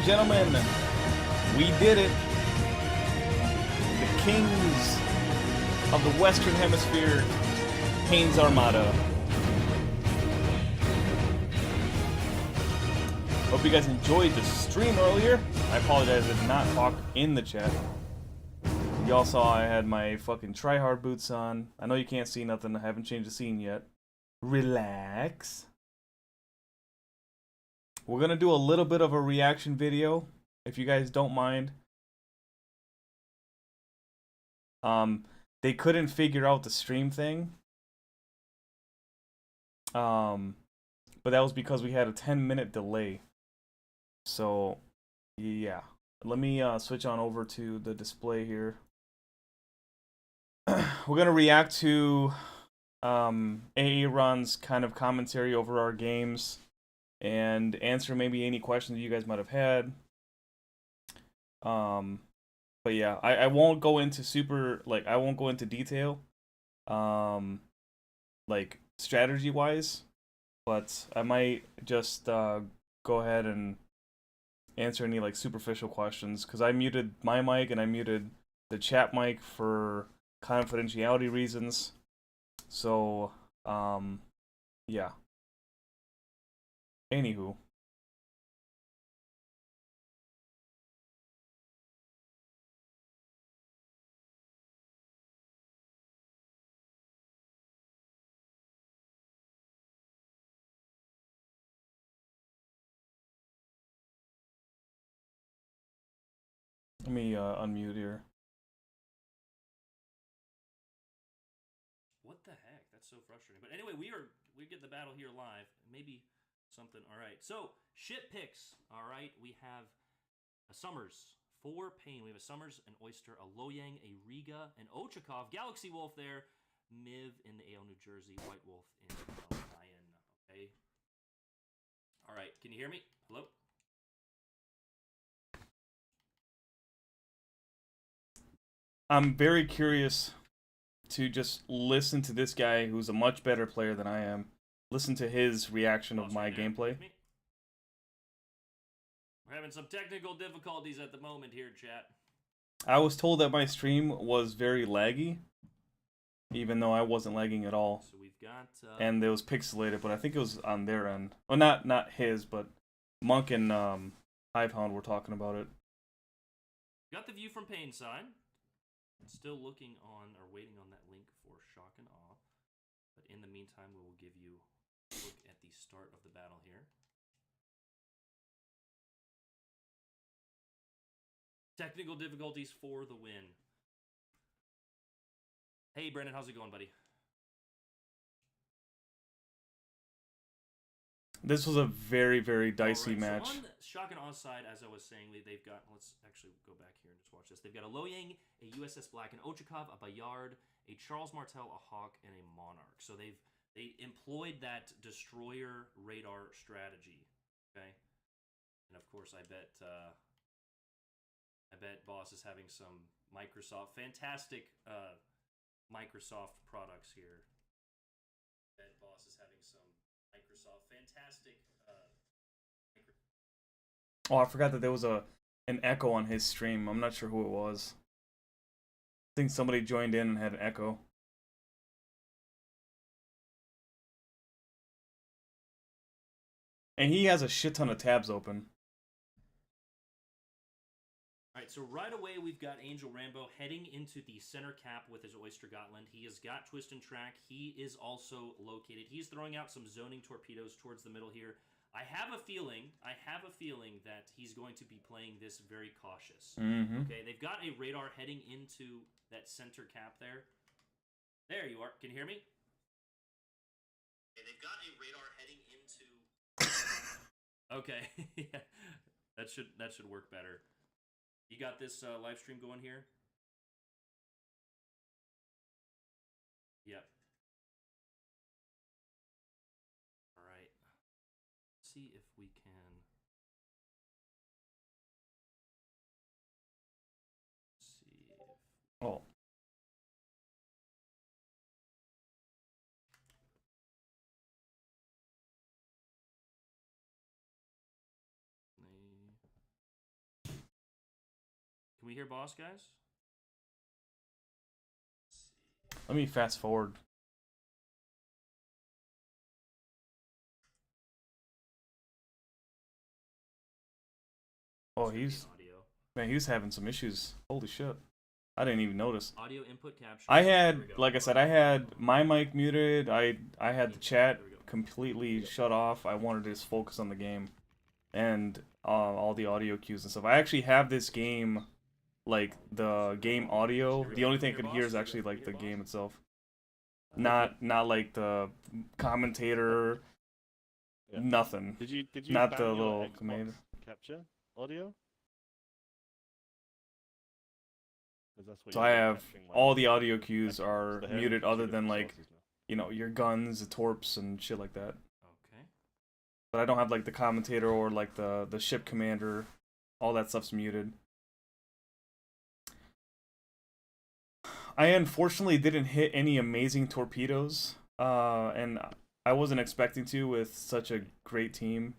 and gentlemen, we did it. The kings of the Western Hemisphere, Kane's Armada. Hope you guys enjoyed the stream earlier. I apologize I did not talk in the chat. Y'all saw I had my fucking tryhard boots on. I know you can't see nothing. I haven't changed the scene yet. Relax. We're gonna do a little bit of a reaction video, if you guys don't mind. They couldn't figure out the stream thing. But that was because we had a 10-minute delay. So, yeah. Let me switch on over to the display here. We're gonna react to AA Run's kind of commentary over our games and answer maybe any questions you guys might have had. But yeah, I won't go into I won't go into detail, like strategy wise, but I might just go ahead and answer any like superficial questions, because I muted my mic and I muted the chat mic for confidentiality reasons. So, yeah. Anywho. Let me unmute here. What the heck? That's so frustrating. But anyway, we get the battle here live. Maybe something. All right. So ship picks. All right. We have a Summers for Pain. We have a Summers, an Oyster, a Loyang, a Riga, an Ochakov, Galaxy Wolf there, Miv in the AO New Jersey, White Wolf in Ryan. Okay. All right. Can you hear me? Hello. I'm very curious to just listen to this guy who's a much better player than I am. Listen to his reaction of my gameplay. We're having some technical difficulties at the moment here, chat. I was told that my stream was very laggy, even though I wasn't lagging at all. So we've got and it was pixelated, but I think it was on their end. Well, not his, but Monk and Hivehound were talking about it. Got the view from Pain side. Still looking on or waiting on that link for Shock and Awe. But in the meantime, we will give you a look at the start of the battle here. Technical difficulties for the win. Hey, Brendan, how's it going, buddy? This was a very, very dicey match. So on Shock and Awe's side, as I was saying, they've got, let's actually go back here and just watch this. They've got a Loyang, a USS Black, an Ochakov, a Bayard, a Charles Martel, a Hawk, and a Monarch. So they employed that destroyer radar strategy. Okay, and of course, I bet Boss is having some fantastic Microsoft products here. I bet Boss is having some Microsoft fantastic. Oh, I forgot that there was an echo on his stream. I'm not sure who it was. I think somebody joined in and had an echo. And he has a shit ton of tabs open. Alright, so right away we've got Angel Rambo heading into the center cap with his Oyster Gotland. He has got Twist and Track. He is also located. He's throwing out some zoning torpedoes towards the middle here. I have a feeling that he's going to be playing this very cautious. Okay, they've got a radar heading into that center cap there. There you are. Can you hear me? Okay, they've got a radar heading into. Okay, yeah, that should work better. You got this live stream going here? Yep. All right. Let's see if we can. See if. Oh. Can we hear boss, guys? Let me fast forward. Oh, he's man, he was having some issues. Holy shit. I didn't even notice. Audio input capture. I had, like I said, I had my mic muted. I had the chat completely shut off. I wanted to just focus on the game and all the audio cues and stuff. I actually have this game, like the game audio. The only thing I can hear is actually like the game itself, not like the commentator. Yeah. Nothing. Did you not ban the your little Xbox command. capture audio? 'Cause that's what So you're I have capturing all while the you're audio capturing cues Xbox. are The hearing muted, other two than different like, sources now. you know, your guns, the torps, and shit like that. Okay. But I don't have like the commentator or like the ship commander. All that stuff's muted. I unfortunately didn't hit any amazing torpedoes, and I wasn't expecting to with such a great team.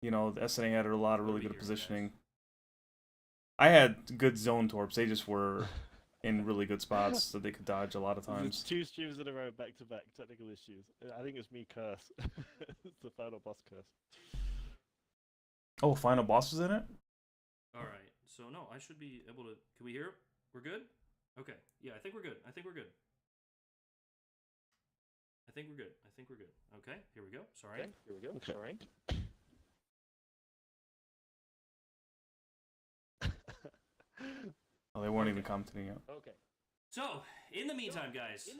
You know, the SNA had a lot of really good positioning. I had good zone torps. They just were in really good spots so they could dodge a lot of There's times. 2 streams in a row, back-to-back technical issues. I think it's me curse. It's the final boss curse. Oh, final boss was in it? All right. So no, I should be able to. Can we hear it? We're good. Okay. Yeah, I think we're good. I think we're good. I think we're good. I think we're good. Okay. Here we go. Sorry. Okay, here we go. Okay. Sorry. Oh, they weren't even commenting yet. Okay. So, in the meantime, guys,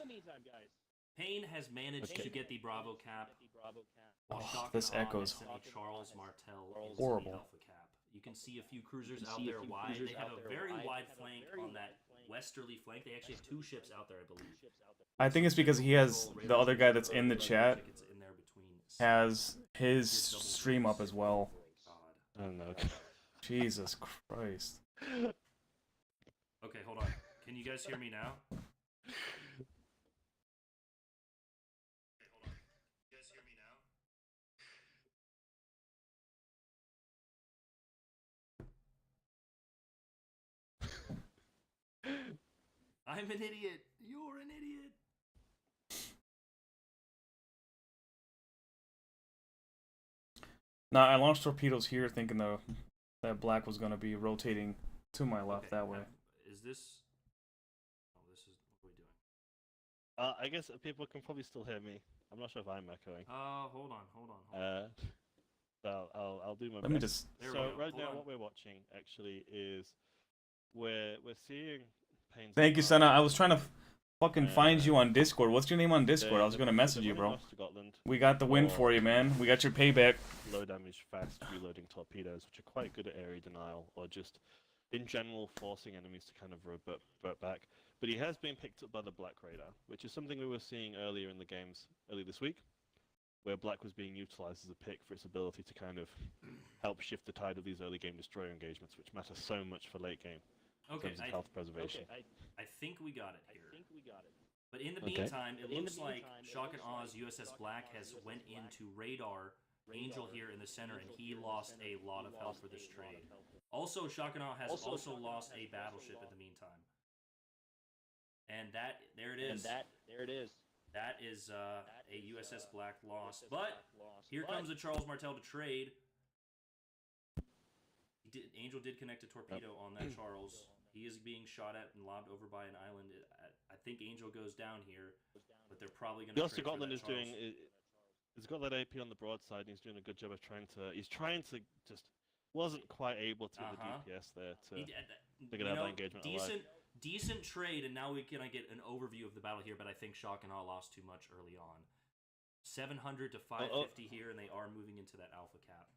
Payne has managed to get the Bravo cap. Oh, this echoes Charles Martel into horrible. the Alpha cap. You can see a few cruisers out there wide. They have a very wide flank on that westerly flank. They actually have 2 ships out there, I believe. I think it's because he has the other guy that's in the chat has his stream up as well. I don't know. Jesus Christ. Okay, hold on. Can you guys hear me now? I'm an idiot. You're an idiot. Now I launched torpedoes here, thinking that black was gonna be rotating to my left that way. Is this? Oh, this is. What are we doing? I guess people can probably still hear me. I'm not sure if I'm echoing. Hold on. I'll do my best. Let me just. So right now, what we're watching actually is we're seeing Payne's. Thank you, Senna. I was trying to fucking find you on Discord. What's your name on Discord? I was gonna message you, bro. We got the win for you, man. We got your payback. Low damage, fast reloading torpedoes, which are quite good at area denial, or just in general forcing enemies to kind of revert back. But he has been picked up by the Black Radar, which is something we were seeing earlier in the games, earlier this week, where Black was being utilized as a pick for its ability to kind of help shift the tide of these early game destroyer engagements, which matter so much for late game. Okay, in terms of health preservation. I think we got it here. But in the meantime, it looks like Shock and Aw's USS Black has went into radar Angel here in the center, and he lost a lot of health for this trade. Also, Shock and Awe has also lost a battleship in the meantime. And there it is. That is a USS Black loss. But here comes a Charles Martel to trade. Angel did connect a torpedo on that Charles. He is being shot at and lobbed over by an island. I think Angel goes down here, but they're probably going to. Also, Gotland is doing. He's got that AP on the broadside, and he's doing a good job of trying to. He's trying to just wasn't quite able to the DPS there to get out that engagement alive. Decent trade, and now we can get an overview of the battle here. But I think Shock and Awe lost too much early on. 700 to 550 here, and they are moving into that alpha cap.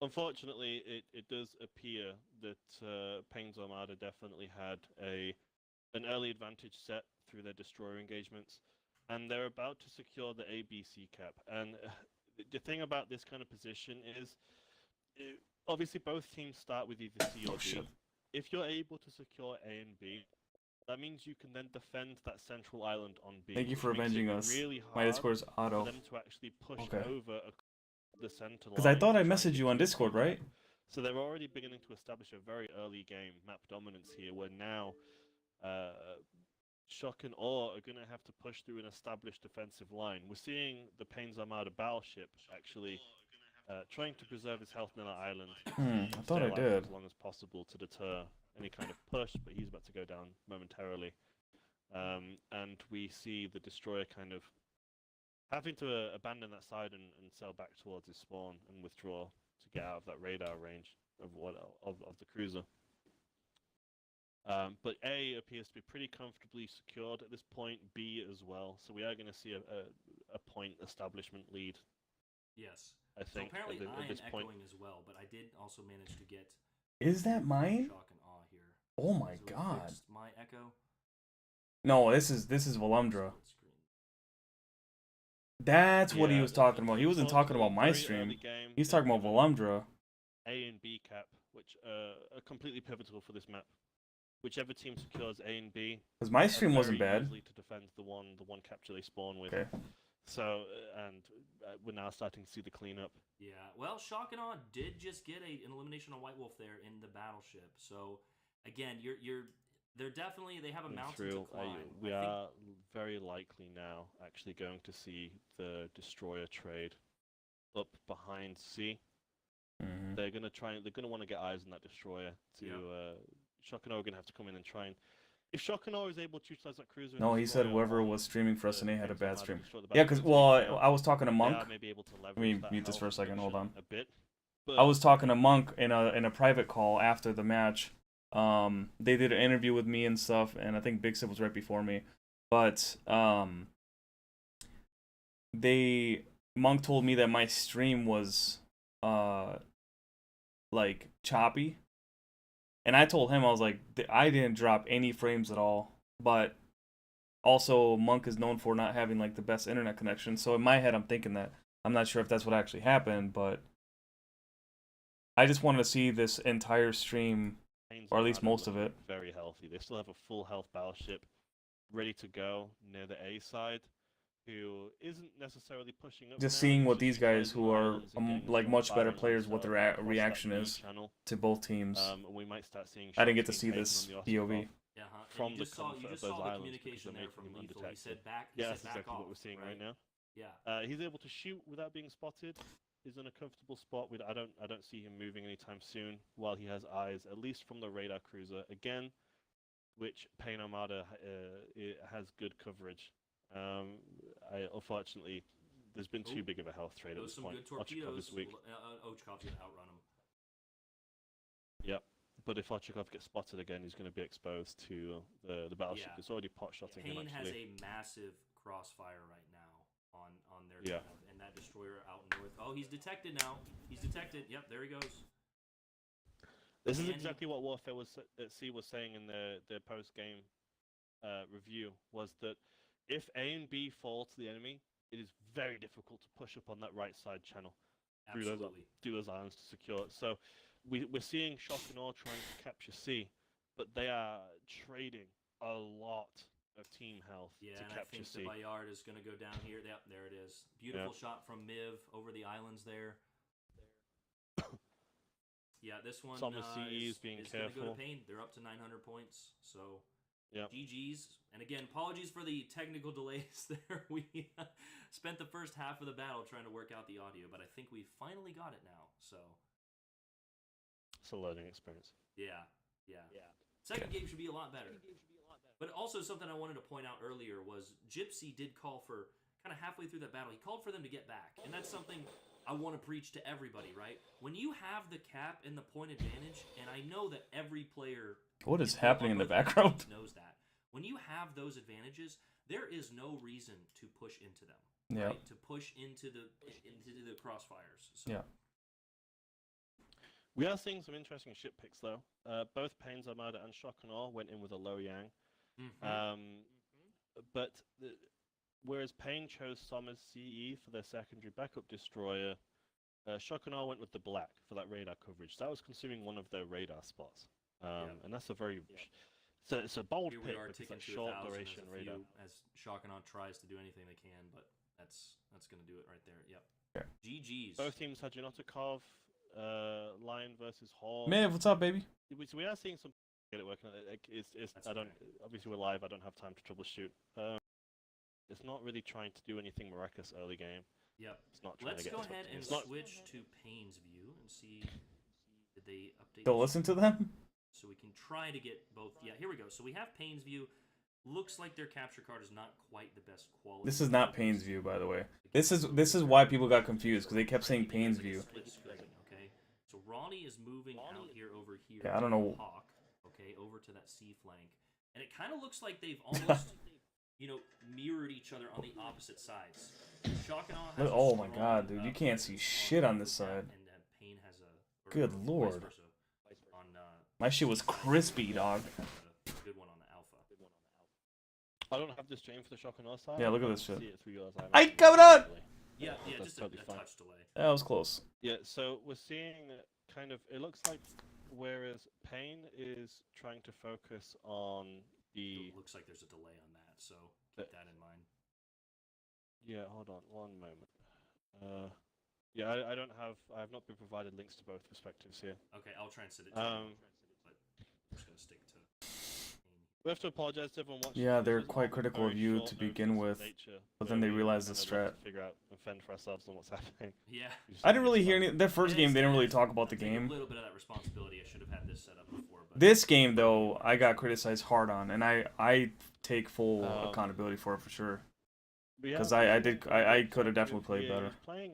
Unfortunately, it does appear that Payne's Armada definitely had an early advantage set through their destroyer engagements, and they're about to secure the ABC cap. And the thing about this kind of position is, obviously both teams start with either C or D. If you're able to secure A and B, that means you can then defend that central island on B. Thank you for avenging us. Really my Discord is auto. for them to actually push over the center line. Because I thought I messaged you on Discord, right? So they're already beginning to establish a very early game map dominance here, where now Shock and Awe are going to have to push through an established defensive line. We're seeing the Pain's Armada battleship actually trying to preserve his health on that island. I thought stay I alive did. as long as possible to deter any kind of push, but he's about to go down momentarily. And we see the destroyer kind of having to abandon that side and sail back towards his spawn and withdraw to get out of that radar range of the cruiser. But A appears to be pretty comfortably secured at this point, B as well. So we are going to see a point establishment lead. Yes. I think so apparently at this point. echoing as well, but I did also manage to get Is that mine? Shock and Awe here. Oh my So god. fixed my echo. No, this is Volumdra. Split screen. That's what he Yeah, was talking about. He wasn't talking about my very stream. early game, He's they've talking about given Volumdra. A and B cap, which are completely pivotal for this map. Whichever team secures A and B, Because my are stream wasn't very bad. easily to defend the one capture they spawn with. Okay. So and we're now starting to see the cleanup. Yeah, well, Shock and Awe did just get an elimination on White Wolf there in the battleship. So again, they're definitely they have a mountain to climb. We I think- are very likely now actually going to see the destroyer trade up behind C. Mhm. They're gonna want to get eyes on that destroyer to Shock and Awe are gonna have to come in and try and. If Shock and Awe is able to utilize that cruiser. No, he said destroyer whoever on was streaming for the SNA had a Pain's bad Armada, stream. destroy the Yeah, because battleship, I was talking to they Monk. are maybe able to leverage me that mute this health for a second, hold reduction on. a bit. I But was talking to Monk in a private call after the match. They did an interview with me and stuff, and I think Big Sip was right before me. But Monk told me that my stream was like choppy, and I told him I was like I didn't drop any frames at all. But also Monk is known for not having like the best internet connection, so in my head I'm thinking that. I'm not sure if that's what actually happened, but I just wanted to see this entire stream, Pain's or at least Armada most of look it. very healthy. They still have a full health battleship ready to go near the A side, who isn't necessarily pushing up. Just now, seeing he's what these guys utilizing who the are islands and getting like strong much better firing players, what himself their across that reaction B is channel. to both teams. We might start seeing. I didn't shots get to see being this taken on the POV. Ostrov Yeah, huh? from and the you just saw comfort you of just those saw the islands because communication they're there making from them Lethal. He undetected. said back. He Yeah, said that's back exactly off, what we're seeing right now. Yeah. He's able to shoot without being spotted. He's in a comfortable spot. I don't see him moving anytime soon. While he has eyes, at least from the radar cruiser again, which Pain Armada it has good coverage. Unfortunately, there's been too big of a health trade at Those this some point. good Ochakov torpedoes. this week. Ochkov's gonna outrun him. Yep. But if Ochakov gets spotted again, he's going to be exposed to the battleship. Yeah. It's already pot-shotting him Pain has actually. a massive crossfire right now on their Yeah. kind of, and that destroyer out north. Oh, he's detected now. He's detected. Yep, there he goes. This is And- exactly what Warfare at Sea was saying in their post-game review, was that if A and B fall to the enemy, it is very difficult to push up on that right side channel Absolutely. through those islands to secure it. So we're seeing Shock and Awe trying to capture C, but they are trading a lot of team health Yeah, to and I capture think C. the Bayard is going to go down here. Yep, there it is. Beautiful shot from Miv over the islands there. Yeah, this one Thomas CE is being going to go careful. to Pain. They're up to 900 points. So, Yep. GG's. And again, apologies for the technical delays there. We spent the first half of the battle trying to work out the audio, but I think we finally got it now. So, It's a learning experience. yeah. Second game should be a lot better. But also something I wanted to point out earlier was Gypsy did call for, kind of halfway through that battle, he called for them to get back. And that's something I want to preach to everybody, right? When you have the cap and the point advantage, and I know that every player... What is happening in the background? ...knows that. When you have those advantages, there is no reason to push into them. Yeah. Right? To push into the crossfires. So. Yeah. We are seeing some interesting ship picks, though. Both Pain's Armada and Shock and Awe went in with a low yang. But whereas Pain chose Sommer's CE for their secondary backup destroyer, Shock and Awe went with the black for that radar coverage. That was consuming one of their radar spots. And that's a very... So it's a bold Here pick we are because ticking that to short 1,000 duration as a radar. few, as Shock and Awe tries to do anything they can, but that's going to do it right there. Yep. Okay. GG's. Both teams had Janotikov Lion versus Horde. Man, what's up, baby? So we are seeing some get it working. I don't obviously we're live. I don't have time to troubleshoot. It's not really trying to do anything miraculous early game. Yep. It's not trying Let's to get go to ahead it. and It's not- switch to Payne's View and see did they update. Don't listen to them. So we can try to get both. Yeah, here we go. So we have Payne's View. Looks like their capture card is not quite the best quality. This is not Payne's View, by the way. This is why people got confused because they kept saying Payne's View. Split screen, okay. So Ronnie is moving out here over here. Yeah, I don't know. Hawk, okay, over to that C flank, and it kind of looks like they've almost, mirrored each other on the opposite sides. Shock and Awe has a Oh my strong, god, dude, you can't see shit on this side. and Payne has a. Good vice lord. versa, on, My shit was crispy, dog. a good one on the Alpha. I don't have this stream for the Shock and Awe side. Yeah, look at I this can shit. see it through yours. I coming on! Yeah, That's just totally a fine. touch delay. That was close. Yeah, so we're seeing kind of, it looks like whereas Payne is trying to focus on the, It looks like there's a delay on that, so The- keep that in mind. yeah, hold on one moment. Yeah, I have not been provided links to both perspectives here. Okay, I'll try and send it to you, but I'm just gonna stick to. We have to apologize to everyone watching. Yeah, This they're was quite on critical of very you short to begin notice with, nature, but where then they we realized the kind of had strat. to figure out and fend for ourselves on what's happening. Yeah. We just I didn't had to really hear decide. any. Their first game, they didn't really talk about the I take game. A little bit of that responsibility. I should have had this set up before. But This game, though, I got criticized hard on, and I take full accountability for it for sure. But yeah, Because I could have definitely played yeah, better. He's playing.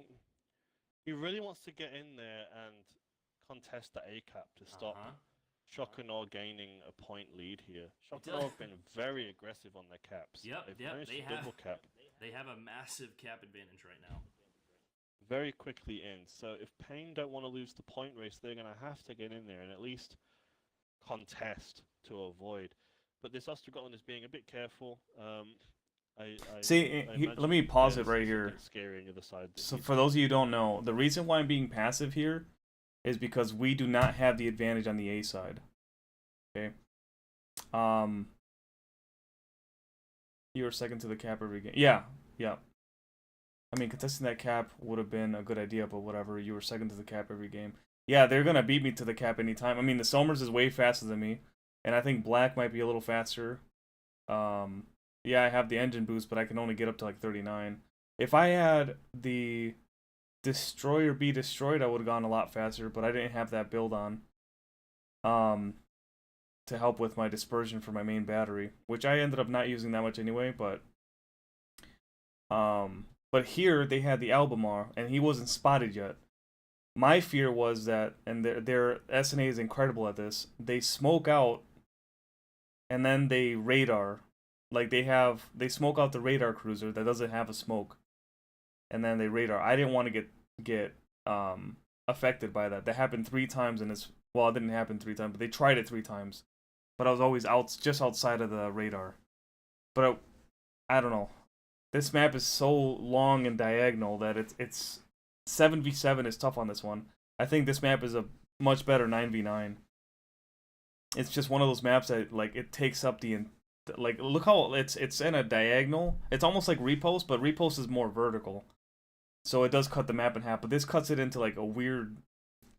He really wants to get in there and contest the A cap to stop Shock and Awe gaining a point lead here. Shock and Awe have been very aggressive on their caps. Yep, They've yep, managed they to have. double cap They have a massive cap advantage right now. very quickly in. So if Payne don't want to lose the point race, they're going to have to get in there and at least contest to avoid. But this Ostergotland is being a bit careful. See, let me pause it right it's a here. bit scary on the other side. So for those of you who don't know, the reason why I'm being passive here is because we do not have the advantage on the A side. Okay. You were second to the cap every game. Yeah. I mean, contesting that cap would have been a good idea, but whatever. You were second to the cap every game. Yeah, they're gonna beat me to the cap anytime. I mean, the Somers is way faster than me, and I think Black might be a little faster. Yeah, I have the engine boost, but I can only get up to like 39. If I had the Destroyer be destroyed, I would have gone a lot faster, but I didn't have that build on. To help with my dispersion for my main battery, which I ended up not using that much anyway, but here they had the Albemarle, and he wasn't spotted yet. My fear was that, and their SNA is incredible at this, they smoke out, and then they radar. Like, they smoke out the radar cruiser that doesn't have a smoke, and then they radar. I didn't want to get affected by that. That happened 3 times, and it didn't happen 3 times, but they tried it 3 times. But I was always just outside of the radar. But I don't know. This map is so long and diagonal that it's 7v7 is tough on this one. I think this map is a much better 9v9. It's just one of those maps that it takes up look how it's in a diagonal. It's almost like Repost, but Repost is more vertical. So it does cut the map in half, but this cuts it into a weird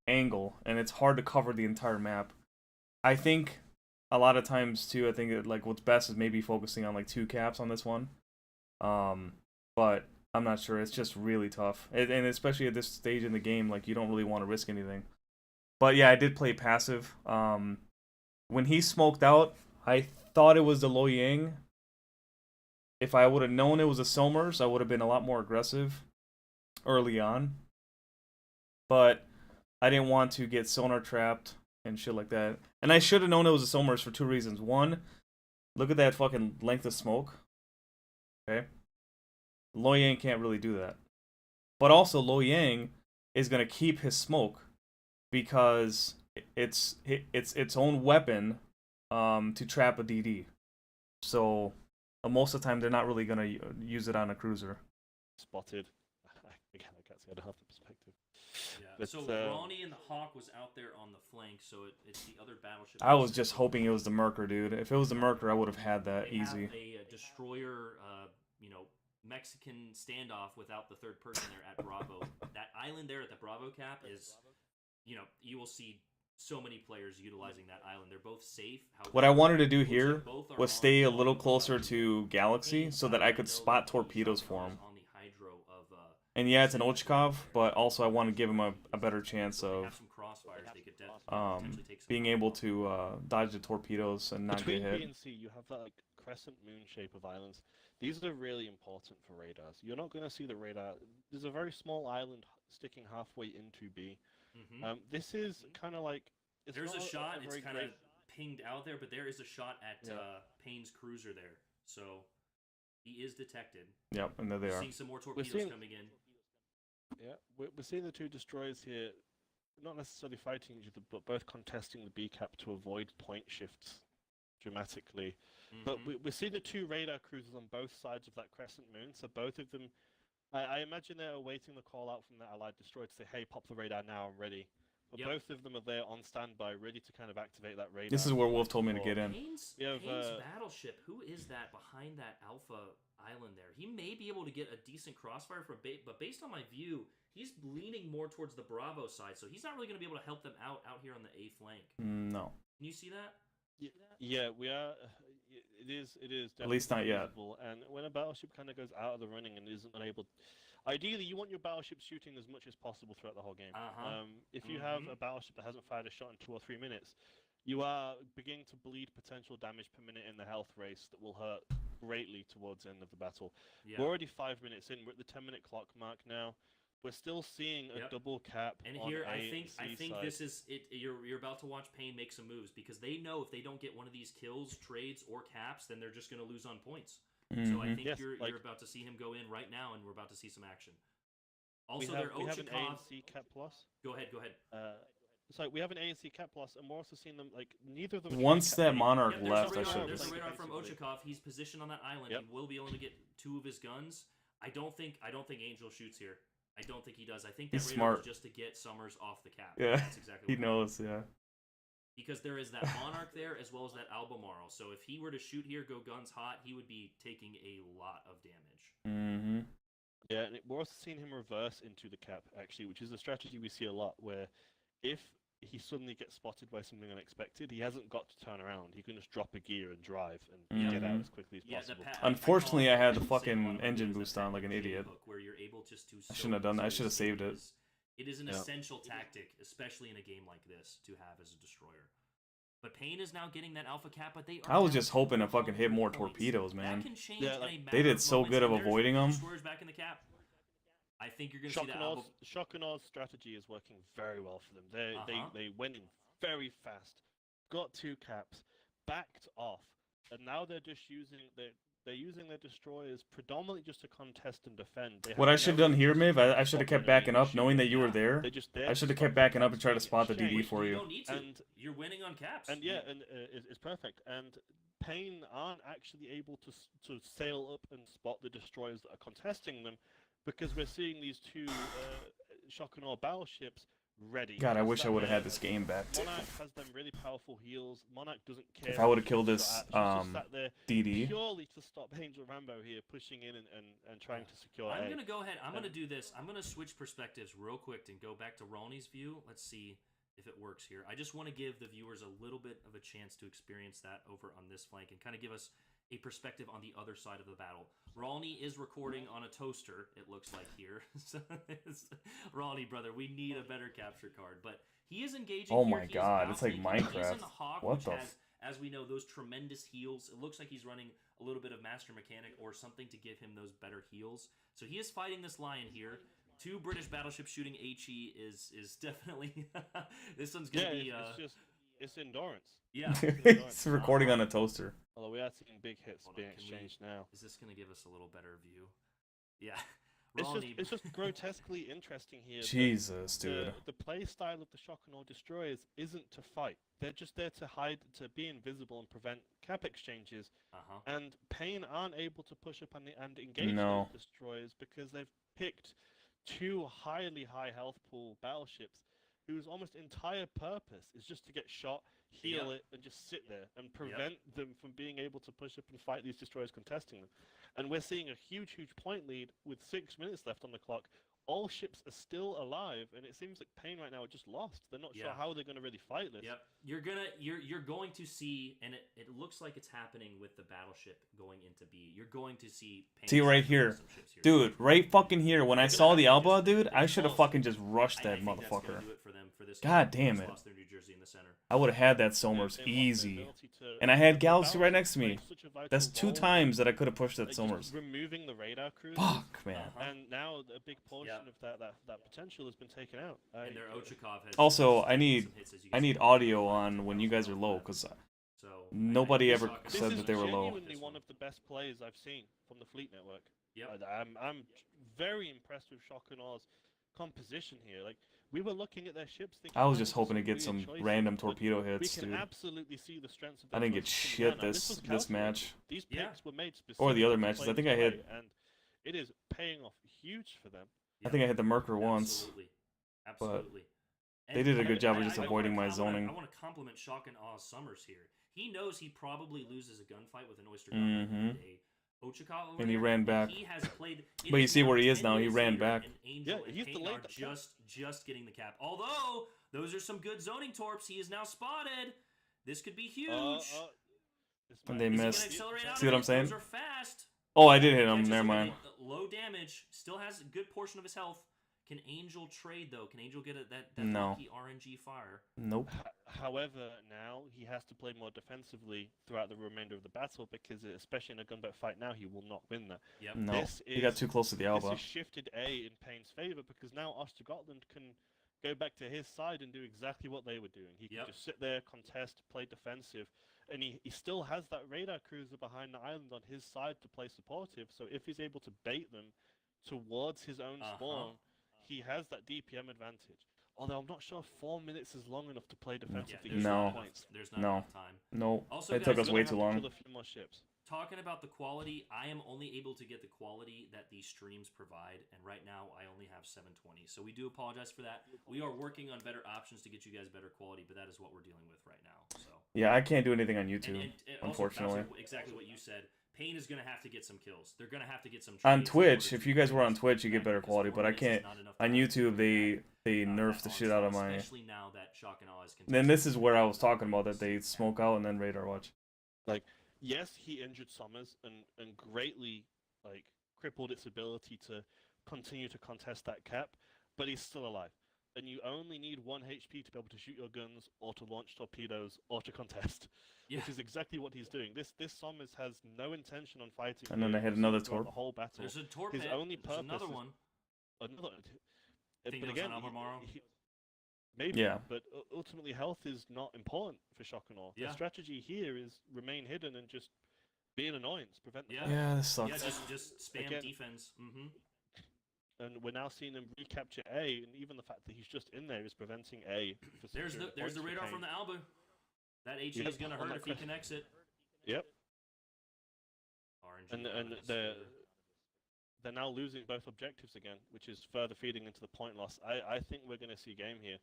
angle, and it's hard to cover the entire map. I think a lot of times too, I think that what's best is maybe focusing on 2 caps on this one. But I'm not sure. It's just really tough, and especially at this stage in the game, you don't really want to risk anything. But yeah, I did play passive. When he smoked out, I thought it was the Lo Yang. If I would have known it was a Somers, I would have been a lot more aggressive early on. But I didn't want to get sonar trapped and shit like that. And I should have known it was a Somers for 2 reasons. One, look at that fucking length of smoke. Okay? Lo Yang can't really do that. But also, Lo Yang is going to keep his smoke because it's its own weapon to trap a DD. So most of the time, they're not really going to use it on a cruiser. Spotted. Again, I can't say I don't have the perspective. Yeah. But, So Ronnie and the Hawk was out there on the flank, so it's the other battleship. I was just hoping it was the Merker, dude. If it was the Merker, I would have had that They easy. have a destroyer, Mexican standoff without the third person there at Bravo. That island there at the Bravo cap is you know, you will see so many players utilizing that island. They're both safe. What I wanted to do looks like here both are was on stay a point. little closer to Galaxy Pain's so that side, I could know spot that the torpedoes for Shocknall is him. on the hydro of, And yeah, it's an Center Ochkov, there. but also I want to give him a better chance They have of some crossfires. They could potentially take some being able to dodge the torpedoes and not Between get B hit. and C, you have that like crescent moon shape of islands. These are really important for radars. You're not going to see the radar. There's a very small island sticking halfway into B. This is kind of like there's a shot. It's very kind of great. pinged out there, but there is a shot at Yeah. Payne's cruiser there. So he is detected. Yep, and there they are. Seeing some more torpedoes seeing- coming in. Yeah, we're seeing the two destroyers here, not necessarily fighting each other, but both contesting the B cap to avoid point shifts dramatically. But we see the two radar cruisers on both sides of that crescent moon, so both of them, I imagine they're awaiting the call out from the allied destroyer to say, hey, pop the radar now, I'm ready. But Yep. both of them are there on standby, ready to kind of activate that radar. This is where Wolf told me to get in. Payne's We have, battleship. Who is that behind that Alpha island there? He may be able to get a decent crossfire from but based on my view, he's leaning more towards the Bravo side, so he's not really going to be able to help them out here on the A flank. No. Can you see that? Yeah, we are. It is. At least not yet. visible, and when a battleship kind of goes out of the running and isn't unable, ideally you want your battleship shooting as much as possible throughout the whole game. If you have a battleship that hasn't fired a shot in 2 or 3 minutes, you are beginning to bleed potential damage per minute in the health race that will hurt greatly towards the end of the battle. Yeah. We're already 5 minutes in. We're at the 10-minute clock mark now. We're still seeing a double cap. And on here, A I and think C side. this is it. You're about to watch Payne make some moves because they know if they don't get one of these kills, trades, or caps, then they're just going to lose on points. So I think Yes, you're like- about to see him go in right now, and we're about to see some action. we Also, have, their we have an A and Ochakov. C cap plus. Go ahead. So we have an A and C cap plus, and we're also seeing them like neither of them. are Once trying that to Monarch Yep, left, I there's a should radar, have there's just... a radar from effectively. Ochakov. He's positioned on that island. Yep. He will be able to get 2 of his guns. I don't think Angel shoots here. I don't think he does. I think that He's radar smart. was just to get Summers off the cap. Yeah, That's exactly he what knows, yeah. Because there is that Monarch there as well as that Albemarle. So if he were to shoot here, go guns hot, he would be taking a lot of damage. Mm-hmm. Yeah, and we're also seeing him reverse into the cap actually, which is a strategy we see a lot. Where if he suddenly gets spotted by something unexpected, he hasn't got to turn around. He can just drop a gear and drive and get out as quickly as possible. Unfortunately, I had the call it fucking same engine as boost that on like an J idiot. hook where you're able just to I shouldn't have done that. I should have saved it. It is an Yeah. essential tactic, especially in a game like this, to have as a destroyer. But Payne is now getting that alpha cap, but they are I was down just hoping to fucking hit 100 more points. torpedoes, That man. can change Yeah, in like, a they matter did of so moments, good of and there's avoiding 'em. Destroyers back in the cap. I think you're going to see that alpha. Shock and Aw's strategy is working very well for them. Uh-huh. They went in very fast, got 2 caps, backed off, and now they're just using they're using their destroyers predominantly just to contest and defend. They What I have should have no done here, interest Miv, in I should have kept stopping backing enemy up, knowing that you were Yeah. there. They're just there I to should have stop kept backing up and try to attacks spot the being DD exchanged. for You you. don't need to. And- You're winning on caps. And yeah, and it's perfect. And Payne aren't actually able to sail up and spot the destroyers that are contesting them, because we're seeing these two Shock and Awe battleships ready. God, I wish I Sat would have there. had this game back. Monarch has them really powerful heals. Monarch doesn't care. If I would've if killed he's this, got archers, just sat there DD. purely to stop Angel Rambo here, pushing in and trying to secure I'm A. going to go ahead. I'm going to do this. I'm going to switch perspectives real quick and go back to Ronnie's view. Let's see if it works here. I just want to give the viewers a little bit of a chance to experience that over on this flank and kind of give us a perspective on the other side of the battle. Ronnie is recording on a toaster, it looks like here. So Ronnie, brother, we need a better capture card. But he is engaging Oh here. my He is God, it's like bouncing. He's in Minecraft. the Hawk, What which the has, as we know, those tremendous heals. It looks like he's running a little bit of Master Mechanic or something to give him those better heals. So he is fighting this lion here. 2 British battleships shooting HE is definitely... this one's going to be... It's endurance. Yeah. It's recording on a toaster. Although we are seeing big hits Hold on, being can we- exchanged now. Is this going to give us a little better view? Yeah. It's just grotesquely interesting here. that Jesus, dude. The play style of the Shock and Awe destroyers isn't to fight. They're just there to hide, to be invisible and prevent cap exchanges. Uh-huh. And Payne aren't able to push up and engage No. those destroyers because they've picked 2 highly high health pool battleships whose almost entire purpose is just to get shot, heal Yep. it, and just sit there and prevent them from being able to push up and fight these destroyers contesting them. And we're seeing a huge point lead with 6 minutes left on the clock all ships are still alive, and it seems like Pain right now are just lost. They're not sure how they're going to really fight this. Yep. You're going to see, and it looks like it's happening with the battleship going into B. You're going to see Pain. See right here. Dude, right fucking here. When I saw the Alba, dude, I should have fucking just rushed that motherfucker. God damn it. I would have had that Somers easy. And I had Galaxy right next to me. That's 2 times that I could have pushed that Somers. Removing the radar cruise. Fuck, man. And now a big portion of that potential has been taken out. And their Ochakov has also, I need audio on when you guys are low, because nobody ever said that they were low. This is genuinely one of the best plays I've seen from the Fleet Network. Yep. I'm very impressed with Shock and Aw's composition here. Like, we were looking at their ships thinking, I was just hoping to get some random torpedo hits, dude. We can absolutely see the strengths of I didn't get shit this match. These picks were made or the other matches. I think I hit. And it is paying off huge for them. I think I hit the Merker once. Absolutely. But they did a good job of just avoiding my zoning. I want to compliment Shock and Awe Summers here. He knows he probably loses a gunfight with an Oyster Gun Ochakov, and he ran back. He has played, but you see where he is now. He ran back. Yeah, he's delayed just getting the cap. Although those are some good zoning torps. He is now spotted. This could be huge. And they missed. See what I'm saying? Those are fast. Oh, I did hit him. Never mind. Low damage. Still has a good portion of his health. Can Angel trade though? Can Angel get that no. lucky RNG fire? Nope. However, now he has to play more defensively throughout the remainder of the battle because, especially in a gunboat fight now, he will not win that. Yep. No, he got too close to the Alba. This has shifted A in Payne's favor because now Östergötland can go back to his side and do exactly what they were doing. He can just sit there, contest, play defensive, and he still has that radar cruiser behind the island on his side to play supportive. So if he's able to bait them towards his own spawn, he has that DPM advantage. Although I'm not sure 4 minutes is long enough to play defensively. No. There's not enough time. No. Also, it took us way too long. A few more ships. Talking about the quality, I am only able to get the quality that these streams provide, and right now I only have 720. So we do apologize for that. We are working on better options to get you guys better quality, but that is what we're dealing with right now. So yeah, I can't do anything on YouTube, and unfortunately. Also, exactly what you said. Payne is going to have to get some kills. They're going to have to get some on Twitch. If you guys were on Twitch, you get better quality, but I can't. On YouTube, they nerf the shit out of my. Especially now that Shock and Awe is then this is where I was talking about that they smoke out and then radar watch. Like, yes, he injured Summers and greatly crippled its ability to continue to contest that cap, but he's still alive. And you only need 1 HP to be able to shoot your guns, or to launch torpedoes, or to contest. Which is exactly what he's doing. This Summers has no intention on fighting. And then I hit another torp. The whole battle. There's a torp. His only purpose. Another one. But again, maybe. Yeah. But ultimately, health is not important for Shock and Awe. The strategy here is remain hidden and just be an annoyance, prevent the fight. Yeah, this sucks. Yeah, just spam defense. And we're now seeing him recapture A, and even the fact that he's just in there is preventing A. There's the radar from the Alba. That HE is going to hurt if he connects it. Yep. RNG and they're now losing both objectives again, which is further feeding into the point loss. I think we're going to see game here.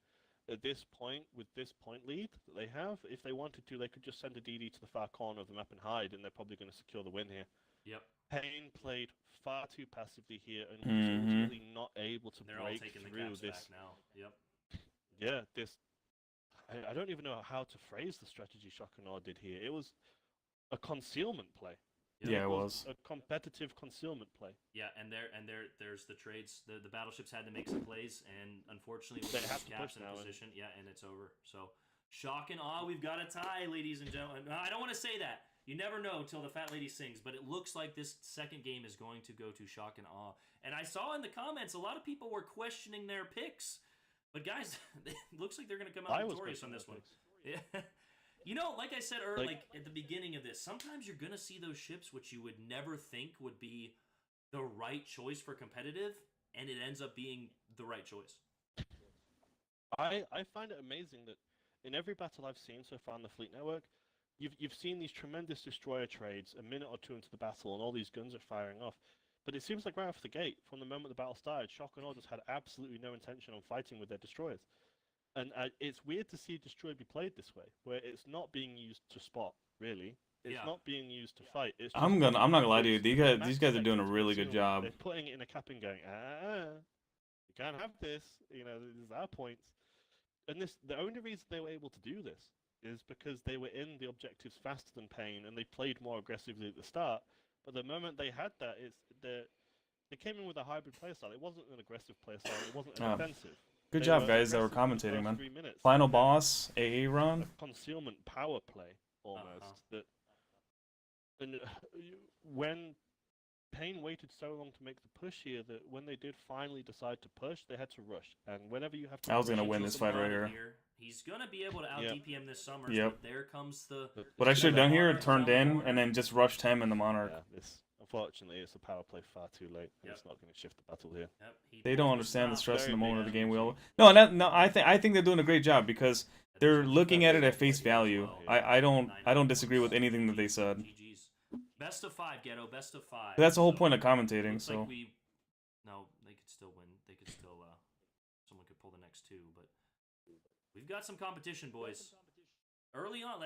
At this point, with this point lead that they have, if they wanted to, they could just send a DD to the far corner of the map and hide, and they're probably going to secure the win here. Yep. Payne played far too passively here, and was ultimately not able to break through this. Back now. Yep. Yeah, this. I don't even know how to phrase the strategy Shock and Awe did here. It was a concealment play. Yeah, it was a competitive concealment play. Yeah, and there's the trades. The battleships had to make some plays, and unfortunately, they have to caps push in now. Position. Yeah, and it's over. So, Shock and Awe, we've got a tie, ladies and gentlemen. I don't want to say that. You never know till the fat lady sings, but it looks like this second game is going to go to Shock and Awe. And I saw in the comments a lot of people were questioning their picks, but guys, it looks like they're going to come out victorious on this one. Yeah. You know, like I said earlier, like at the beginning of this, sometimes you're going to see those ships which you would never think would be the right choice for competitive, and it ends up being the right choice. I find it amazing that in every battle I've seen so far on the Fleet Network, you've seen these tremendous destroyer trades a minute or two into the battle, and all these guns are firing off. But it seems like right off the gate, from the moment the battle started, Shock and Awe just had absolutely no intention on fighting with their destroyers. And it's weird to see a destroyer be played this way, where it's not being used to spot, really. It's not being used to fight. It's just I'm not gonna lie to you. These guys are doing a really good job. They're putting it in a cap and going, can't have this. You know, this is our points. And the only reason they were able to do this is because they were in the objectives faster than Pain, and they played more aggressively at the start. But the moment they had that, they came in with a hybrid playstyle. It wasn't an aggressive playstyle. It wasn't an offensive. Good They job, were guys, that were aggressive for the commentating, first man. 3 minutes. Final boss, AA run. A concealment power play almost. That and when Pain waited so long to make the push here that when they did finally decide to push, they had to rush. And whenever you have to, I was gonna rush win into this fight right here. He's gonna be able to out Yep. DPM this summer. Yep. So there comes the. What I should have done here, Monarch turned down the in, corner. and then just rushed him and the Monarch. Yeah, this unfortunately it's a power play far too late, and Yep. it's not going to shift the battle here. Yep, he They pulls don't understand the stop. stress in the Very moment of the big game wheel. energy. No, I think they're doing a great job because they're looking at it at face value. I don't disagree with anything that they said. GG's. Best of 5, Ghetto. Best of 5. That's the whole So, point of commentating. looks So like no, they could still win. They could still. Someone could pull the next 2, but we've got some competition, boys. Early on,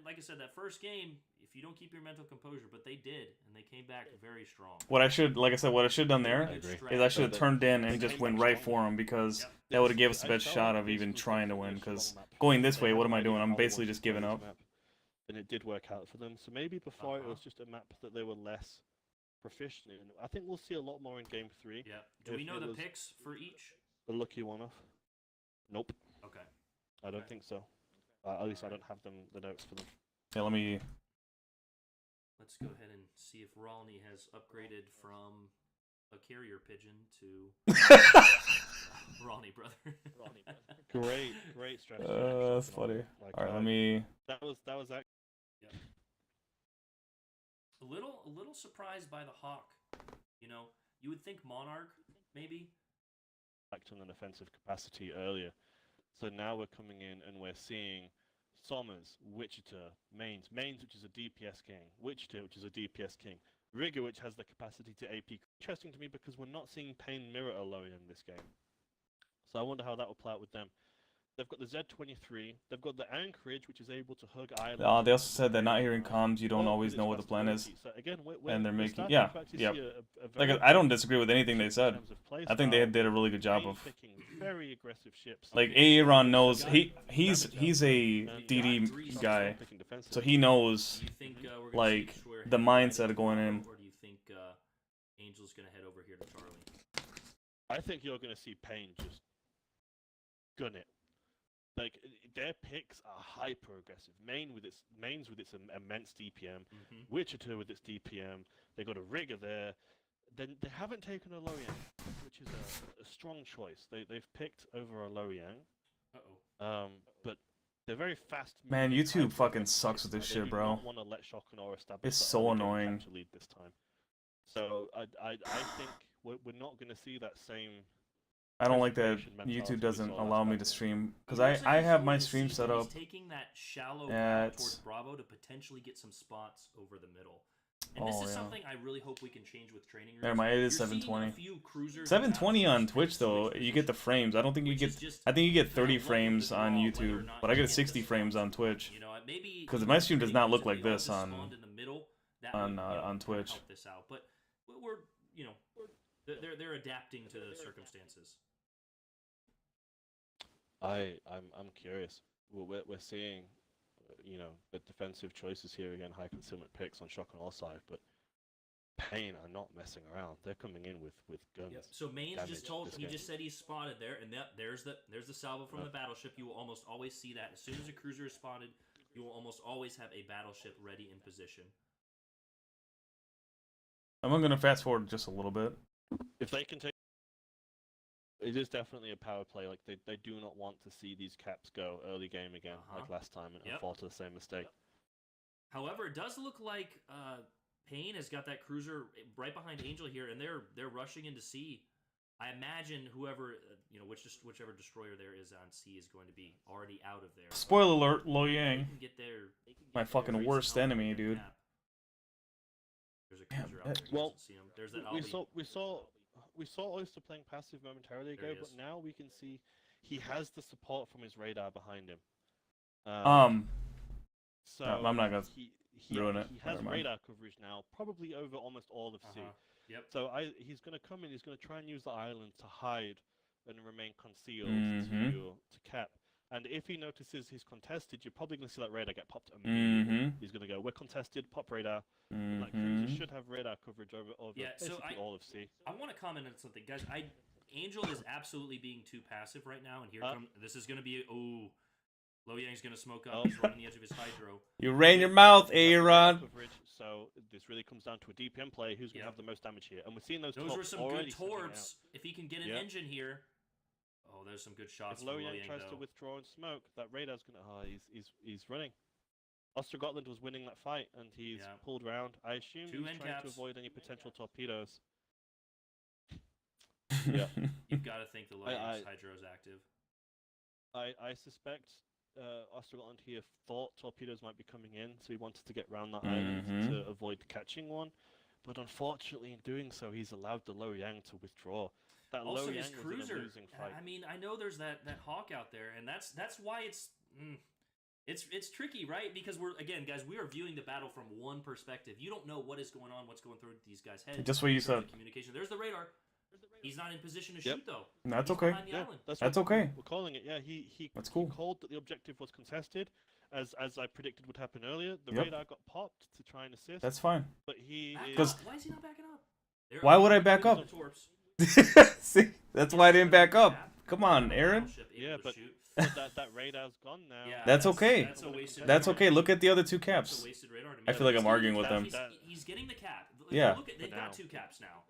like I said, that first game, if you don't keep your mental composure, but they did, and they came back very strong. what I should have done there I agree. is I should have But turned in they and just came went back right strong. for him because Yep. that would have gave us the I best felt shot like of this even was trying to definitely win. a Because strong map. going this They way, had what am I an doing? idea I'm how they basically wanted just to play giving this up. map, and it did work out for them. So maybe before it was just a map that they were less proficient in. I think we'll see a lot more in Game 3. Yeah. Do If we know it the was picks for each? The lucky one-off? Nope, Okay. I don't Okay. think so. At least I don't have the notes for them. Yeah, let me. Let's go ahead and see if Rolney has upgraded from a carrier pigeon to Rolney brother. Great strategy. That's funny. Like, All right, let me. That was that. A little surprised by the Hawk. You know, you would think Monarch maybe. Act on an offensive capacity earlier. So now we're coming in and we're seeing Sommers, Wichita, Mains, which is a DPS king, Wichita, which is a DPS king, Rigger, which has the capacity to AP. Interesting to me because we're not seeing Pain mirror alone in this game. So I wonder how that will play out with them. They've got the Z23, they've got the Anchorage, which is able to hug islands. They also said that not hearing comms, you don't all always with know its what the plan is. flexibility. So again, And they're we're making- starting yeah, to actually yep. see a Like very I don't good disagree with anything they in said. terms of I think they playstyle. did a really good job Pain of. picking very aggressive ships. Like Aaron knows he's a DD guy, Picking defensive. so he knows Do you think we're gonna like see Schwer the head mindset to of going in. Bravo, or do you think Angel's gonna head over here to Charlie? I think you're going to see Pain just gun it. Like their picks are hyper aggressive. Mains with its immense DPM, Mm-hmm. Wichita with its DPM. They got a Rigger there. Then they haven't taken a Loyang, which is a strong choice. They've picked over a Loyang. But they're very fast. Man, moving, YouTube hyper fucking aggressive sucks with players. this They shit, do bro. not want to let Shokunor establish It's that so early game annoying. capture lead this time. So I think we're not going to see that same. I don't like that preservation mentality YouTube we doesn't saw last allow me time. to stream because He looks like I he's have going my to stream see set that up. He's taking that shallow at- route towards Bravo to potentially get some spots over the middle. And this Oh, is yeah. something I really hope we can change with training rooms. Never mind, it is You're seeing a 720. few cruisers 720 on and Twitch though, switch you get the positions, frames. I don't think you which get. is just I think you get 30 looking to frames on draw whether or YouTube, not but I you get the 60 frames spots. on Twitch. You know, maybe 'Cause even my stream does if not they look like all this just on- spawned in the middle, that on, would, on Twitch. help this out. But we're they're adapting to the circumstances. I'm curious. We're seeing, the defensive choices here again, high concealment picks on Shock on all side, but Pain are not messing around. They're coming in with guns. Yep. So Mains damage just told this he game. just said he's spotted there, and there's the salvo from Yep. the battleship. You will almost always see that as soon as a cruiser is spotted. You will almost always have a battleship ready in position. I'm gonna fast forward just a little bit. If they can take, it is definitely a power play. Like they do not want to see these caps go early game again, like last time, and Yep. fall to the same mistake. However, it does look like Pain has got that cruiser right behind Angel here, and they're rushing into sea. I imagine whoever whichever destroyer there is on sea is going to be already out of there. Spoiler alert, Lo They Yang. can get there. My fucking very worst somehow enemy, with their dude. map. There's a Damn, cruiser out that- there. He Well, doesn't see him. There's that we Albie. saw Oyster playing passive momentarily There ago, he but is. now we can see he has the support from his radar behind him. So I'm not gonna he ruin it. He has Never mind. radar coverage now, probably over almost all of sea. Yep. So he's going to come in. He's going to try and use the island to hide and remain concealed Mhm. to cap. And if he notices he's contested, you're probably going to see that radar get popped immediately. Mhm. He's going to go, we're contested, pop radar. And that cruiser should have radar coverage over Yeah, so basically all of C. I want to comment on something, guys. Angel is absolutely being too passive right now, and here this is going to be Lo Yang's going to smoke up. He's right on the edge of his hydro. You ran your mouth, Aaron. Coverage, so this really comes down to a DPM play who's going to have the most damage here, and we're seeing those. Those were some good torps. If he can get an engine here. Oh, there's some good shots. If Lo Yang tries to withdraw and smoke, that radar's gonna. He's running. Ostergotland was winning that fight, and he's pulled round. I assume he's trying to avoid any potential torpedoes. Yeah, you've got to think the Lo Yang's hydro is active. I suspect Ostergotland here thought torpedoes might be coming in, so he wanted to get round that island to avoid catching one. But unfortunately, in doing so, he's allowed the Lo Yang to withdraw. That also, Lo his Yang cruiser. was in a losing fight. I mean, I know there's that hawk out there, and that's why it's tricky, right? Because we're guys, we are viewing the battle from one perspective. You don't know what is going on, what's going through these guys' heads. Just what you said. Communication. There's the radar. He's not in position to shoot though. That's okay. Yeah, that's okay. We're calling it. Yeah, he that's cool. He called that the objective was contested, as I predicted would happen earlier. The radar got popped to try and assist. That's fine. But why is he not backing up? Why would I back up? See, that's why I didn't back up. Come on, Aaron. Yeah, but that radar's gone now. Yeah, that's okay. That's a wasted that's radar. okay. Look at the other two caps. That's a wasted radar to me. I feel like I'm arguing with them. He's getting the cap. Yeah. They've got two caps now.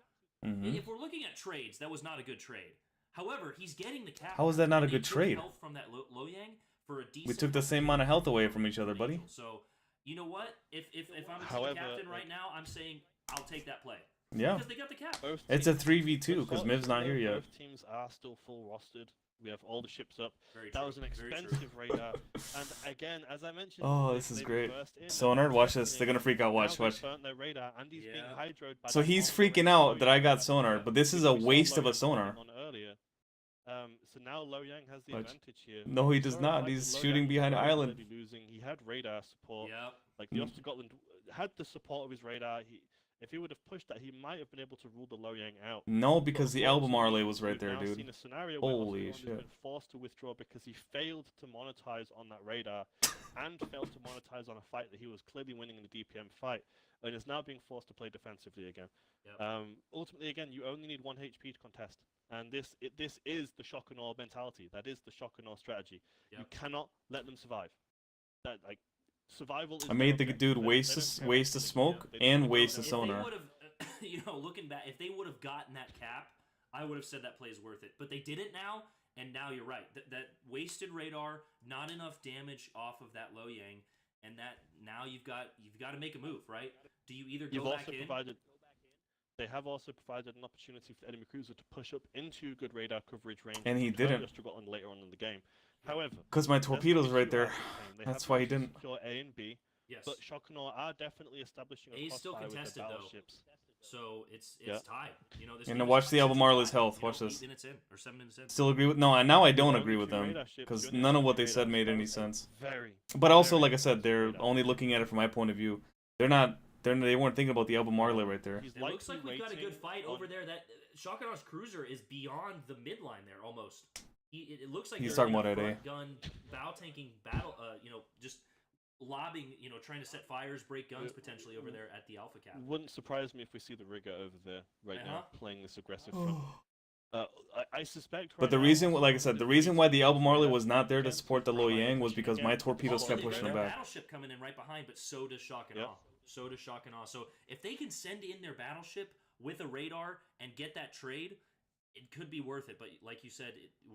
If we're looking at trades, that was not a good trade. However, he's getting the cap. How is that not a good trade? Health from that Lo Yang for a decent. We took the same amount of health away from each other, buddy. So, you know what? If I'm a team captain right now, I'm saying I'll take that play. Yeah. Because they got the cap. It's a 3v2 because Miv's not here yet. Both teams are still full rostered. We have all the ships up. Very that true. was an expensive radar. And again, as I mentioned, this is great. Sonar, watch this. They're gonna freak out. Watch. Their radar, and he's being hydroed by so he's freaking out that I got sonar, but this is a waste of a sonar. Earlier. So now Lo Yang has the advantage here. No, he does not. He's shooting behind the island. Losing. He had radar support. Yeah. Like the Ostergotland had the support of his radar. If he would have pushed that, he might have been able to rule the Lo Yang out. No, because the Albemarle was right there, We've now dude. seen a scenario Holy where shit. has been forced to withdraw because he failed to monetize on that radar and failed to monetize on a fight that he was clearly winning in the DPM fight, and is now being forced to play defensively again. Yep. Ultimately, again, you only need 1 HP to contest, and this is the shock and awe mentality. That is the shock and awe strategy. Yep. You cannot let them survive. That survival is I made the dude waste the smoke and waste the sonar. Looking back, if they would have gotten that cap, I would have said that play is worth it. But they didn't now, and now you're right. That wasted radar, not enough damage off of that Lo Yang, and that now you've got to make a move, right? Do you either go back in? They have also provided an opportunity for the enemy cruiser to push up into good radar coverage range, and he didn't. Later on in the game. However, because my torpedo's right there, that's why he didn't. Secure A and B. Yes. But Shock and Awe are definitely establishing a A's still contested though. So it's tied. And watch the Albemarle's health. Watch this. 8 minutes in or 7 minutes in. Still agree with now I don't agree with them because none of what they said made any sense. But also, like I said, they're only looking at it from my point of view. They weren't thinking about the Albemarle right there. It looks like we've got a good fight over there. That Shock and Awe's cruiser is beyond the midline there almost. It looks like he's talking about a front gun bow tanking battle. Just lobbing, trying to set fires, break guns potentially over there at the Alpha Cap. Wouldn't surprise me if we see the rigger over there right now playing this aggressive front. I suspect. But the reason, like I said, the reason why the Albemarle was not there to support the Lo Yang was because my torpedoes kept pushing them back. Battleship coming in right behind, but so does Shock and Awe. So does Shock and Awe. So if they can send in their battleship with a radar and get that trade, it could be worth it. But like you said,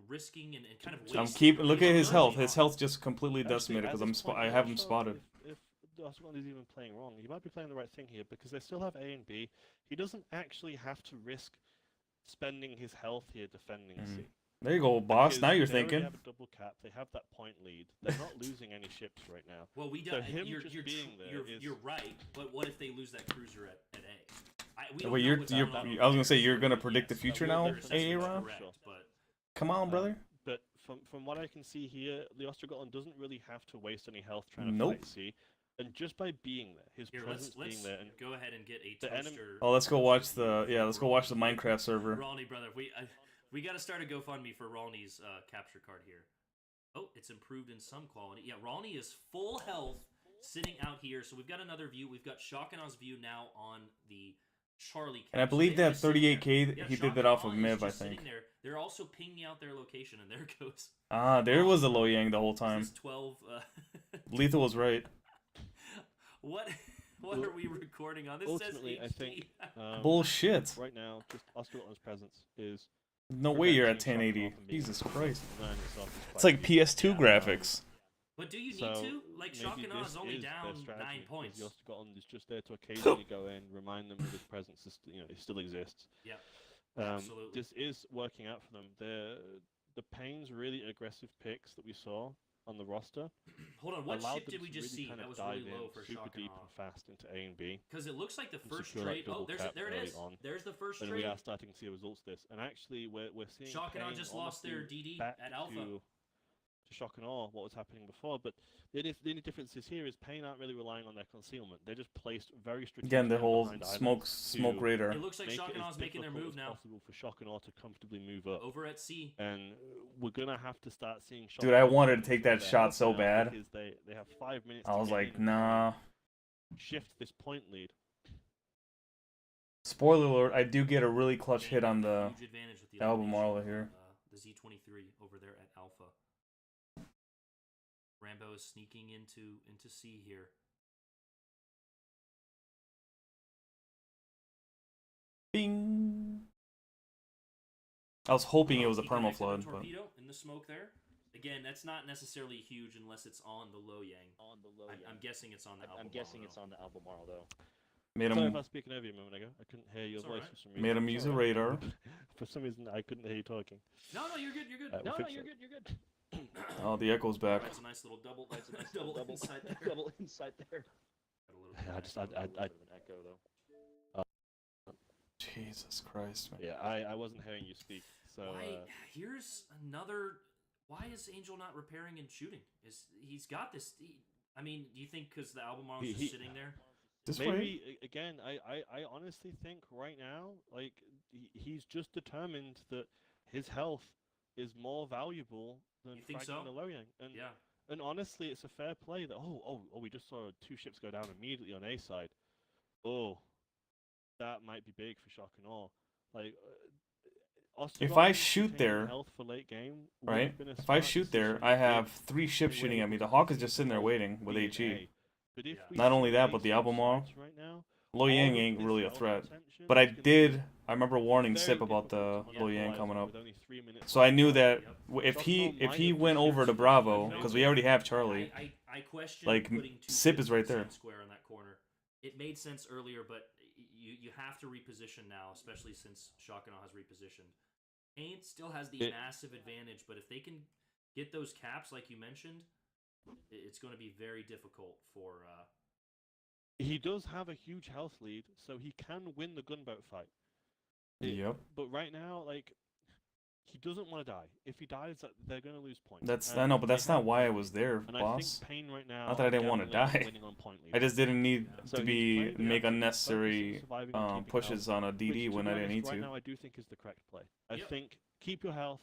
risking and kind of look at his health. His health just completely decimated because I have him spotted. If the Ostergotland is even playing wrong, he might be playing the right thing here because they still have A and B. He doesn't actually have to risk spending his health here defending C. There you go, boss. Because now you're they thinking. They have a double cap. They have that point lead. They're not losing any ships right now. Well, so him just being there you're right. But what if they lose that cruiser at A? Wait, I was gonna say you're gonna predict the future now, Aaron. Come on, brother. But from what I can see here, the Ostergotland doesn't really have to waste any health trying to fight C. And just by being there, his presence being there, and go ahead and get a toaster. Oh, let's go watch the Minecraft server. Ronnie, brother, We got to start a GoFundMe for Rolney's capture card here. Oh, it's improved in some quality. Yeah, Rolney is full health, sitting out here. So we've got another view. We've got Shock and Aw's view now on the Charlie cap. And I believe they are that just sitting 38K, there. he Shock did that and off Awe of is Miv, I just think. sitting there. They're also pinging out their location, and there goes. Ah, there was a Lo Yang the whole time. This is 12. Lethal was right. What are we recording on? This Ultimately, says I HD. think Bullshit. right now, just Oscar Wilton's presence is No way you're at preventing Shock and Awe 1080. from being Jesus able to Christ. learn itself as It's like players. PS2 graphics. But do you need So, to? Like, Shock maybe and Awe this is only is their down 9 strategy, 'cause points. The Oscar Wilton is just there to occasionally go in, remind them that his presence is, it still exists. Yep. Um, Absolutely. This is working out for them. The Payne's really aggressive picks that we saw on the roster Hold on, what allowed ship them did we to just really see? kind That of was dive really low in for super Shock and deep Awe. and fast into A and B. Because it looks like the and first secure that trade. Oh, double cap there it early is. on. There's the first And trade. we are starting to see the results of this. And actually, we're seeing Shock and Awe Payne just lost their honestly DD back at Alpha. to Shock and Awe what was happening before. But the only difference is here is Payne aren't really relying on their concealment. They're just placed very strategically Again, the whole behind smoke islands to radar. It looks like make Shock it and as Aw's making their difficult move as now. possible for Shock and Awe to comfortably move up. Over at C. And we're gonna have to start seeing Shock Dude, and I Awe wanted to moving take that their shot health so now bad. because they have 5 minutes. I to was get like, in and nah. shift this point lead. Spoiler alert, I do get a really clutch hit on the Huge advantage with the Albemarle elimination here. of, the Z23 over there at Alpha. Rambo is sneaking into C here. Bing. I was hoping it was a He connected permaflood, but torpedo in the smoke there. Again, that's not necessarily huge unless it's on the Lo Yang. I'm guessing it's on the Albemarle. I'm guessing though. it's on the Albemarle though. made Sorry if him I was speaking over you a moment ago. I couldn't hear your It's voice alright. for some reason. made him use a radar. For some reason, I couldn't hear you talking. No, you're good. You're good. We'll No, fix you're it. good. You're good. Oh, the echo's back. That's a nice little double. That's a nice double, double inside there. double insight there. Got a little Yeah, I bit just, of I, echo. I, Bit of an echo though. Jesus Christ, man. yeah, I wasn't hearing you speak. So Why? Here's another. Why is Angel not repairing and shooting? He's got this? I mean, do you think because the Albemarle is He- just sitting there? This way? maybe again, I honestly think right now, like he's just determined that his health is more valuable than You think fragging so? the Loyang. And Yeah. and honestly, it's a fair play that we just saw 2 ships go down immediately on A side. Oh, that might be big for Shock and Awe. Like, If I Ostergard shoot retaining there, health for late game would right? have been a If I smart shoot there, decision I if have 3 ships they were shooting at able me. to The Hawk is keep just sitting there both waiting with B and HE. A. But if Yeah. we Not only see that, but the base Albemarle, sites right now, Lo all Yang of ain't this really a health threat. contention But I is gonna be did, I remember warning very Sip about the difficult to Lo Yang capitalize coming on up. with only 3 minutes So I left. knew that Yep. if Shock he and Awe if might he have went just over to shifted Bravo, their because focus. we already have Charlie. I question Like, putting 2 Sip ships is right in the there. same square in that corner. It made sense earlier, but you have to reposition now, especially since Shock and Awe has repositioned. Paint still has the massive advantage, but if they can get those caps, like you mentioned, it's going to be very difficult for. He does have a huge health lead, so he can win the gunboat fight. Yep. But right now, like, he doesn't want to die. If he dies, they're going to lose points. That's And I know, but they that's not have why I Payne. was there, And boss. I think Payne right now. Not that I didn't wanna gambling on die. winning on point lead. I just didn't need So to he's be playing the make active, unnecessary focusing on surviving and keeping pushes health, on a which, DD to when be I didn't honest, need right to. now, I do think is the correct play. I Yep. think keep your health,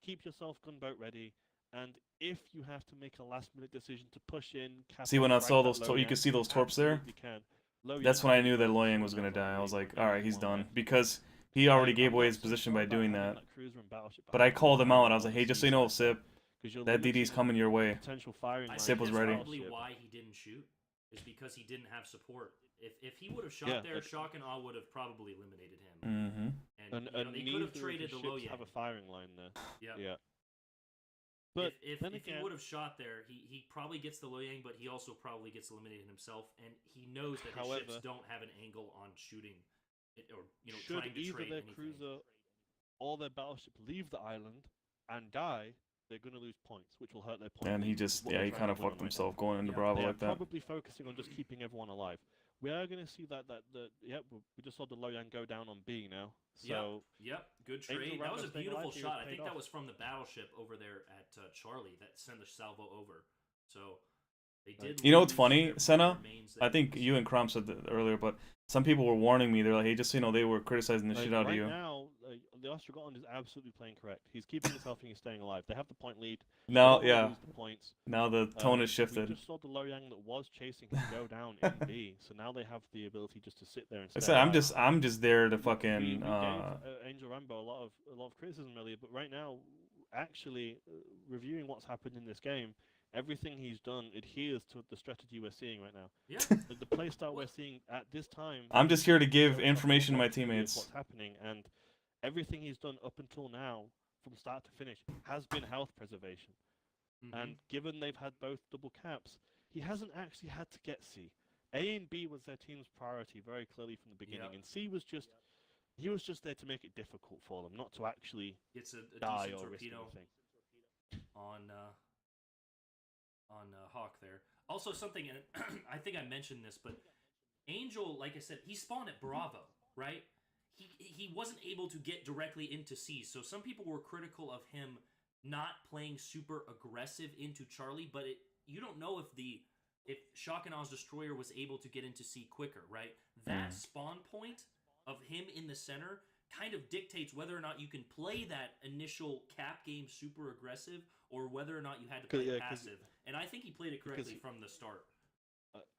keep yourself gunboat ready, and if you have to make a last-minute decision to push in, cap See, and when I frag saw that those, Lo you Yang, can see those torps there. absolutely can. Lo That's Yang when I has knew that been Lo Yang one was gonna out die. I of was the like, league, all right, one he's left. done because he already gave I'm away not his so position sure by about doing having that. cruiser and battleship But I behind called you him out. I on was like, the hey, just sea so you know, side, Sip, 'cause you're that DD's limiting coming your way. potential firing I lines Sip think was that's ready. probably why he didn't shoot, is because he didn't have support. If he would have shot Yeah, there, like- Shock and Awe would have probably eliminated him. Mm-hmm. And, you know, they could have traded the Lo Yang. have a firing line there. Yeah. Yeah. But if then he again, would have shot there, he probably gets the Lo Yang, but he also probably gets eliminated himself, and he knows that his ships However- don't have an angle on shooting it, or should trying to either trade their anything. cruiser or their battleship leave the island and die, they're going to lose points, which will hurt their point. And he lead, just, what yeah, they're he trying kind to of win on fucked right now. himself going into Yeah. Bravo They are like that. probably focusing on just keeping everyone alive. We are going to see that we just saw the Lo Yang go down on B now. So Yep, good Angel trade. That Rambo was a staying beautiful alive here shot. I paid think off. that was from the battleship over there at Charlie that sent the salvo over. So they did. You know what's lose funny, their Senna? remains I that think was- you and Crom said that earlier, but some people were warning me. They're like, hey, just so you know, they were criticizing the like, shit out right of you. now, the Ostrogothland is absolutely playing correct. He's keeping himself and he's staying alive. They have the point lead. They Now, don't wanna yeah. lose the points. Now the tone has We shifted. just saw the Loyang that was chasing him go down in B, so now they have the ability just to sit there and Like I stay said, alive. I'm just there to We fucking. gave Angel Rambo a lot of criticism earlier, but right now, actually reviewing what's happened in this game, everything he's done adheres to the strategy we're seeing right now. Yeah. Like the playstyle we're seeing at this time. I'm just here to give shows information to my actually is teammates. What's happening, and everything he's done up until now, from start to finish, has been health preservation. And given they've had both double caps, he hasn't actually had to get C. A and B was their team's priority very clearly from the beginning, and C was just he was just there to make it difficult for them, not to actually It's a die decent or risk torpedo anything. on Hawk there. Also, something, and I think I mentioned this, but Angel, like I said, he spawned at Bravo, right? He wasn't able to get directly into C, so some people were critical of him not playing super aggressive into Charlie, but you don't know if Shock and Aw's Destroyer was able to get into C quicker, right? That spawn point of him in the center kind of dictates whether or not you can play that initial cap game super aggressive or whether or not you had to play passive. And I think he played it correctly from the start.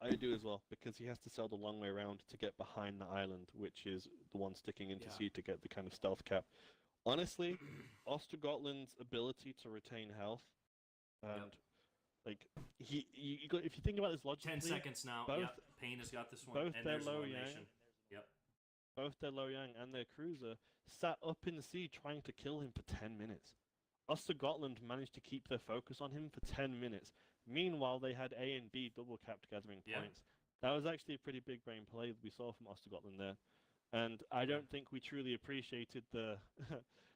I do as well, because he has to sail the long way around to get behind the island, which is the one sticking into C to get the kind of stealth cap. Honestly, Ostrogothland's ability to retain health, and like if you think about this logically, 10 seconds now. both- Payne has got this one. both And their there's low elimination. yang, both their Loyang and their cruiser sat up in the sea trying to kill him for 10 minutes. Ostrogothland managed to keep their focus on him for 10 minutes. Meanwhile, they had A and B double capped gathering points. That was actually a pretty big brain play we saw from Ostrogothland there. And I don't think we truly appreciated the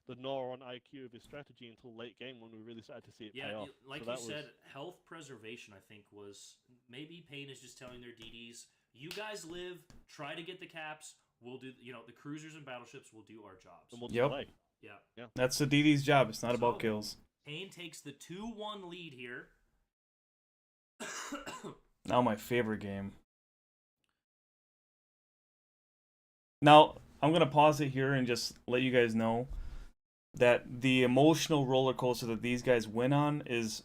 the gnaw on IQ of his strategy until late game when we really started to see it pay off. Like So you said, health preservation, I think, was maybe Payne is just telling their DDs, you guys live, try to get the caps, we'll do, the cruisers and battleships will do our jobs. And we'll Yep. play. Yeah. That's the DD's job. It's not So- about kills. Payne takes the 2-1 lead here. Now my favorite game. Now, I'm going to pause it here and just let you guys know that the emotional roller coaster that these guys win on is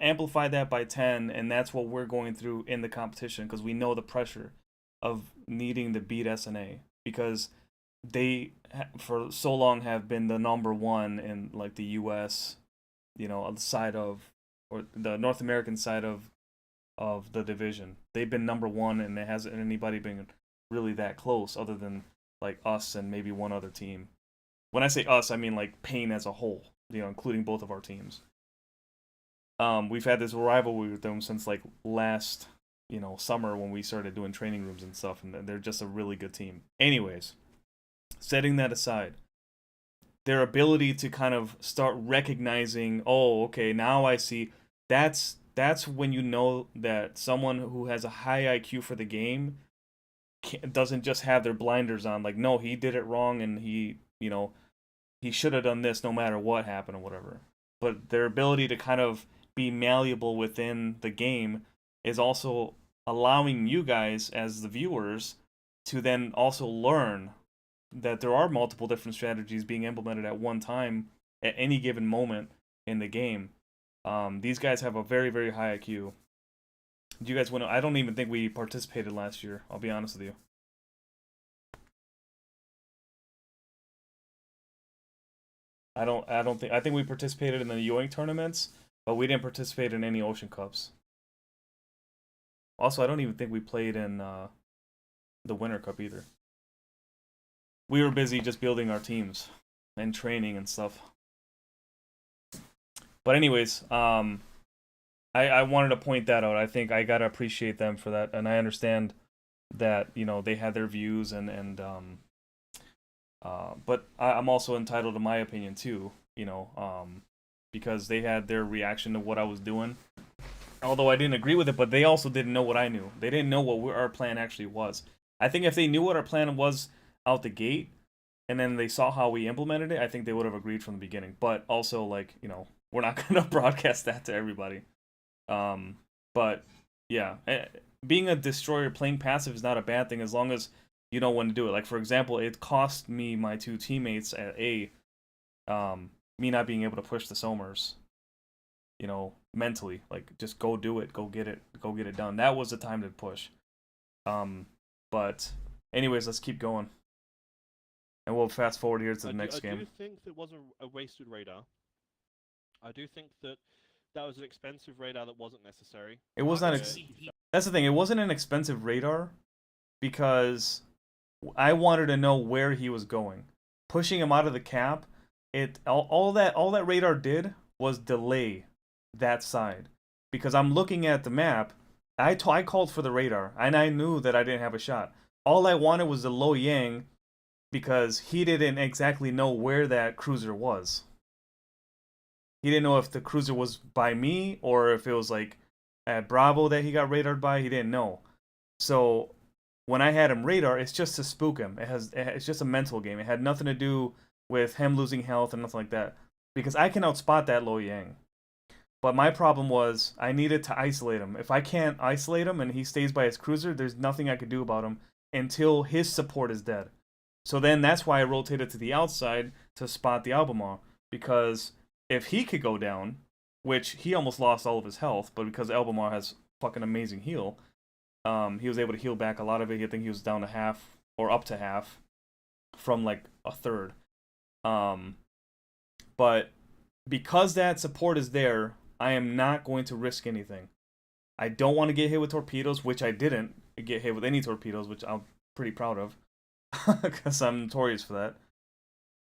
amplify that by 10, and that's what we're going through in the competition because we know the pressure of needing to beat SNA because they for so long have been the number one in like the US, on the side of, or the North American side of the division. They've been number one, and there hasn't anybody been really that close other than like us and maybe one other team. When I say us, I mean like Payne as a whole, including both of our teams. We've had this rivalry with them since like last, summer when we started doing training rooms and stuff, and they're just a really good team. Anyways, setting that aside, their ability to kind of start recognizing, oh, okay, now I see, that's when you know that someone who has a high IQ for the game doesn't just have their blinders on, like, no, he did it wrong and he should have done this no matter what happened or whatever. But their ability to kind of be malleable within the game is also allowing you guys as the viewers to then also learn that there are multiple different strategies being implemented at one time at any given moment in the game. These guys have a very, very high IQ. Do you guys want to? I don't even think we participated last year. I'll be honest with you. I think we participated in the Yoink tournaments, but we didn't participate in any Ocean Cups. Also, I don't even think we played in the Winter Cup either. We were busy just building our teams and training and stuff. But anyways, I wanted to point that out. I think I gotta appreciate them for that, and I understand that they had their views but I'm also entitled to my opinion too, because they had their reaction to what I was doing. Although I didn't agree with it, but they also didn't know what I knew. They didn't know what our plan actually was. I think if they knew what our plan was out the gate, and then they saw how we implemented it, I think they would have agreed from the beginning. But also, we're not going to broadcast that to everybody. But, yeah, being a destroyer, playing passive is not a bad thing as long as, you know when to do it. Like for example, it cost me my 2 teammates at A, me not being able to push the Somers. You know, mentally, like just go do it, go get it done. That was the time to push. But anyways, let's keep going, and we'll fast forward here to the next game. I do think that wasn't a wasted radar. I do think that was an expensive radar that wasn't necessary. It was not. That's the thing. It wasn't an expensive radar because I wanted to know where he was going. Pushing him out of the cap, all that radar did was delay that side, because I'm looking at the map. I called for the radar, and I knew that I didn't have a shot. All I wanted was the Lo Yang, because he didn't exactly know where that cruiser was. He didn't know if the cruiser was by me or if it was like at Bravo that he got radared by. He didn't know. So when I had him radar, it's just to spook him. It's just a mental game. It had nothing to do with him losing health and nothing like that, because I can outspot that Lo Yang. But my problem was I needed to isolate him. If I can't isolate him and he stays by his cruiser, there's nothing I could do about him until his support is dead. So then that's why I rotated to the outside to spot the Albemarle, because if he could go down, which he almost lost all of his health, but because Albemarle has fucking amazing heal, he was able to heal back a lot of it. I think he was down to half or up to half from like a third. But because that support is there, I am not going to risk anything. I don't want to get hit with torpedoes, which I didn't get hit with any torpedoes, which I'm pretty proud of, because I'm notorious for that.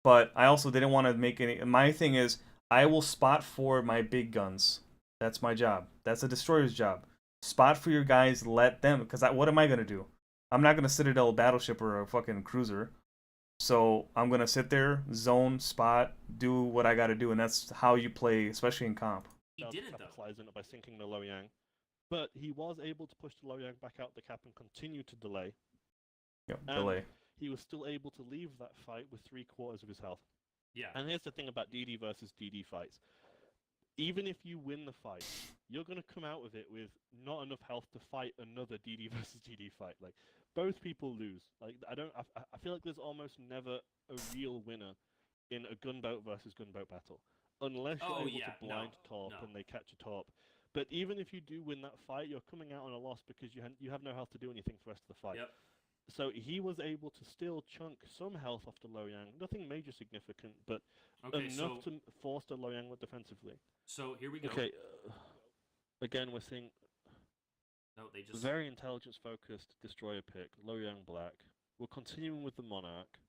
But I also didn't want to make any... My thing is, I will spot for my big guns. That's my job. That's a destroyer's job. Spot for your guys, let them... Because what am I going to do? I'm not going to Citadel a battleship or a fucking cruiser. So I'm going to sit there, zone, spot, do what I got to do, and that's how you play, especially in comp. He didn't, though. By sinking the Lo Yang. But he was able to push the Lo Yang back out the cap and continue to delay. Yep, delay. He was still able to leave that fight with 3/4 of his health. Yeah. And here's the thing about DD versus DD fights. Even if you win the fight, you're going to come out of it with not enough health to fight another DD versus DD fight. Like, both people lose. Like, I feel like there's almost never a real winner in a gunboat versus gunboat battle. Unless you're able to blind torp and they catch a torp. But even if you do win that fight, you're coming out on a loss because you have no health to do anything for the rest of the fight. Yep. So he was able to still chunk some health off the Lo Yang. Nothing major significant, but enough to force the Lo Yang defensively. So here we go. Okay. Again, we're seeing very intelligence-focused destroyer pick, Lo Yang Black. We're continuing with the Monarch.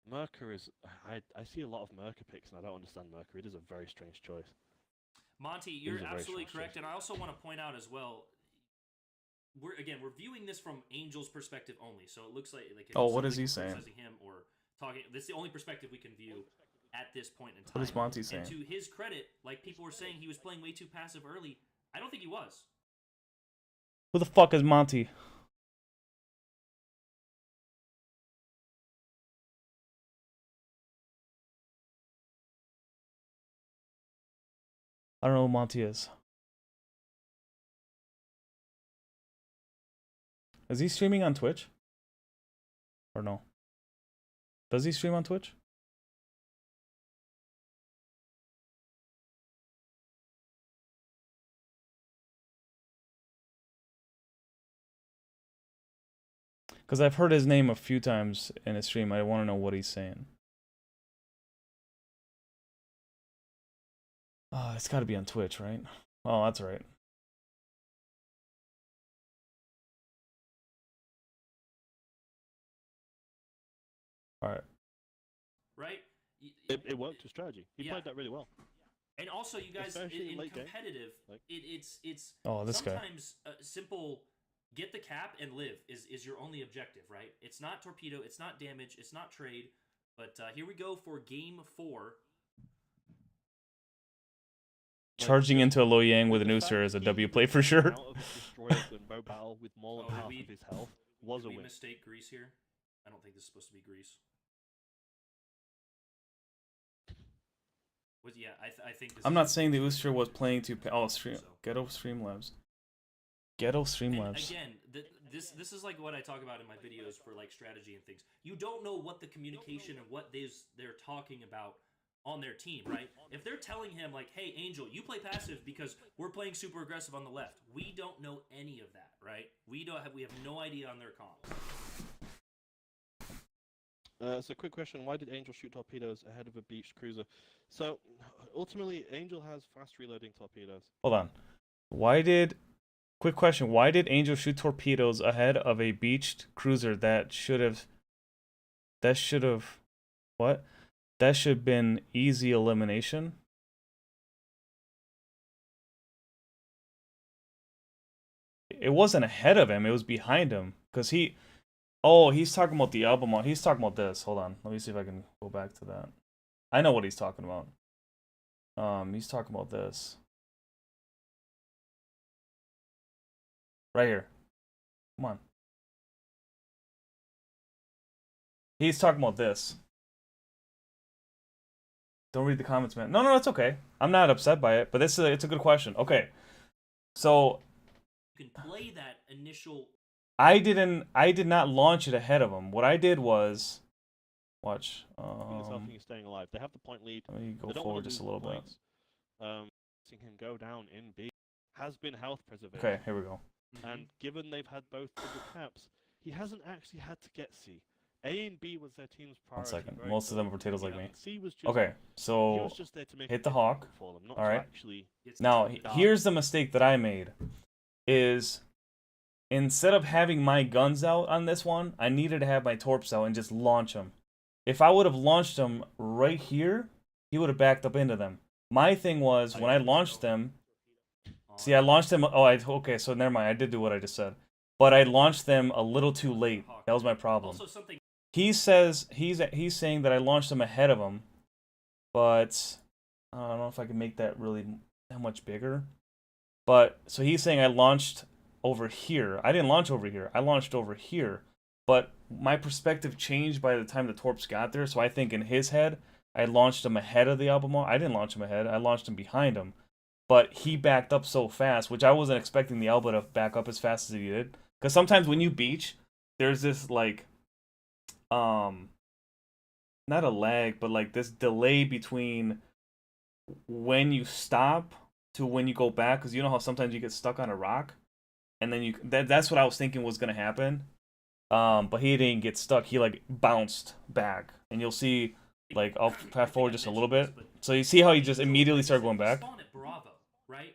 Merker is... I see a lot of Merker picks, and I don't understand Merker. It is a very strange choice. Monty, you're absolutely correct, and I also want to point out as well, we're viewing this from Angel's perspective only, so it looks like what is he saying? Him or talking. This is the only perspective we can view at this point in time. What is Monty saying? And to his credit, like people were saying, he was playing way too passive early. I don't think he was. Who the fuck is Monty? I don't know who Monty is. Is he streaming on Twitch? Or no? Does he stream on Twitch? Because I've heard his name a few times in a stream. I want to know what he's saying. Oh, it's got to be on Twitch, right? Oh, that's right. All right. Right? It worked to strategy. He played that really well. And also, you guys, especially in late competitive, game. it's oh, this sometimes simple. Get the cap and live is your only objective, right? It's not torpedo, it's not damage, it's not trade. But here we go for game 4. Charging into a Lo Yang with an Ooster is a W play for sure. With more than half of his health was a win. Mistake Grease here? I don't think this is supposed to be Grease. I think this I'm not saying the Ooster was playing to... Oh, Ghetto Streamlabs. Ghetto Streamlabs. Again, this is like what I talk about in my videos for like strategy and things. You don't know what the communication and what they're talking about on their team, right? If they're telling him like, "Hey, Angel, you play passive because we're playing super aggressive on the left," we don't know any of that, right? We have no idea on their comms. So quick question, why did Angel shoot torpedoes ahead of a beached cruiser? So ultimately, Angel has fast reloading torpedoes. Hold on. Quick question, why did Angel shoot torpedoes ahead of a beached cruiser that should have what? That should have been easy elimination? It wasn't ahead of him, it was behind him. Because he's talking about the album. He's talking about this. Hold on. Let me see if I can go back to that. I know what he's talking about. He's talking about this. Right here. Come on. He's talking about this. Don't read the comments, man. No, it's okay. I'm not upset by it, but it's a good question. Okay. So You can play that initial. I did not launch it ahead of him. What I did was watch. Yourself and you're staying alive. They have the point lead. Let me go They don't forward wanna just a lose little the bit. points. Seeing him go down in B has been health preservation. Okay, here we go. And given they've had both double caps, he hasn't actually had to get C. A and B was their team's One priority. second. very Most of them early are potatoes in like the me. game. C was just, Okay, he so was just there to make hit it the hawk. difficult for them, not All to right. actually. now Dark. here's the mistake that I made. Is instead of having my guns out on this one, I needed to have my torps out and just launch them. If I would have launched them right here, he would have backed up into them. My thing was when I launched them. See, I launched them. Oh, okay. So never mind. I did do what I just said, but I launched them a little too late. That was my problem. Also, something. He says he's saying that I launched them ahead of him, but I don't know if I can make that really that much bigger. But so he's saying I launched over here. I didn't launch over here. I launched over here. But my perspective changed by the time the torps got there. So I think in his head, I launched him ahead of the Albemarle. I didn't launch him ahead. I launched him behind him. But he backed up so fast, which I wasn't expecting the Alba to back up as fast as he did. Because sometimes when you beach, there's this like, not a lag, but like this delay between when you stop to when you go back. Because you know how sometimes you get stuck on a rock, and then that's what I was thinking was gonna happen. But he didn't get stuck. He like bounced back, and you'll see. Like I'll fast forward just a little bit. So you see how he just immediately started going back. Spawn at Bravo, right?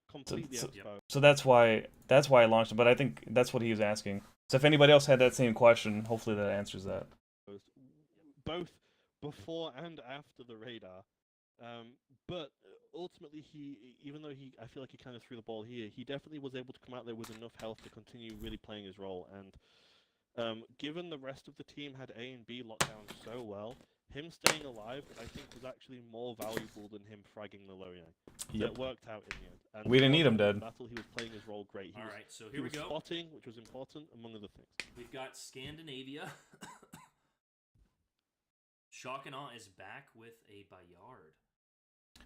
Completely So- exposed. So that's why I launched it. But I think that's what he was asking. So if anybody else had that same question, hopefully that answers that. Both before and after the radar. But ultimately, even though I feel like he kind of threw the ball here, he definitely was able to come out there with enough health to continue really playing his role. And given the rest of the team had A and B locked down so well, him staying alive, I think, was actually more valuable than him fragging the low yang. So it worked out in the end. And We didn't need him in the dead. Battle, he was playing his role great. All right, so He here we was go. spotting, which was important, among other things. We've got Scandinavia. Shock and Awe is back with a Bayard.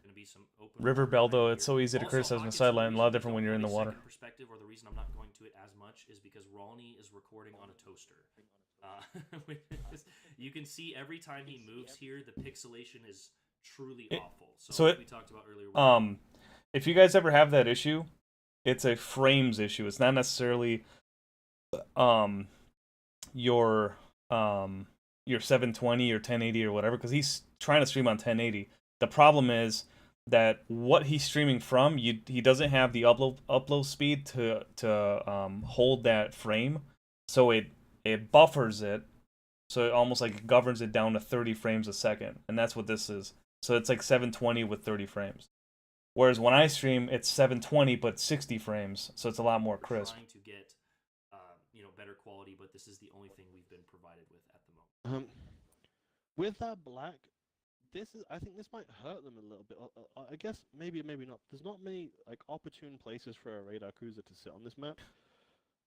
Going to be some open River water Bell, right though, here. it's so easy to Also, criticize on the Pockets sideline. A Louise, lot we different when don't you're in have the a water. second perspective, or the reason I'm not going to it as much is because Rolney is recording on a toaster. You can see every time he moves here, the pixelation is truly awful. So like we talked about earlier. If you guys ever have that issue, it's a frames issue. It's not necessarily your 720 or 1080 or whatever, because he's trying to stream on 1080. The problem is that what he's streaming from, he doesn't have the upload speed to hold that frame, so it buffers it, so it almost like governs it down to 30 frames a second, and that's what this is. So it's like 720 with 30 frames. Whereas when I stream, it's 720 but 60 frames, so it's a lot more crisp. Trying to get better quality, but this is the only thing we've been provided with at the moment. With that black, I think this might hurt them a little bit. I guess maybe not. There's not many like opportune places for a radar cruiser to sit on this map.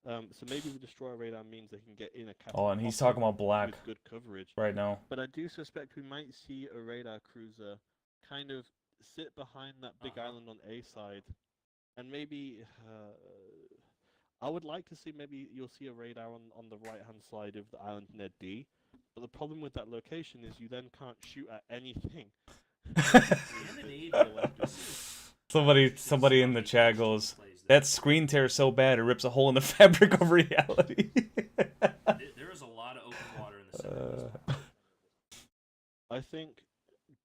So maybe the destroyer radar means they can get in a Oh, and he's talking about black with good coverage right now. But I do suspect we might see a radar cruiser kind of sit behind that big island on A side, and maybe I would like to see maybe you'll see a radar on the right hand side of the island near D. But the problem with that location is you then can't shoot at anything. Somebody in the chat goes, that screen tear is so bad it rips a hole in the fabric of reality. There is a lot of open water in the center. I think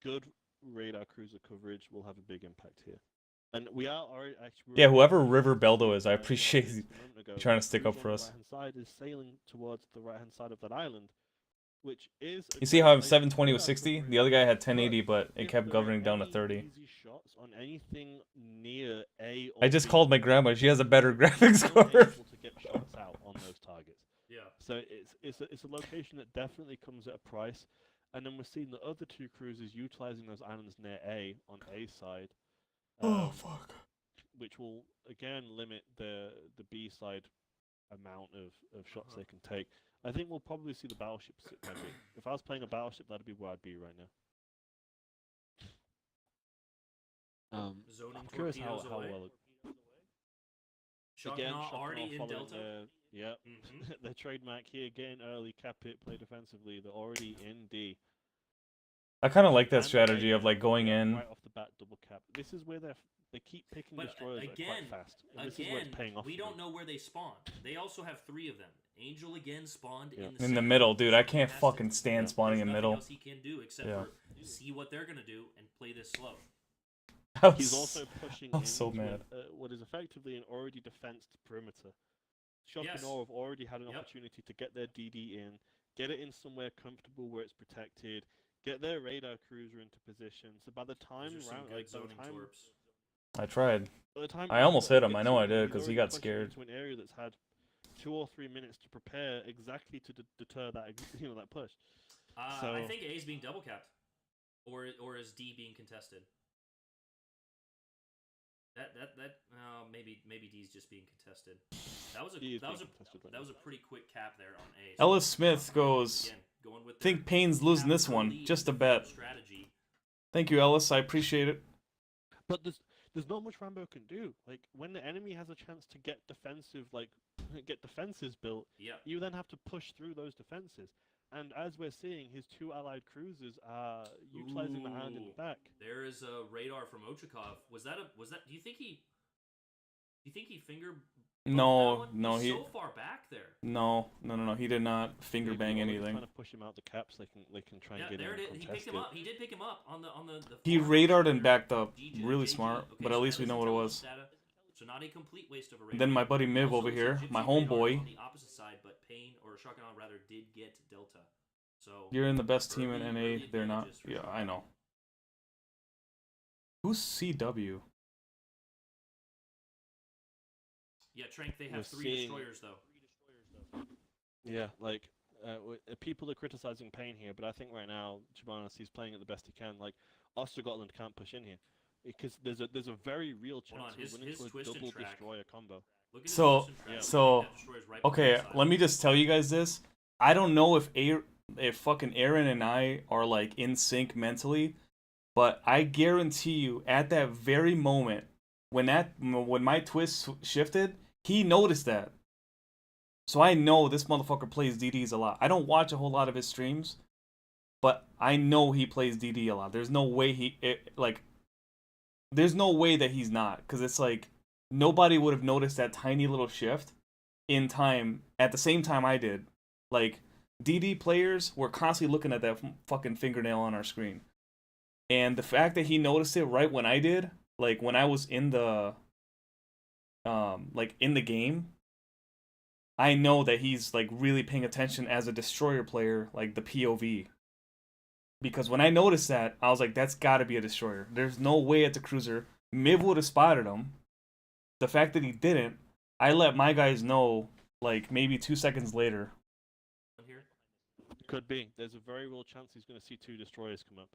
good radar cruiser coverage will have a big impact here. And we are already actually. Yeah, whoever River Beldo is, I appreciate you trying to stick up for us. The right-hand side is sailing towards the right-hand side of that island, which is. You see how 720 was 60? The other guy had 1080, but it kept governing down to 30. Easy shots on anything near A or I just B, called my grandma. She has a better graphics you're score. able to get shots out on those targets. Yeah. So it's a location that definitely comes at a price, and then we're seeing the other two cruisers utilizing those islands near A on A side. Fuck. Which will again limit the B side amount of shots they can take. I think we'll probably see the battleship sit heavy. If I was playing a battleship, that'd be where I'd be right now. Zoning I'm curious how torpedoes away. well. Shock Again, and awe Shock and already Awe in following Delta. Their, Mhm. their trademark here, get in early, cap it, play defensively. They're already in D. I kind of like that And strategy they of like going in. right off the bat, double cap. This is where they keep picking But destroyers that are quite fast. And this is where it's paying off. we for don't them. know where they spawn. They also have 3 of them. Angel again spawned in the In the center. middle, dude. I So can't he has fucking to- stand spawning in there's middle. nothing else he can do except Yeah. for see what they're gonna do and play this slow. He's also pushing I was so into mad. what is effectively an already defensed perimeter. Shock Yes. and Awe have already had an Yep. opportunity to get their DD in, get it in somewhere comfortable where it's protected, get their radar cruiser into position. So by the time Those are some round, good like by the zoning time, torps. I tried. by the time I almost round hit him. I know I gets did, you've 'cause he already got pushed scared. into an area that's had 2 or 3 minutes to prepare exactly to deter that that push. I So- think A is being double capped, or is D being contested. Maybe D's just being contested. That was a D is that was being a contested right that now. was a pretty quick cap there on A. Ellis Smith goes, Again, going with think their Payne's losing cap this one. early Just a and bet. strategy. Thank you, Ellis. I appreciate it. But there's not much Rambo can do. Like when the enemy has a chance to get defensive, like get defenses built, Yeah. you then have to push through those defenses. And as we're seeing, his 2 allied cruisers are utilizing the island in the Ooh. back. There is a radar from Ochakov. Was that? Do you think he finger? No, bumped that one? no, He's he so far back there. no. He did not finger Maybe bang they're already anything. Trying to push him out the caps, they can try and Yeah, get there him it and is. He contest picked him it. up. He did pick him up on the. He far radared right and there. backed up. GG, Really GG. smart, Okay, but so at least that we is know what it intelligence was. data. So not a complete waste of a radar. Then my buddy Miv Also, over looks here, like my Gypsy radar homeboy. on the opposite side, but Payne or Shock and Awe rather did get Delta. So You're in the best team in early NA. They're not. advantages for Yeah, Shock I and Awe. know. Who's CW? Yeah, Trank, they We're have 3 seeing- destroyers though. Yeah, like people are criticizing Payne here, but I think right now, to be honest, he's playing it the best he can. Like Ostergotland can't push in here because there's a very real chance on, of his winning for a twist and double track. destroyer combo. Look at his So- twist and track. yeah. so, That destroyer's right Okay, behind the let side. me just tell you guys this. I don't know if fucking Aaron and I are like in sync mentally, but I guarantee you, at that very moment when my twist shifted, he noticed that. So I know this motherfucker plays DDs a lot. I don't watch a whole lot of his streams, but I know he plays DD a lot. There's no way there's no way that he's not, because it's like nobody would have noticed that tiny little shift in time at the same time I did. Like DD players were constantly looking at that fucking fingernail on our screen, and the fact that he noticed it right when I did, like when I was in the in the game, I know that he's like really paying attention as a destroyer player, like the POV. Because when I noticed that, I was like, that's gotta be a destroyer. There's no way it's a cruiser. Miv would have spotted him. The fact that he didn't, I let my guys know like maybe 2 seconds later. Here. Could be. There's a very real chance he's going to see 2 destroyers come up,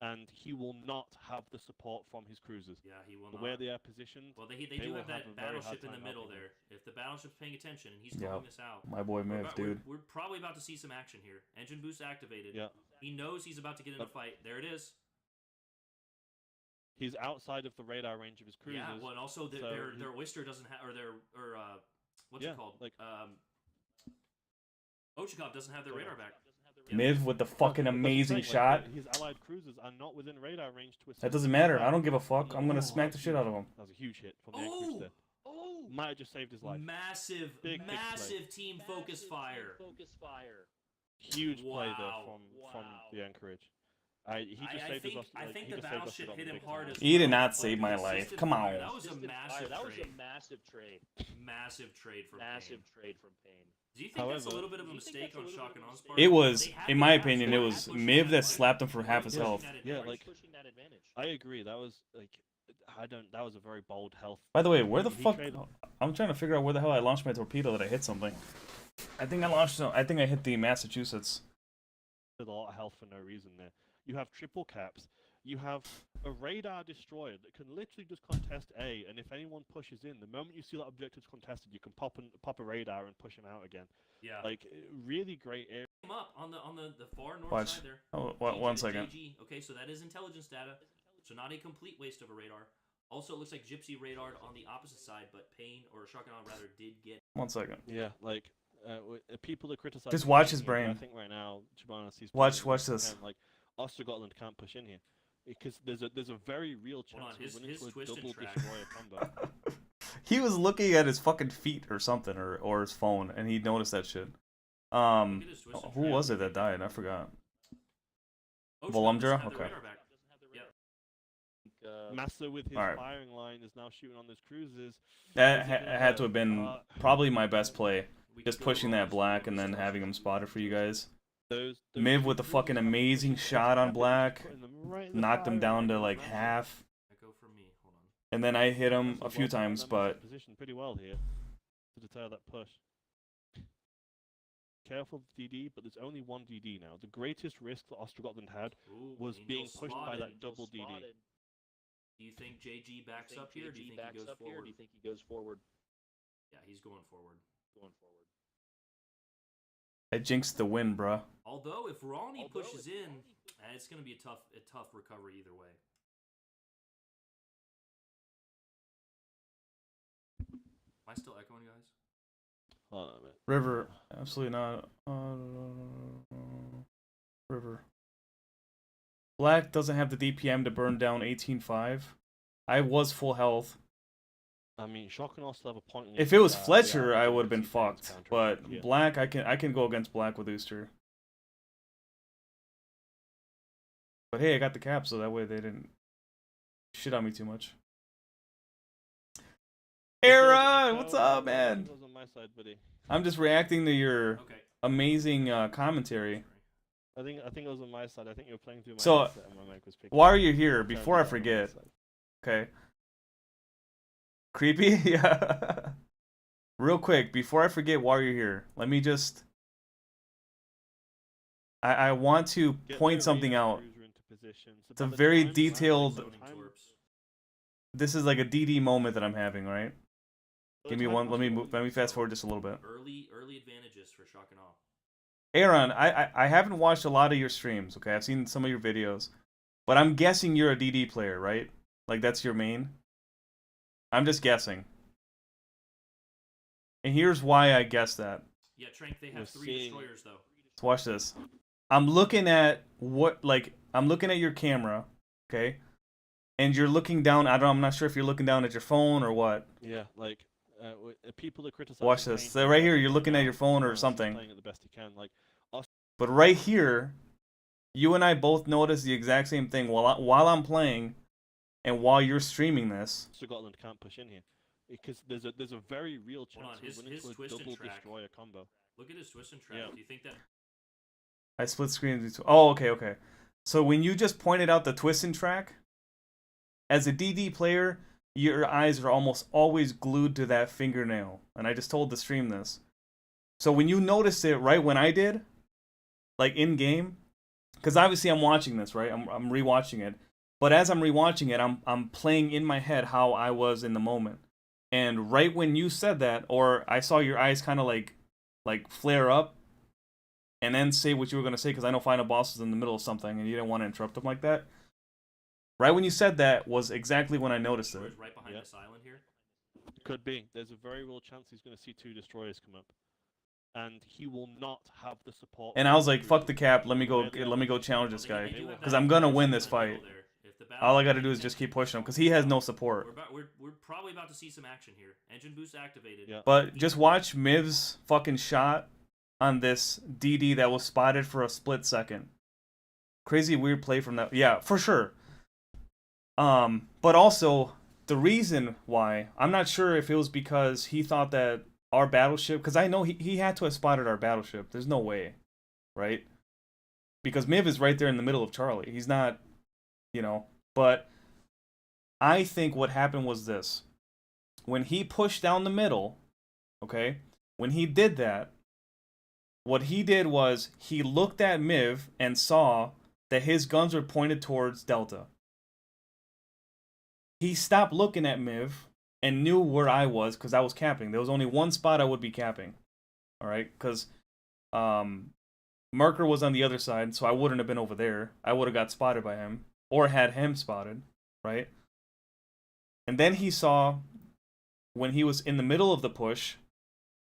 and he will not have the support from his cruisers. Yeah, he will The not. way they are positioned, Well, they they do will have have that a very hard battleship in the time middle helping him. there. If the battleship's paying attention and he's Yeah. calling this out, My boy Miv, dude. we're probably about to see some action here. Engine boost activated. yeah, He knows he's about to get in a fight. There it is. he's outside of the radar range of his cruisers. Yeah. Well, and also so their oyster doesn't have, or what's Yeah, it called? like- Ochakov doesn't have their radar back. Miv with the fucking amazing shot. His allied cruisers are not within radar range to assist. That doesn't matter. I don't give a fuck. I'm gonna smack the shit out of him. That was a huge hit from the air there. Oh! Might have just saved his life. Massive, Big play. massive team focus fire. Focus fire. Huge play there Wow. from the Anchorage. He just I saved think, us. I think he the just saved us battleship from hit him big hard time. as He did well, not but save my consistent life. Come fire, on. That was a Consistent massive fire. That was trade. a massive trade. Massive trade for Massive Payne. trade from Payne. Do you think that's a However- little bit of a Do you think mistake that's a on little Shock bit and of a Awe's mistake? part? It was, They had in the my capture, opinion, it they was had pushing Miv that right? slapped him for half his Pushing health. that Yeah, advantage. like- Pushing that advantage. I agree. That was like, that was a very bold health. By the way, where the He fuck? traded- I'm trying to figure out where the hell I launched my torpedo that I hit something. I think I hit the Massachusetts. With a lot of health for no reason there. You have triple caps. You have a radar destroyer that can literally just contest A, and if anyone pushes in, the moment you see that objective's contested, you can pop a radar and push him out again. Yeah. Like, really great area. Him up on the far north Watch. side there. Oh, JG one second. JG. Okay, so that is intelligence data. So not a complete waste of a radar. Also, it looks like Gypsy radared on the opposite side, but Payne, or Shock and Awe rather, did get. 1 second. Yeah, like, people that criticize. Just watch his Payne here, but brain. I think right now, Chibanas, he's Watch playing this. again, like, Ostergotland can't push in here. Because there's a very real chance on, of his running into a twist and double track. destroyer combo. He was looking at his fucking feet or something, or his phone, and he noticed that shit. Look at his twist and Who track. was it that died? I forgot. Ochakov Volumdra? doesn't have the Okay. radar back. Yep. Massa with his Alright. firing line is now shooting on those cruisers. That Is it gonna had to have been uh, probably my best play. We Just could go pushing over that some black of and the then stuff. having him spotted for you guys. Those Miv two with the cruisers fucking have been amazing pushing shot on forward, black, putting them right in the knocked him firing down line to of like Massa. half, Echo from me. Hold on. and then I hit him Massa's a few well done, times, that but Massa's positioned pretty well here to deter that push. Careful DD, but there's only one DD now. The greatest risk that Ostergotland had Ooh, was Angel being pushed by spotted. that double DD. Spotted. Do you think JG backs Think up here? Or do you JG think he backs goes up here, or forward? do you think he goes forward? Yeah, he's going forward. Going forward. I jinxed the win, bruh. Although if Ronnie Although pushes if in, Ronnie it's going to be a tough recovery either way. Am I still echoing, guys? Hold on a minute. River, absolutely not. River. Black doesn't have the DPM to burn down 18.5. I was full health. I mean, Shock and also have a point. If it was Fletcher, I would have been fucked. But yeah. Black, I can go against Black with Ooster. But hey, I got the cap, so that way they didn't shit on me too much. Aaron, what's up, man? It was on my side, buddy. I'm just reacting to your Okay. amazing commentary. I think it was on my side. I think you were playing through my So, headset and my mic was picking While up. you're here, It before I turns out on my forget, side. okay. Creepy? Yeah. Real quick, before I forget while you're here, let me just... I want to Get point the something radar out. cruiser into position. So It's a by the very time- detailed- by the Zoning time- torps. This is like a DD moment that I'm having, right? by the Give me time one, let Ostergotland me gets fast out, forward just a little bit. Early advantages for Shock and Awe. Aaron, I haven't watched a lot of your streams, okay? I've seen some of your videos. But I'm guessing you're a DD player, right? Like, that's your main? I'm just guessing. And here's why I guess that. Yeah, Trank, they have We're 3 seeing- destroyers though. Let's watch this. I'm looking at I'm looking at your camera, okay? And you're looking down, I'm not sure if you're looking down at your phone or what. Yeah, like people that criticize. Watch the this. paint So right here, right you're looking at now, your phone or Chibanas is something. Playing it the best he can. Like But right here, you and I both notice the exact same thing while I'm playing and while you're streaming this. Scotland can't push in here because there's a very real Hold on, chance his of running into a twist and double track. destroyer combo. Look at his twist and track. Yeah. Do you think that? I split screens. Oh, okay. So when you just pointed out the twist and track, as a DD player, your eyes are almost always glued to that fingernail. And I just told the stream this. So when you noticed it right when I did, like in game, because obviously I'm watching this, right? I'm rewatching it. But as I'm rewatching it, I'm playing in my head how I was in the moment. And right when you said that, or I saw your eyes kind of like flare up, and then say what you were going to say, because I know Final Boss was in the middle of something, and you didn't want to interrupt him like that. Right when you said that was exactly when I noticed it. Right behind Yep. this island here. Could be. There's a very real chance he's going to see 2 destroyers come up, and he will not have the support. And I was like, fuck the cap. Let me go challenge this guy, because I'm gonna win this fight. All I gotta do is just keep pushing him, because he has no support. We're probably about to see some action here. Engine boost activated. Yeah. But just watch Miv's fucking shot on this DD that was spotted for a split second. Crazy weird play from that. Yeah, for sure. But also the reason why, I'm not sure if it was because he thought that our battleship, because I know he had to have spotted our battleship. There's no way, right? Because Miv is right there in the middle of Charlie. He's not, you know. But I think what happened was this. When he pushed down the middle, okay, when he did that, what he did was he looked at Miv and saw that his guns were pointed towards Delta. He stopped looking at Miv and knew where I was, because I was capping. There was only one spot I would be capping. Alright? Because Marker was on the other side, so I wouldn't have been over there. I would have got spotted by him. Or had him spotted. Right? And then he saw, when he was in the middle of the push,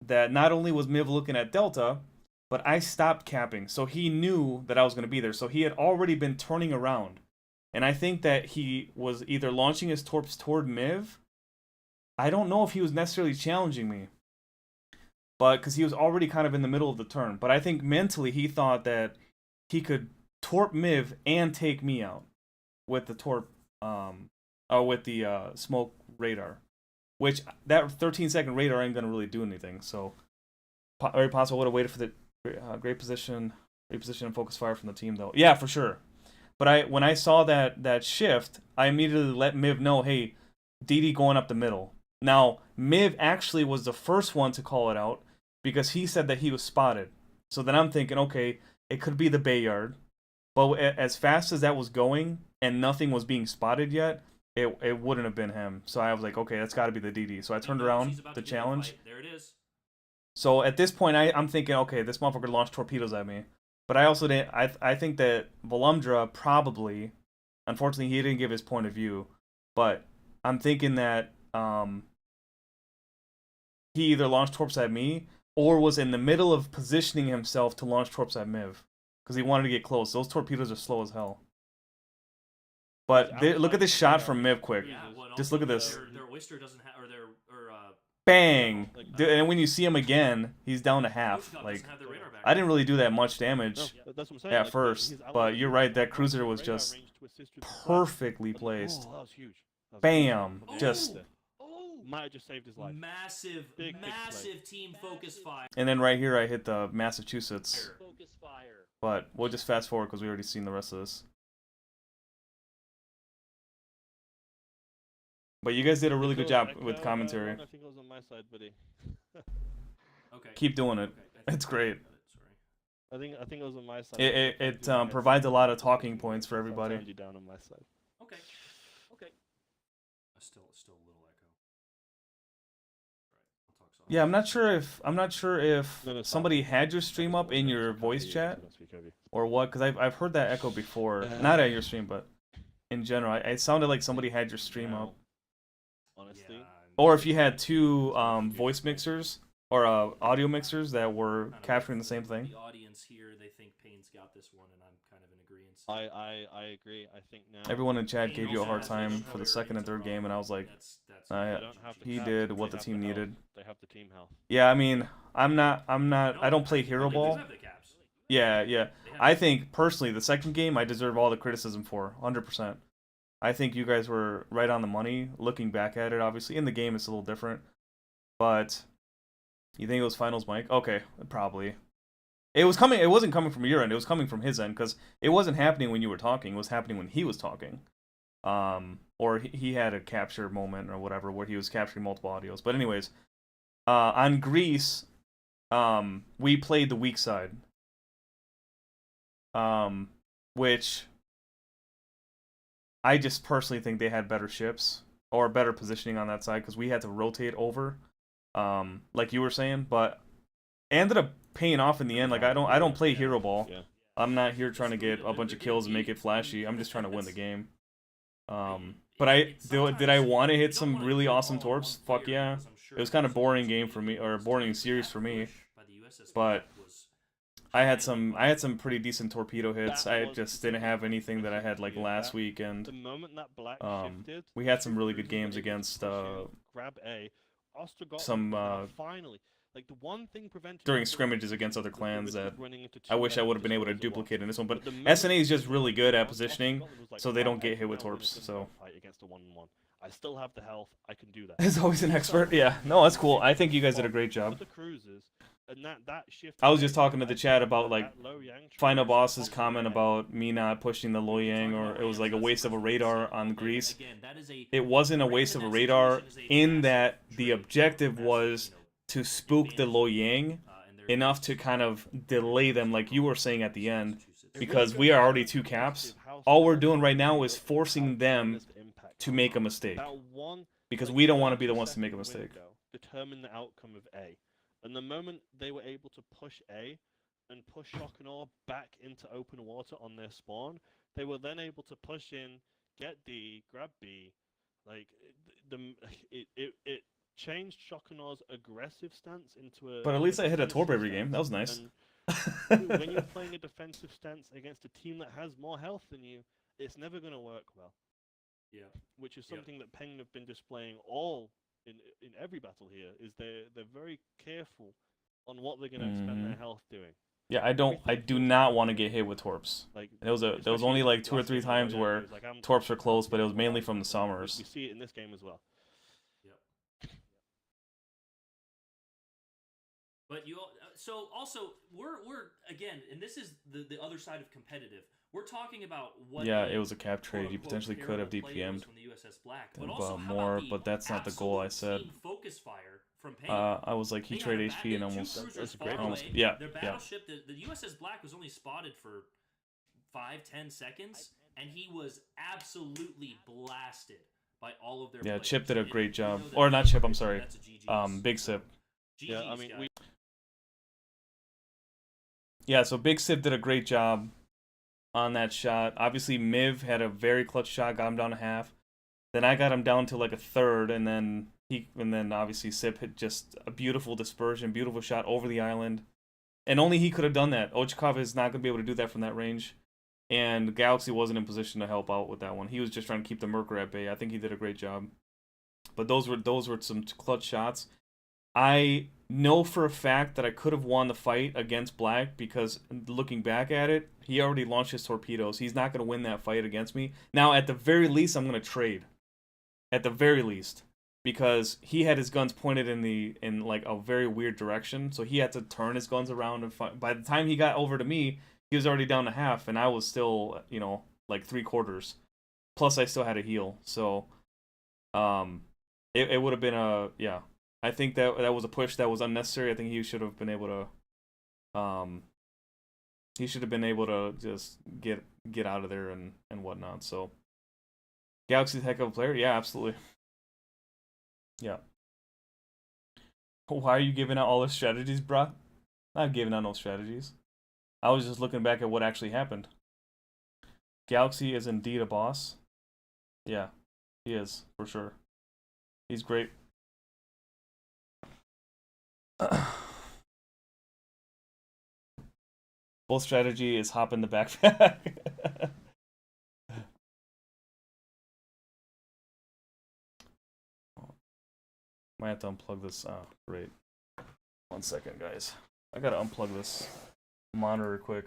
that not only was Miv looking at Delta, but I stopped capping. So he knew that I was going to be there. So he had already been turning around. And I think that he was either launching his torps toward Miv. I don't know if he was necessarily challenging me. But because he was already kind of in the middle of the turn. But I think mentally he thought that he could torp Miv and take me out with the torp, or with the smoke radar. Which, that 13-second radar ain't going to really do anything. So, very possible would have waited for the great position and focus fire from the team, though. Yeah, for sure. But when I saw that shift, I immediately let Miv know, hey, DD going up the middle. Now, Miv actually was the first one to call it out, because he said that he was spotted. So then I'm thinking, okay, it could be the Bayard. But as fast as that was going, and nothing was being spotted yet, it wouldn't have been him. So I was like, okay, that's got to be the DD. So I turned around to challenge. There it is. So at this point, I'm thinking, okay, this motherfucker launched torpedoes at me. But I also didn't. I think that Volumdra probably, unfortunately, he didn't give his point of view. But I'm thinking that he either launched torps at me or was in the middle of positioning himself to launch torps at Miv, because he wanted to get close. Those torpedoes are slow as hell. But look at this shot from Miv quick. Yeah, well, just look at this. Their oyster doesn't have, or their bang! And when you see him again, he's down to half. Like, I didn't really do that much damage at first, but you're right. That cruiser was just perfectly placed. Oh, that was huge. Bam! Just. Might have just saved his life. Massive, Big massive team focus fire. And then right here, I hit the Massachusetts. Focus fire. But we'll just fast forward because we already seen the rest of this. But you guys did a really good job with commentary. I think it was on my side, buddy. Okay. Keep doing it. Okay. It's great. I think it was on my side. It provides a lot of talking points for everybody. I'll turn you down on my side. Okay. Okay. Still a little echo. Right. I'll talk soft. Yeah, I'm not sure if No, somebody stop. had your stream up in your voice chat Don't speak over you. or what, because I've heard that echo before. Not at your stream, but in general. It sounded like somebody had your stream up. Honestly. Yeah, Or if you had two voice mixers or audio mixers that were capturing the same thing. The audience here, they think Payne's got this one, and I'm kind of in agreement. I agree. I think now Everyone in chat gave you a hard time for the second and third game, and I was like, that's I- they don't have the he caps, did but what they the have team health. needed. They have the team health. Yeah, I mean, I don't play Hero Ball. Yeah. I think, personally, the second game I deserve all the criticism for, 100%. I think you guys were right on the money, looking back at it, obviously. In the game, it's a little different. But, you think it was finals, Mike? Okay, probably. It wasn't coming from your end, it was coming from his end, because it wasn't happening when you were talking, it was happening when he was talking. Or he had a capture moment or whatever, where he was capturing multiple audios. But anyways, on Greece, we played the weak side. Which I just personally think they had better ships or better positioning on that side, because we had to rotate over, like you were saying. But it ended up paying off in the end. Like, I don't play Hero Ball. Yeah. I'm not here trying to get a bunch of kills and make it flashy. I'm just trying to win the game. But did I want to hit you don't some wanna really go all awesome in torps? one Fuck clear, yeah. because I'm sure It was kind of there's boring so game many for me, other or ones. boring That series for me. push by the USS But Black was I had highly some pretty decent torpedo hits. That I was just the didn't have anything that I had like yeah, last that- week, and The moment that black shifted, we had some two really good cruisers were games able to against push in, grab A. some Finally, like the one thing preventing during us from scrimmages winning against other was the clans risk that of running into I two wish I would have element been able to destroyers at once. duplicate in this one. But the SNA moment is just we really won good that at round, positioning, Scotland was like, so they don't "Right, get I hit can with now win a torps. good So fight against a 1-on-1. I still have the health. I can do that." as always an expert. Yeah, no, that's cool. I think you guys did a great job. The cruisers, and that shift. I was just talking to the chat about like that low yang Final trade Boss's possibly comment had- about me not pushing the Lo Yang, or it was like a waste of a radar on Greece. Again, that is a It wasn't a waste of a radar in that the objective was to spook the Lo Yang enough to kind of delay them, like you were saying at the end, because we are already 2 caps. All we're doing right now is forcing them to make a mistake, That one, because like, we don't want to be the ones to make a 30-second mistake. window determined the outcome of A. And the moment they were able to push A and push Shock and Awe back into open water on their spawn, they were then able to push in, get D, grab B. Like it changed Shock and Awe's aggressive stance into a. But at least I hit a torp defensive every game. That was nice. And when you're playing a defensive stance against a team that has more health than you, it's never going to work well. Yeah. Which is something that Peng have been displaying all in every battle here. Is they're very careful on what they're going to spend their health doing. Yeah, I do not want to get hit with torps. Like There was only like 2 or 3 times where torps were close, but it was mainly from the summers. We see it in this game as well. Yep. But so also we're again, and this is the other side of competitive. We're talking about what. Yeah, it was a cap trade. You quote-unquote potentially could have terrible play was DPM'd from the USS Black, but also how more, about the but that's not the goal. I absolute said. team focus fire from Payne. I was like, he They had traded a HP and two almost. cruisers a great far almost away. yeah, Their yeah. battleship, the USS Black was only spotted for 5-10 seconds, and he was absolutely blasted by all of their. Yeah, players. Chip did a And great we job. know that Or not Chip, I'm sorry. that's a GG's. Big Sip. Yeah, I GG's, mean, guys. Yeah, so Big Sip did a great job on that shot. Obviously, Miv had a very clutch shot, got him down to half. Then I got him down to like a third, and then obviously Sip hit just a beautiful dispersion, beautiful shot over the island. And only he could have done that. Ochkov is not going to be able to do that from that range. And Galaxy wasn't in position to help out with that one. He was just trying to keep the Merker at bay. I think he did a great job. But those were some clutch shots. I know for a fact that I could have won the fight against Black because looking back at it, he already launched his torpedoes. He's not going to win that fight against me. Now, at the very least, I'm going to trade. At the very least. Because he had his guns pointed in like a very weird direction, so he had to turn his guns around and fight. By the time he got over to me, he was already down to half, and I was still, like 3/4. Plus, I still had a heal, so it would have been I think that was a push that was unnecessary. I think he should have been able to, just get out of there and whatnot. So, Galaxy's a heck of a player, yeah, absolutely. Yeah. Why are you giving out all the strategies, bruh? Not giving out no strategies. I was just looking back at what actually happened. Galaxy is indeed a boss. Yeah, he is, for sure. He's great. Full strategy is hop in the backpack. Might have to unplug this. Oh, great. 1 second, guys. I gotta unplug this monitor quick.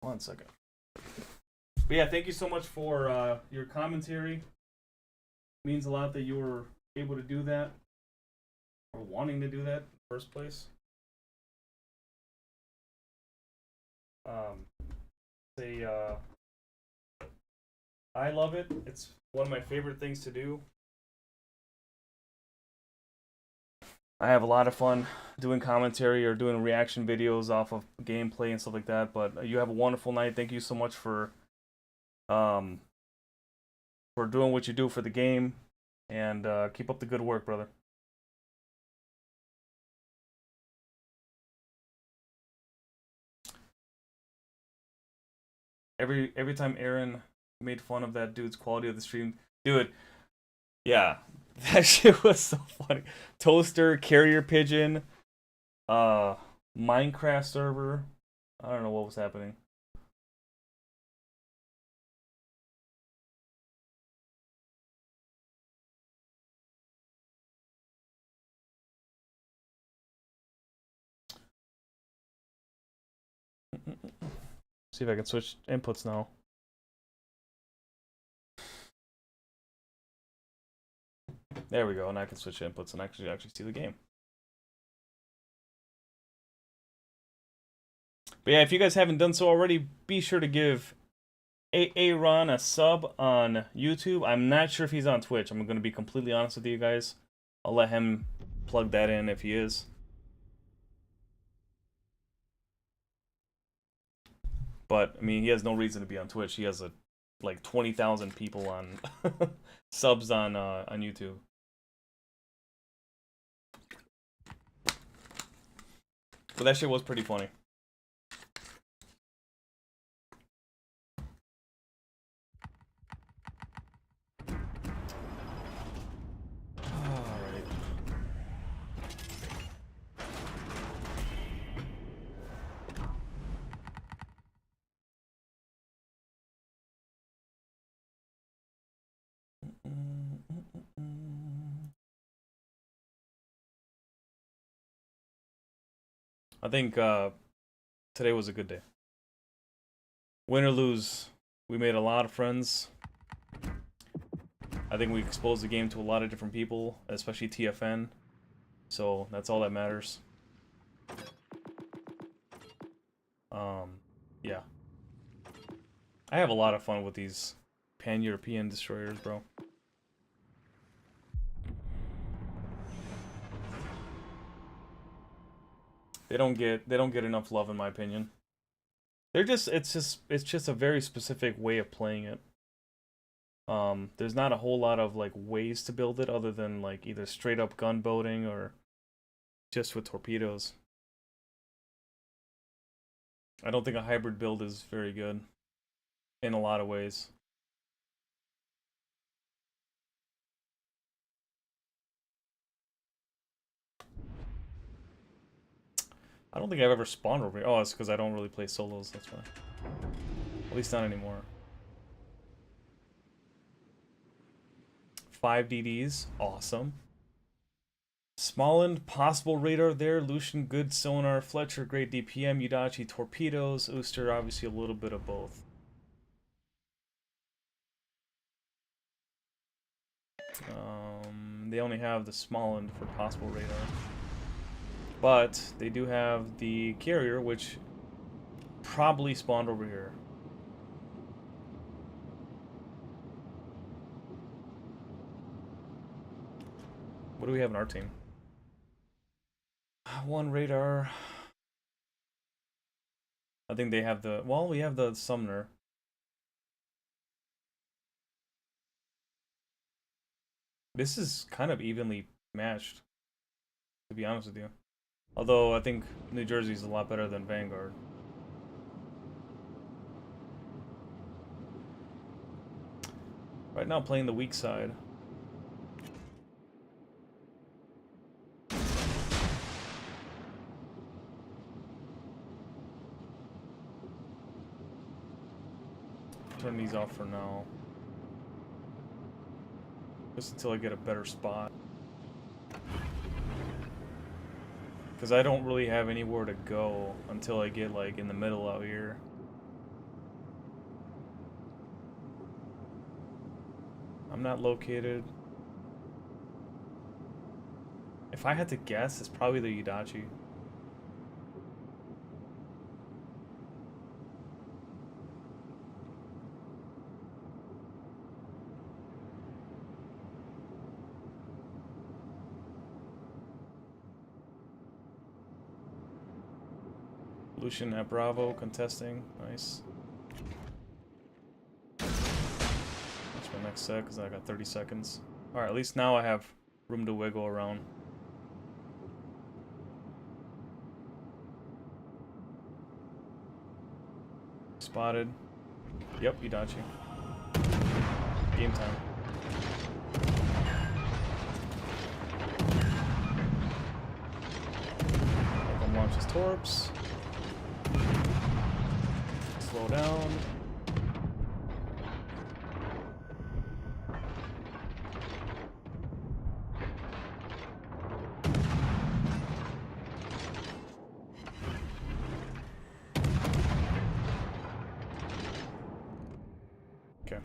One second. But yeah, thank you so much for your commentary. It means a lot that you were able to do that, or wanting to do that in the first place. I love it. It's one of my favorite things to do. I have a lot of fun doing commentary or doing reaction videos off of gameplay and stuff like that. But you have a wonderful night. Thank you so much for doing what you do for the game, and keep up the good work, brother. every time Aaron made fun of that dude's quality of the stream, dude. Yeah, that shit was so funny. Toaster, carrier pigeon, Minecraft server. I don't know what was happening. See if I can switch inputs now. There we go, and I can switch inputs and actually see the game. But yeah, if you guys haven't done so already, be sure to give Aaron a sub on YouTube. I'm not sure if he's on Twitch. I'm going to be completely honest with you guys. I'll let him plug that in if he is. But, I mean, he has no reason to be on Twitch. He has like 20,000 people on subs on YouTube. But that shit was pretty funny. Alright. I think today was a good day. Win or lose, we made a lot of friends. I think we exposed the game to a lot of different people, especially TFN. So that's all that matters. Yeah. I have a lot of fun with these pan-European destroyers, bro. They don't get enough love in my opinion. It's just a very specific way of playing it. There's not a whole lot of like ways to build it other than like either straight up gunboating or just with torpedoes. I don't think a hybrid build is very good in a lot of ways. I don't think I've ever spawned over here. Oh, it's because I don't really play solos, that's why. At least not anymore. 5 DDs, awesome. Smolland, possible radar there. Lucian, good sonar. Fletcher, great DPM. Yudachi, torpedoes. Ooster, obviously a little bit of both. They only have the Smolland for possible radar. But they do have the carrier, which probably spawned over here. What do we have in our team? 1 radar. I think they have the... Well, we have the Sumner. This is kind of evenly matched, to be honest with you. Although, I think New Jersey's a lot better than Vanguard. Right now, playing the weak side. Turn these off for now. Just until I get a better spot. Because I don't really have anywhere to go until I get, like, in the middle out here. I'm not located. If I had to guess, it's probably the Yudachi. Lucian at Bravo, contesting. Nice. That's my next set, because I got 30 seconds. Alright, at least now I have room to wiggle around. Spotted. Yep, Itachi. Game time. Let him launch his torps. Slow down. Okay.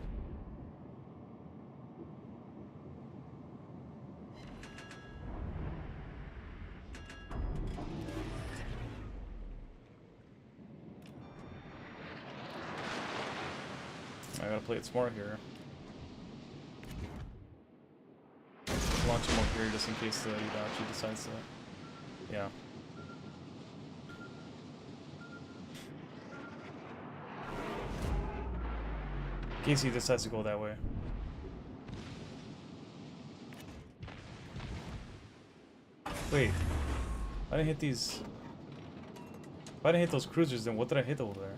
I gotta play it smart here. Launch him up here just in case the Itachi decides to. Yeah. In case he decides to go that way. Wait. I didn't hit these. If I didn't hit those cruisers, then what did I hit over there?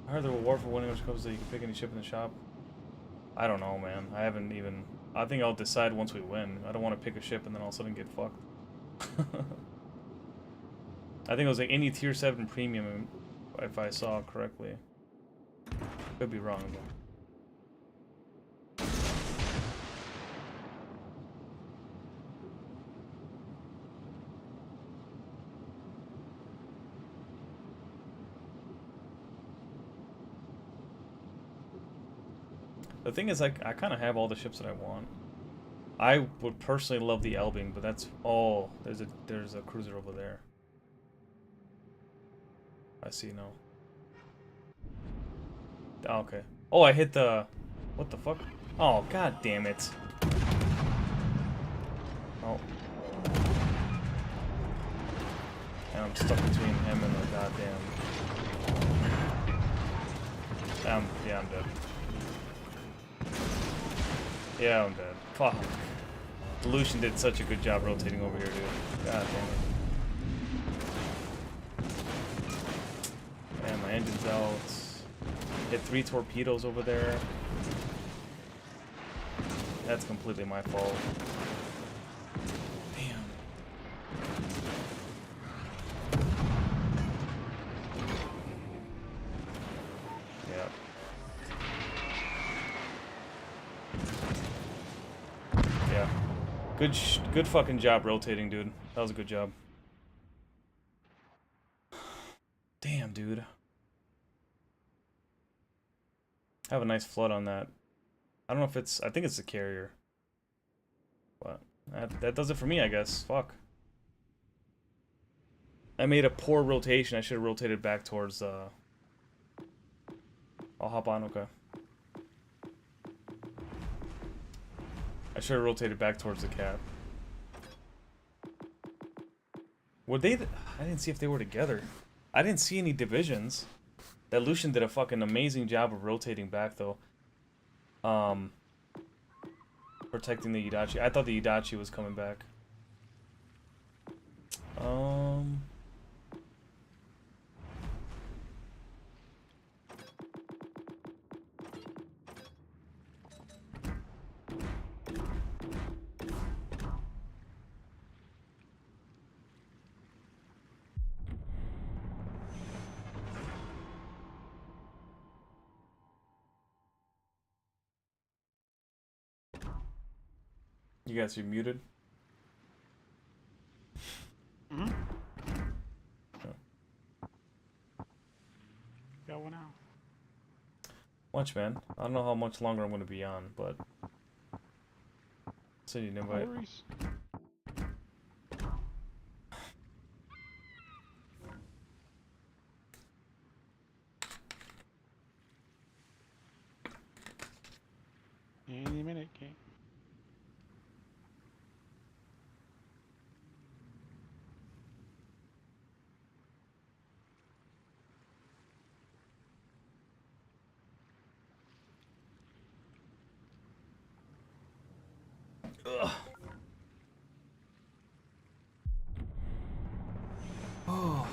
I heard there were war for winning which comes that you can pick any ship in the shop. I don't know, man. I haven't even. I think I'll decide once we win. I don't want to pick a ship and then all of a sudden get fucked. I think it was like any tier 7 premium, if I saw correctly. Could be wrong though. The thing is, like, I kind of have all the ships that I want. I would personally love the Elbing, but that's all. There's a cruiser over there. I see now. Oh, okay. Oh, I hit the. What the fuck? Oh, god damn it. Oh. And I'm stuck between him and the goddamn. Yeah, I'm dead. Yeah, I'm dead. Fuck. Lucian did such a good job rotating over here, dude. God damn it. Man, my engine's out. Hit 3 torpedoes over there. That's completely my fault. Damn. Yep. Yeah. Good fucking job rotating, dude. That was a good job. Damn, dude. Have a nice flood on that. I don't know if it's. I think it's the carrier. But that does it for me, I guess. Fuck. I made a poor rotation. I should have rotated back towards. I'll hop on. Okay. I should have rotated back towards the cap. Were they? I didn't see if they were together. I didn't see any divisions. That Lucian did a fucking amazing job of rotating back, though. Protecting the Itachi. I thought the Itachi was coming back. You guys are muted. Mm-hmm. Oh. Got one out. Watch, man. I don't know how much longer I'm going to be on, but send you an invite. No worries. Any minute, King. Ugh. Oh.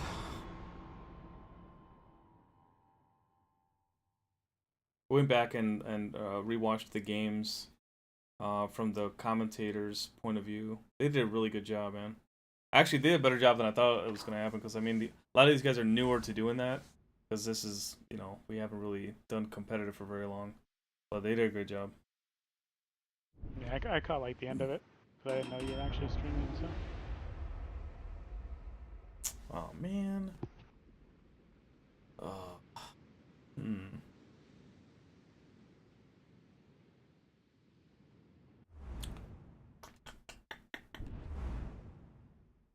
went back and rewatched the games from the commentators' point of view. They did a really good job, man. Actually, they did a better job than I thought it was going to happen, because I mean, a lot of these guys are newer to doing that, because this is, you know, we haven't really done competitive for very long, but they did a great job. Yeah, I caught like the end of it, but I didn't know you were actually streaming. So. Oh man. Hmm.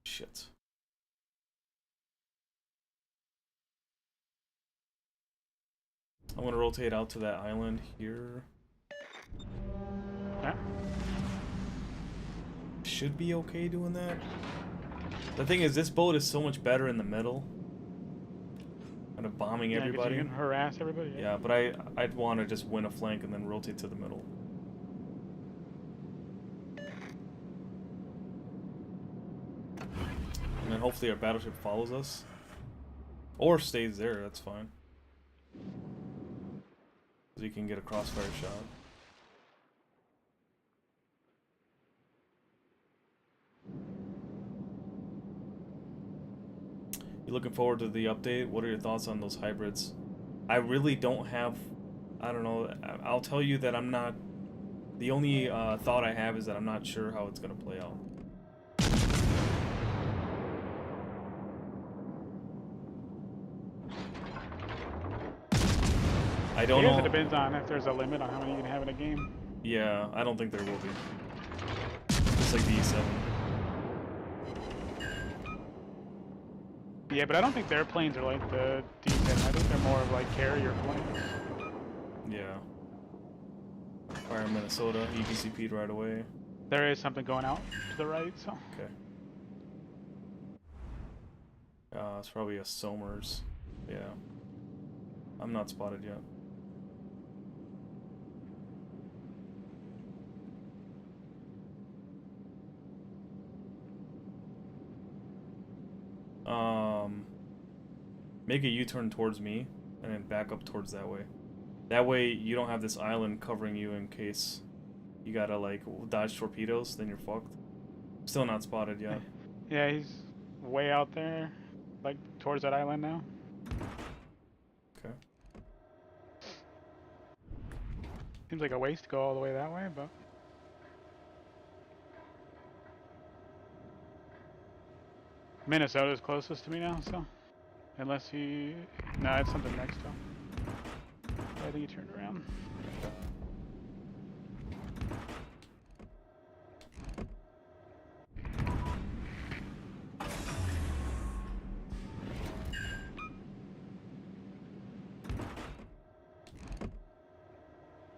Shit. I'm gonna rotate out to that island here. Yeah. Should be okay doing that. The thing is, this boat is so much better in the middle. Kind of bombing Yeah, 'cause everybody. you can harass everybody. Yeah, but I'd want to just win a flank and then rotate to the middle. And then hopefully our battleship follows us. Or stays there, that's fine. So you can get a crossfire shot. You looking forward to the update? What are your thoughts on those hybrids? I really don't have... I don't know. I'll tell you that I'm not... The only thought I have is that I'm not sure how it's going to play out. I don't know. It depends on if there's a limit on how many you can have in a game. Yeah, I don't think there will be. It's like the E7. Yeah, but I don't think their planes are like the D10. I think they're more of like carrier planes. Yeah. Fire Minnesota, EBCP'd right away. There is something going out to the right, so. Okay. It's probably a Somers. Yeah. I'm not spotted yet. Make a U-turn towards me, and then back up towards that way. That way, you don't have this island covering you in case you gotta, like, dodge torpedoes, then you're fucked. Still not spotted yet. Yeah, he's way out there, like, towards that island now. Okay. Seems like a waste to go all the way that way, but... Minnesota's closest to me now, so... Unless he... No, it's something next to him. I think he turned around.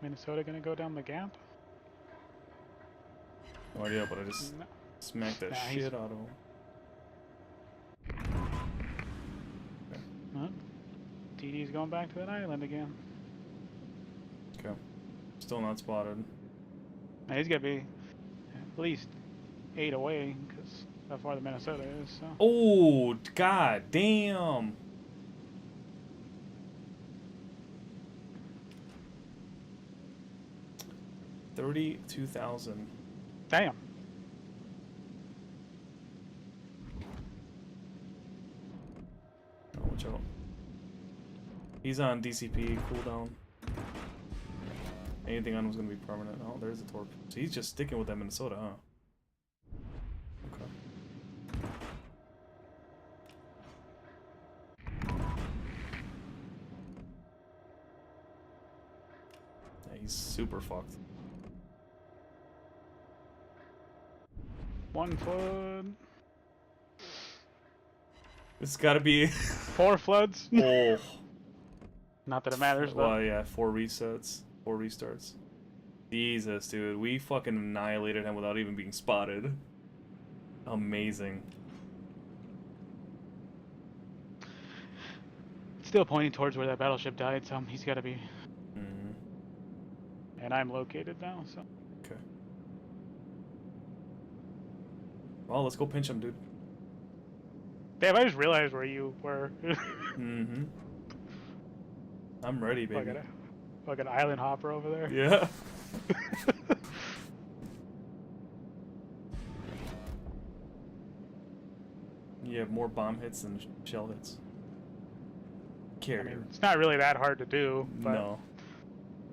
Minnesota gonna go down the gap? No idea, but I just No. smacked that shit out of him. Huh? TD's going back to that island again. Okay. Still not spotted. Now he's gotta be at least 8 away, because how far the Minnesota is, so... Oh, god damn! $32,000. Damn! Oh, watch out. He's on DCP cooldown. Anything on him is gonna be permanent. Oh, there's the torp. So he's just sticking with that Minnesota, huh? Okay. Yeah, he's super fucked. 1 foot... It's gotta be 4 floods? oh. Not that it matters, though. Well, yeah, 4 resets, 4 restarts. Jesus, dude, we fucking annihilated him without even being spotted. Amazing. Still pointing towards where that battleship died, so he's gotta be... Mm. And I'm located now, so... Okay. Well, let's go pinch him, dude. Damn, I just realized where you were. Mm-hmm. I'm ready, baby. Like an island hopper over there. Yeah. You have more bomb hits than shell hits. I Carrier. mean, it's not really that hard to do, but No.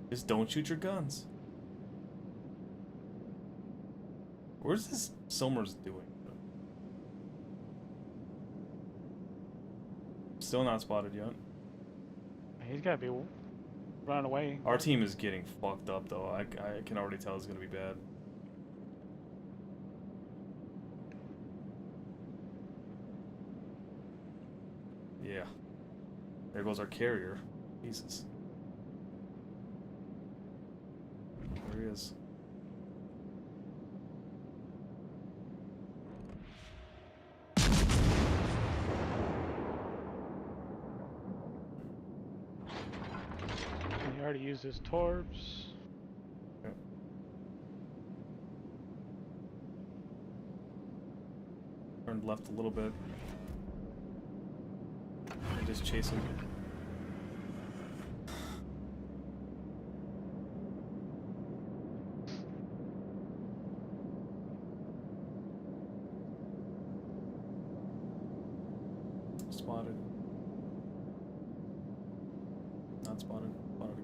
Just don't shoot your guns. Where's this Somers doing? Still not spotted yet. he's gotta be running away. Our team is getting fucked up though. I can already tell it's gonna be bad. Yeah. There goes our carrier. Jesus. There he is. He already used his torps. Yep. Turned left a little bit. And just chase him. Spotted. Not spotted. Spotted.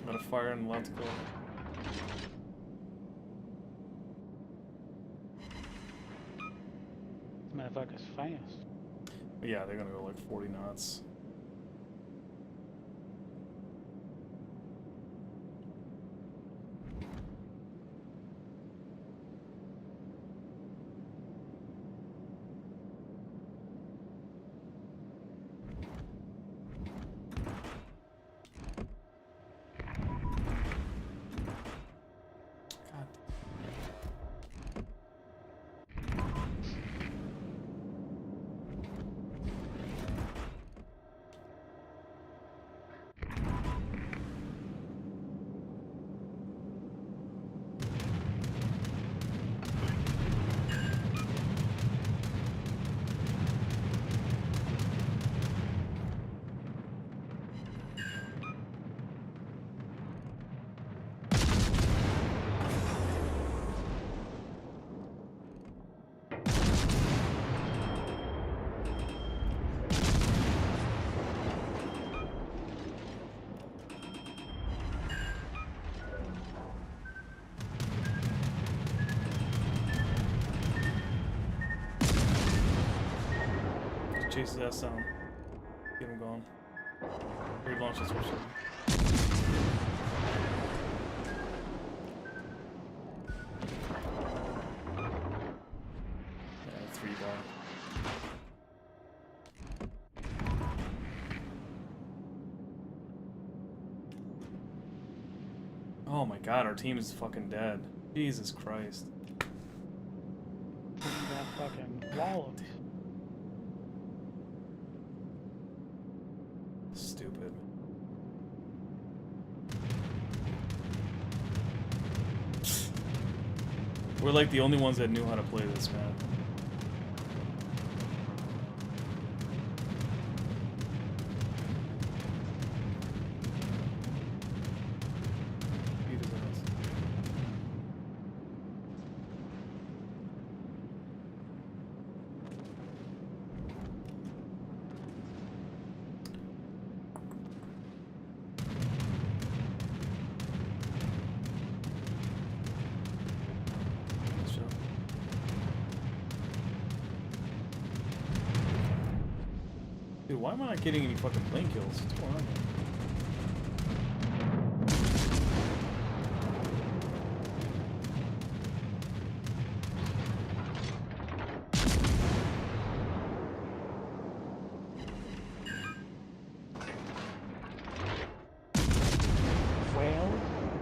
Got a fire and allowed to go. Motherfucker's fast. But yeah, they're gonna go like 40 knots. God. Chase his ass down. Get him going. Relaunch this switch. Yeah, 3 bar. Oh my god, our team is fucking dead. Jesus Christ. Got fucking walloped. Stupid. We're like the only ones that knew how to play this map. Beat his ass. Nice job. Dude, why am I not getting any fucking plane kills? What's going on here?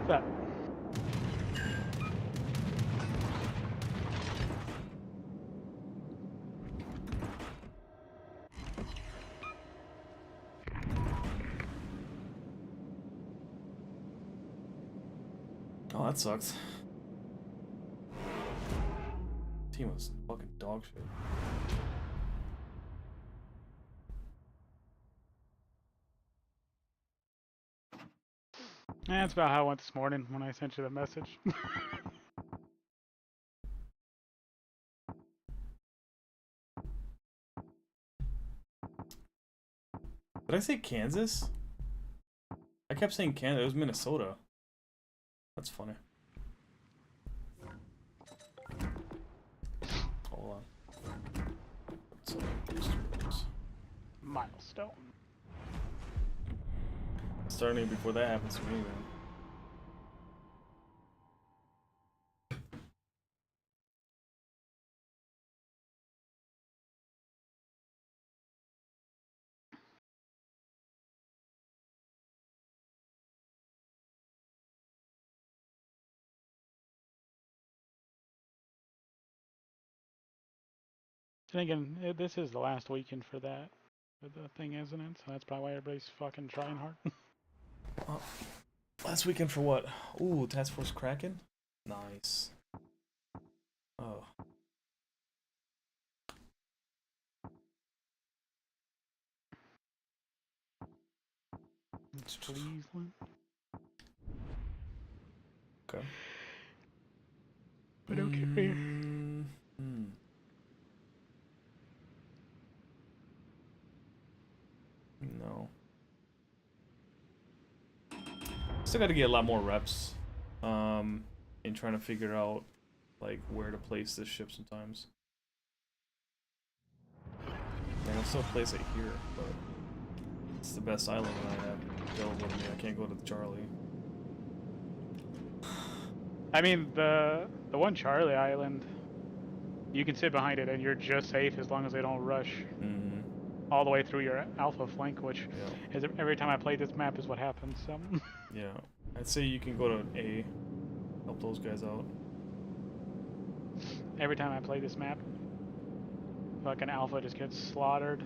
That. Oh, that sucks. Team was fucking dog shit. That's about how it went this morning when I sent you the message. Did I say Kansas? I kept saying Kansas. It was Minnesota. That's funny. Hold on. Milestone. Starting before that happens to me, man. And again, this is the last weekend for that. For the thing, isn't it? So that's probably why everybody's fucking trying hard. Oh, last weekend for what? Ooh, Task Force Kraken? Nice. Oh. Cleveland. Okay. But okay. No. Still got to get a lot more reps in trying to figure out like where to place this ship sometimes. Like, I'll still place it here, but it's the best island that I have available to me. I can't go to the Charlie. I mean, the one Charlie Island, you can sit behind it and you're just safe as long as they don't rush all the way through your alpha flank, which is every time I play this map is what happens. So. Yeah, I'd say you can go to A, help those guys out. Every time I play this map, fucking alpha just gets slaughtered.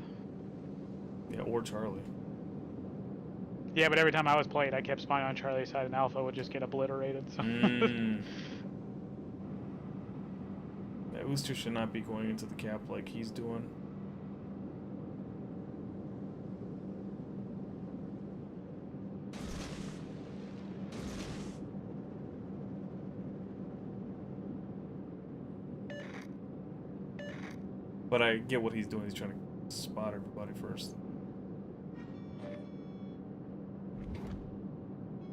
Yeah, or Charlie. Yeah, but every time I was played, I kept spying on Charlie's side and alpha would just get obliterated. So. Yeah, Ooster should not be going into the cap like he's doing. But I get what he's doing. He's trying to spot everybody first.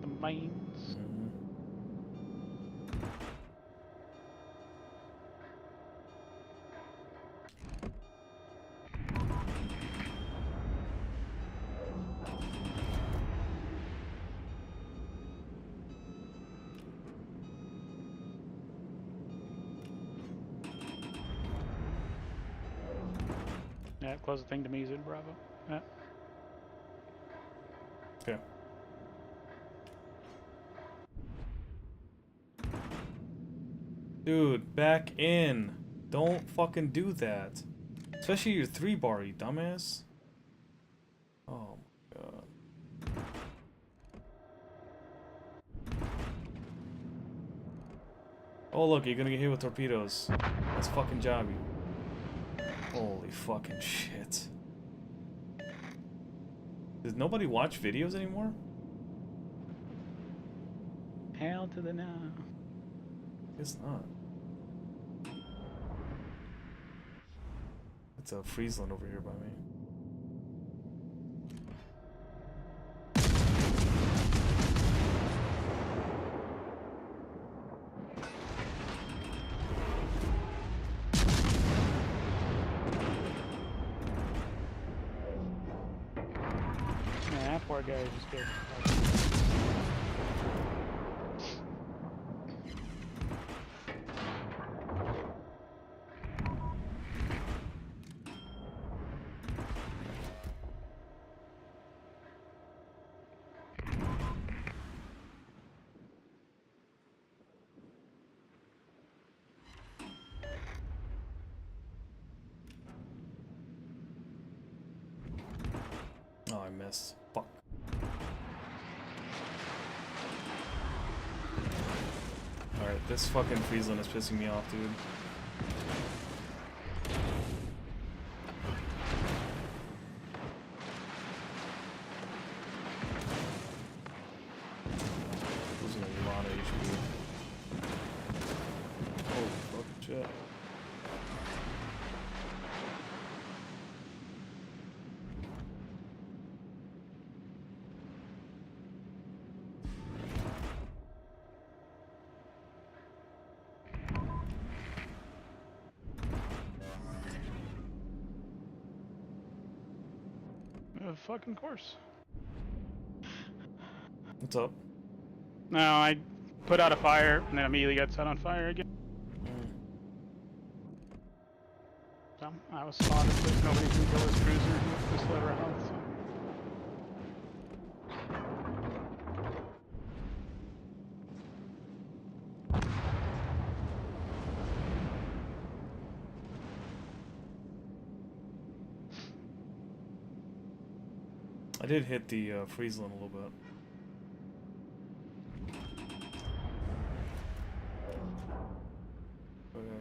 The mines. Yeah, closest thing to me is in Bravo. Yeah. Okay. Dude, back in. Don't fucking do that. Especially your 3-bar, you dumbass. Oh my god. Oh look, you're gonna get hit with torpedoes. That's fucking jobby. Holy fucking shit. Does nobody watch videos anymore? Hell to the no. Guess not. It's a Friesland over here by me. Yeah, that poor guy just gets. I missed. Fuck. Alright, this fucking Friesland is pissing me off, dude. Losing a lot of HP. Oh, fuck, shit. Fucking course. What's up? No, I put out a fire and then immediately got set on fire again. So I was spotted, but nobody can kill his cruiser with this sliver of health. So. I did hit the Friesland a little bit.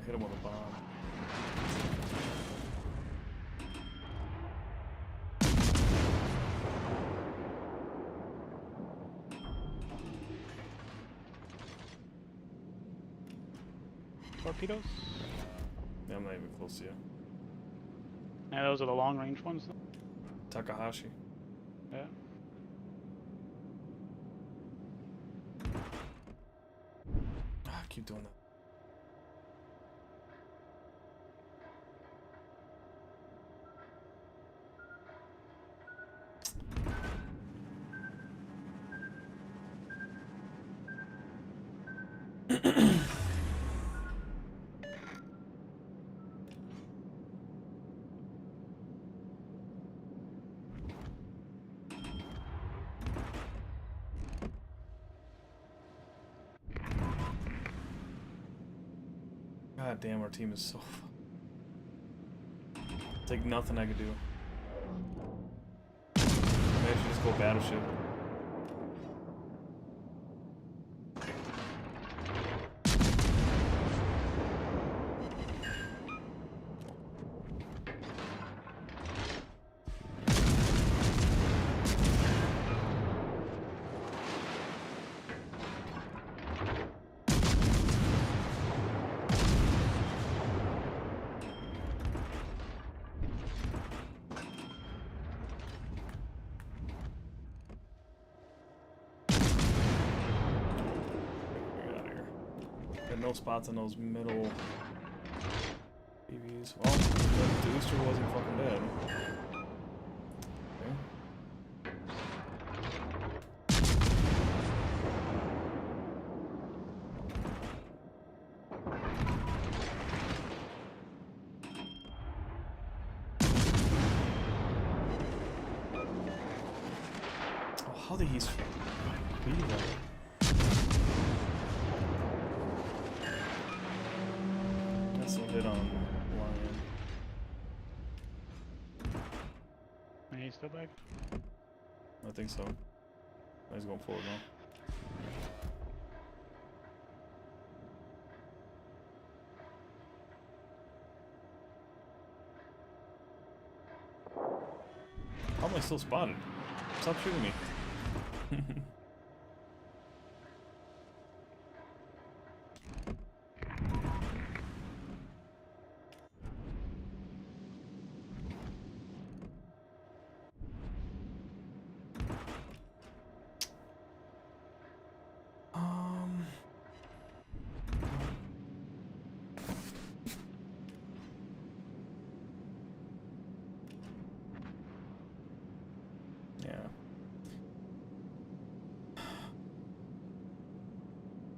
Hit him with a bomb. Torpedoes? Yeah, I'm not even close to you. Yeah, those are the long range ones. Takahashi. Yeah. Ah, I keep doing that. God damn, our team is so... It's like nothing I could do. Maybe I should just go battleship. No spots on those middle BVs. Well, the booster wasn't fucking dead. Okay. Oh, how did he leave that? Hit on Lion. And he's still back? I think so. He's going forward now. How am I still spotted? Stop shooting me.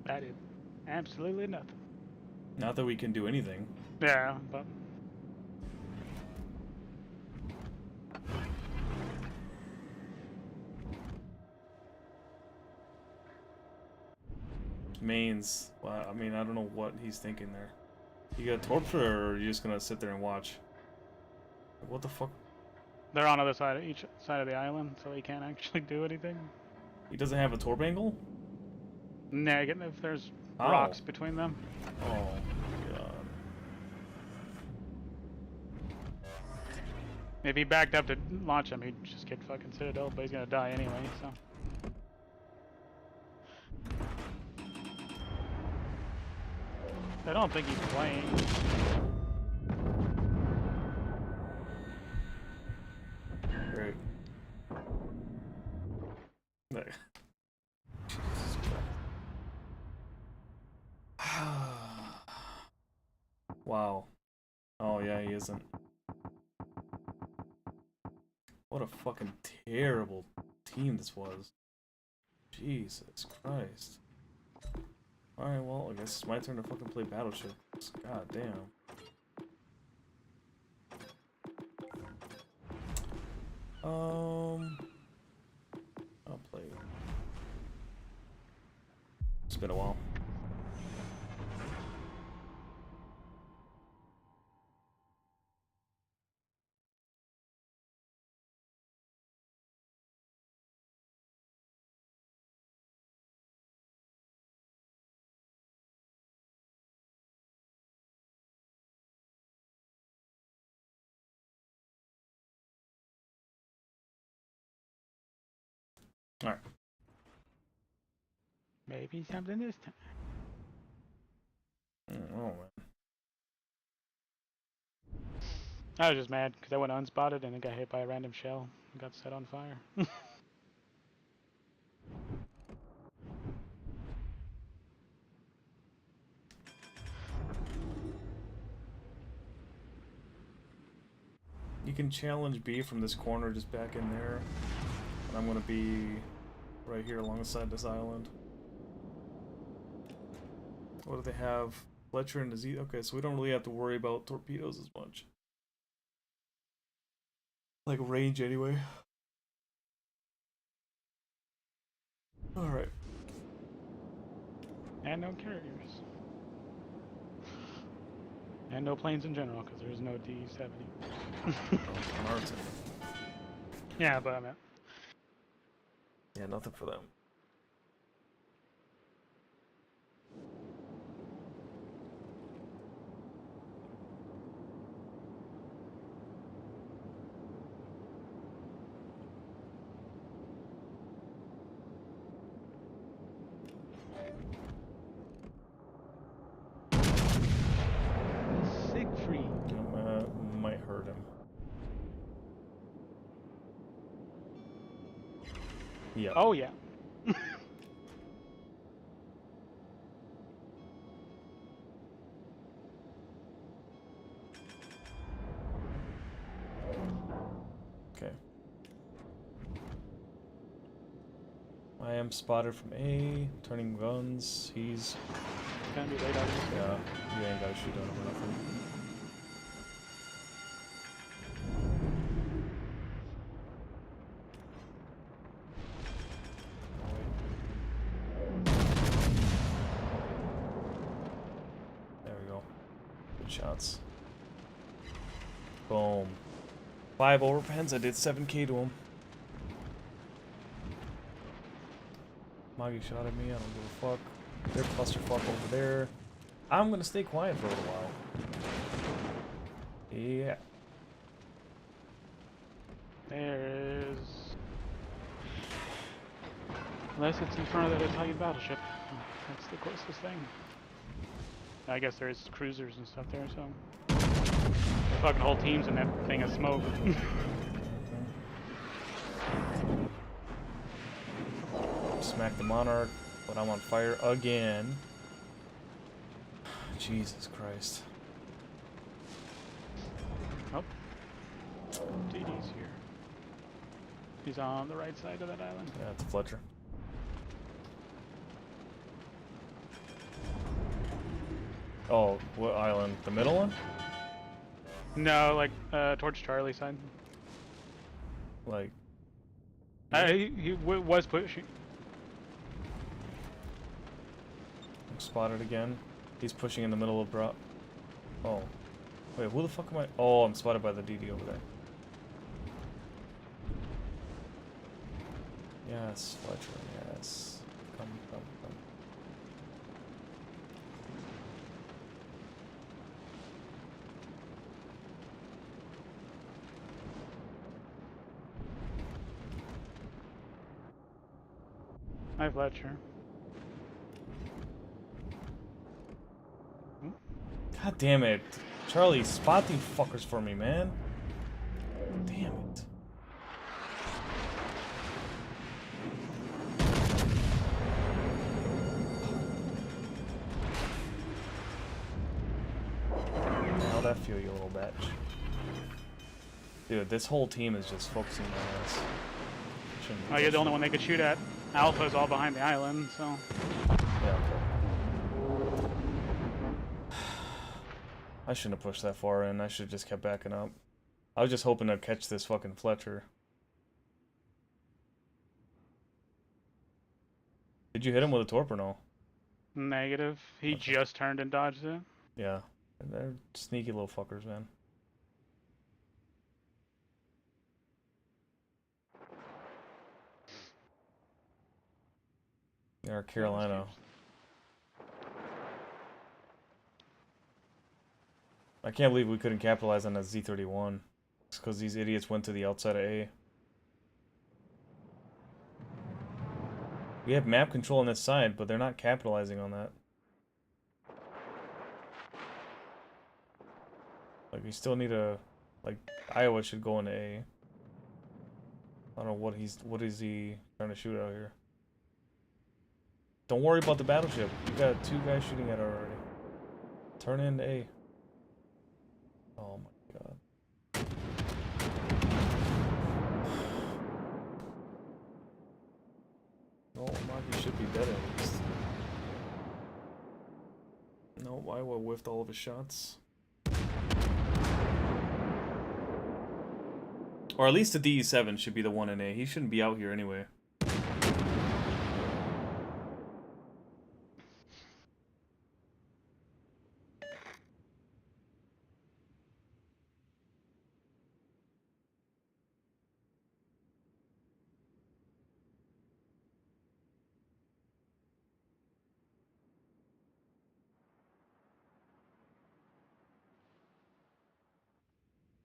That is absolutely nothing. Not that we can do anything. Yeah, but... Mains. Well, I mean, I don't know what he's thinking there. You got a torpedo, or are you just gonna sit there and watch? What the fuck? They're on the other side of each side of the island, so he can't actually do anything. He doesn't have a torp angle? Negative. There's Ow. rocks between them. Oh, God. If he backed up to launch him, he'd just get fucking Citadel, but he's gonna die anyway, so. I don't think he's playing. Great. There. Wow. Oh yeah, he isn't. What a fucking terrible team this was. Jesus Christ. Alright, well, I guess it's my turn to fucking play Battleship. God damn. I'll play. It's been a while. Alright. Maybe something this time. Oh, man. I was just mad because I went unspotted and it got hit by a random shell and got set on fire. You can challenge B from this corner just back in there. And I'm gonna be right here alongside this island. What do they have? Fletcher and Disease. Okay, so we don't really have to worry about torpedoes as much. Like range anyway. Alright. And no carriers. And no planes in general, because there's no D-70. On our team. Yeah, but I mean... Yeah, nothing for them. Siegfried. Might hurt him. Yeah. Oh, yeah. Okay. I am spotted from A, turning guns. He's... Gonna be late out. Yeah, you ain't gotta shoot at him or nothing. There we go. Good shots. Boom. 5 overpens, I did 7k to him. Moggy shot at me, I don't give a fuck. They're clusterfuck over there. I'm gonna stay quiet for a little while. Yeah. There is... Unless it's in front of that Italian battleship. That's the closest thing. I guess there's cruisers and stuff there, so... The fucking whole team's in that thing of smoke. Smack the Monarch, but I'm on fire again. Jesus Christ. Oh. DD's here. He's on the right side of that island. Yeah, it's Fletcher. Oh, what island? The middle one? No, like, towards Charlie's side. Like... He was pushing. I'm spotted again. He's pushing in the middle of drop. Oh. Wait, who the fuck am I? Oh, I'm spotted by the DD over there. Yes, Fletcher, yes. Come, come, come. Hi, Fletcher. God damn it. Charlie, spot these fuckers for me, man. Damn it. How'd that feel, you little bitch? Dude, this whole team is just focusing on us. Oh, you're the only one they could shoot at. Alpha's all behind the island, so. Yeah, okay. I shouldn't have pushed that far in. I should have just kept backing up. I was just hoping to catch this fucking Fletcher. Did you hit him with a torp or no? Negative. He Okay. just turned and dodged it. Yeah. They're sneaky little fuckers, man. They're Carolina. I can't believe we couldn't capitalize on that Z31. It's because these idiots went to the outside of A. We have map control on this side, but they're not capitalizing on that. Like, we still need a... Like, Iowa should go into A. I don't know what is he trying to shoot out here. Don't worry about the battleship. You got 2 guys shooting at it already. Turn into A. Oh my god. No, Maki should be dead at least. No, Iowa whiffed all of his shots. Or at least the DE7 should be the one in A. He shouldn't be out here anyway.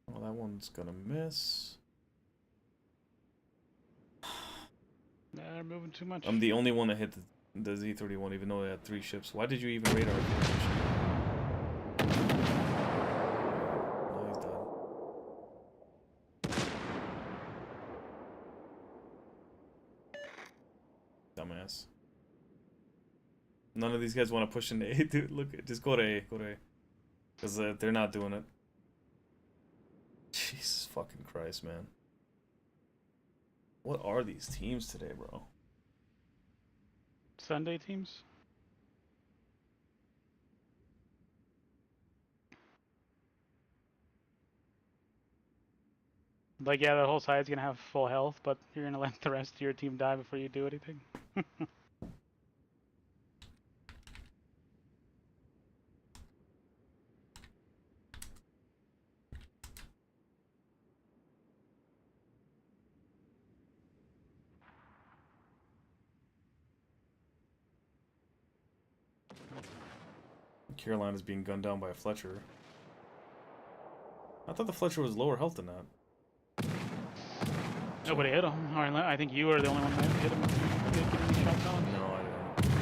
Well, that one's gonna miss. They're moving too much. I'm the only one that hit the Z31, even though they had 3 ships. Why did you even radar it? No, he's dead. Dumbass. None of these guys want to push into A, dude. Look, just go to A. Go to A. Because they're not doing it. Jesus fucking Christ, man. What are these teams today, bro? Sunday teams? Like, yeah, the whole side's gonna have full health, but you're gonna let the rest of your team die before you do anything. Carolina's being gunned down by a Fletcher. I thought the Fletcher was lower health than that. Nobody hit him. Or I think you were the only one that hit him. Getting these shots on. No, I didn't.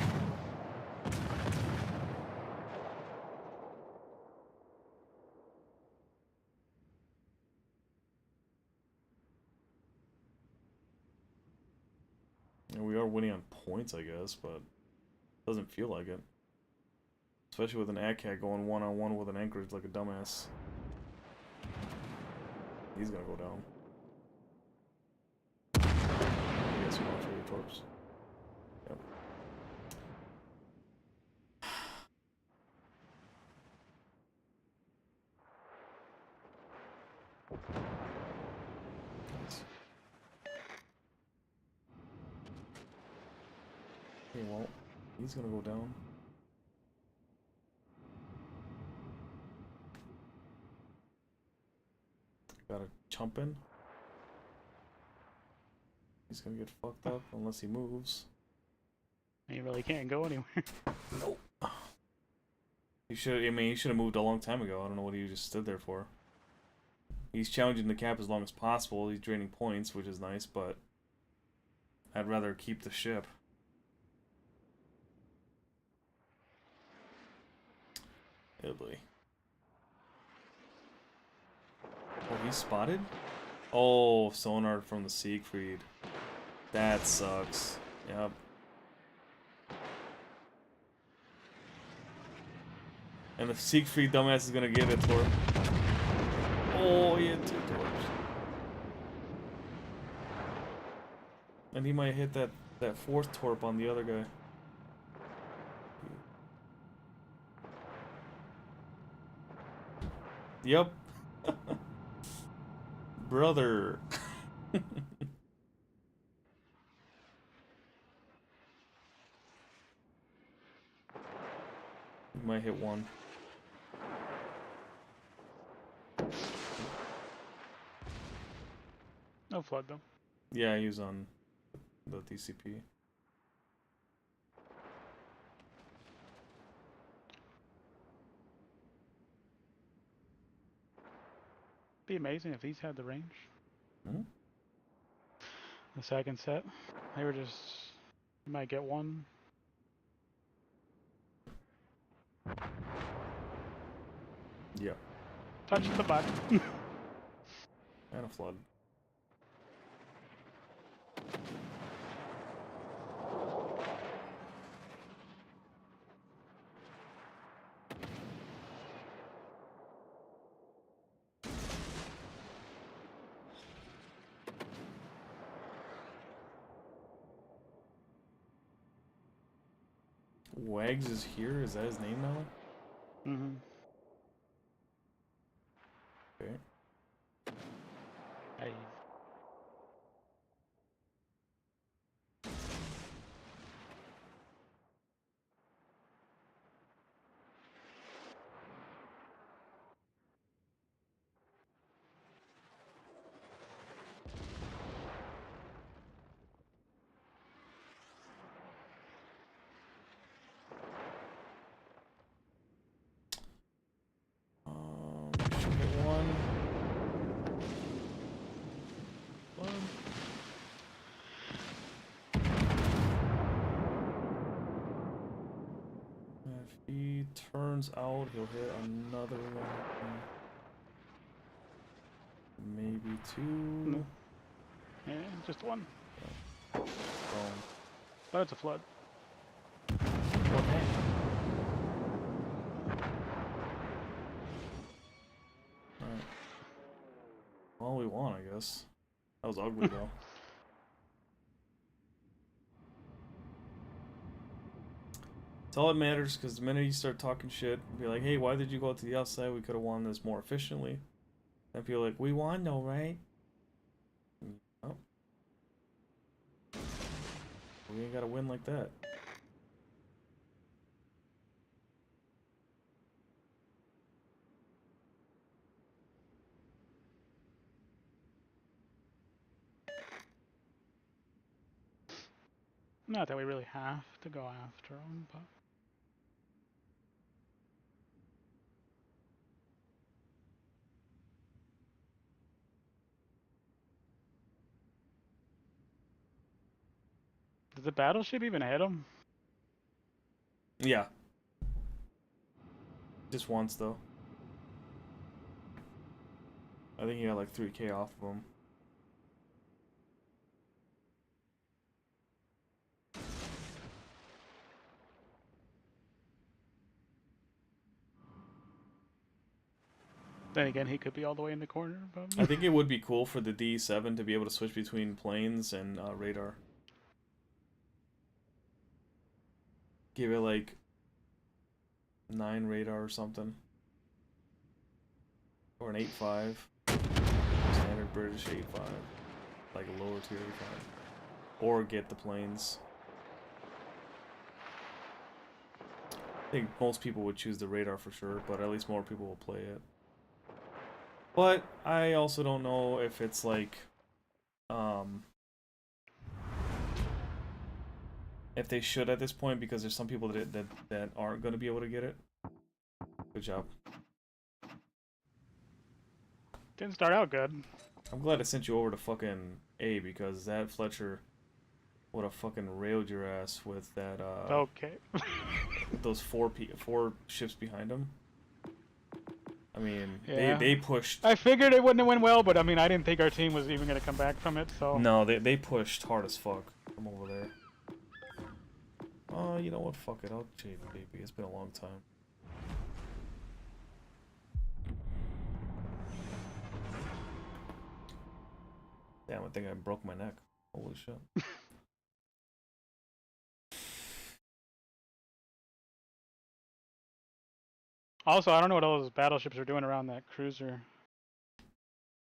And we are winning on points, I guess, but doesn't feel like it. Especially with an ACAT going one-on-one with an Anchorage like a dumbass. He's gonna go down. I guess you want to show your torps. Yep. Nice. Okay, well, he's gonna go down. Got a chump in. He's gonna get fucked up unless he moves. He really can't go anywhere. Nope. He should. I mean, he should have moved a long time ago. I don't know what he just stood there for. He's challenging the cap as long as possible. He's draining points, which is nice, but I'd rather keep the ship. Oh boy. Oh, he's spotted? Oh, sonar from the Siegfried. That sucks. Yep. And the Siegfried dumbass is gonna get it for. Oh, he had 2 torps. And he might hit that 4th torp on the other guy. Yep. Brother. You might hit 1. No flood though. Yeah, he was on the DCP. Be amazing if these had the range. Hmm? The second set, they were just. You might get 1. Yeah. Touch the button. And a flood. Wags is here? Is that his name now? Mm-hmm. Okay. Hey. Should hit 1. Flood. If he turns out, he'll hit another one. Maybe 2. No. Yeah, just 1. Oh. But it's a flood. Okay. Alright. Well, we won, I guess. That was ugly, though. It's all that matters, because the minute you start talking shit, be like, hey, why did you go out to the outside? We could have won this more efficiently. And feel like, we won though, right? Oh. We ain't gotta win like that. Not that we really have to go after them, but. Did the battleship even hit him? Yeah. Just once, though. I think he got like 3K off of him. Then again, he could be all the way in the corner. But I think it would be cool for the D7 to be able to switch between planes and radar. Give it like 9 radar or something. Or an 8.5. Standard British 8.5. Like a lower tier 8.5. Or get the planes. I think most people would choose the radar for sure, but at least more people will play it. But I also don't know if it's like if they should at this point, because there's some people that aren't going to be able to get it. Good job. Didn't start out good. I'm glad I sent you over to fucking A, because that Fletcher would have fucking railed your ass with that, Okay. with those four ships behind him. I mean, Yeah. they pushed... I figured it wouldn't have went well, but I mean, I didn't think our team was even going to come back from it, so... No, they pushed hard as fuck from over there. Oh, you know what? Fuck it. I'll trade the baby. It's been a long time. Damn, I think I broke my neck. Holy shit. Also, I don't know what all those battleships are doing around that cruiser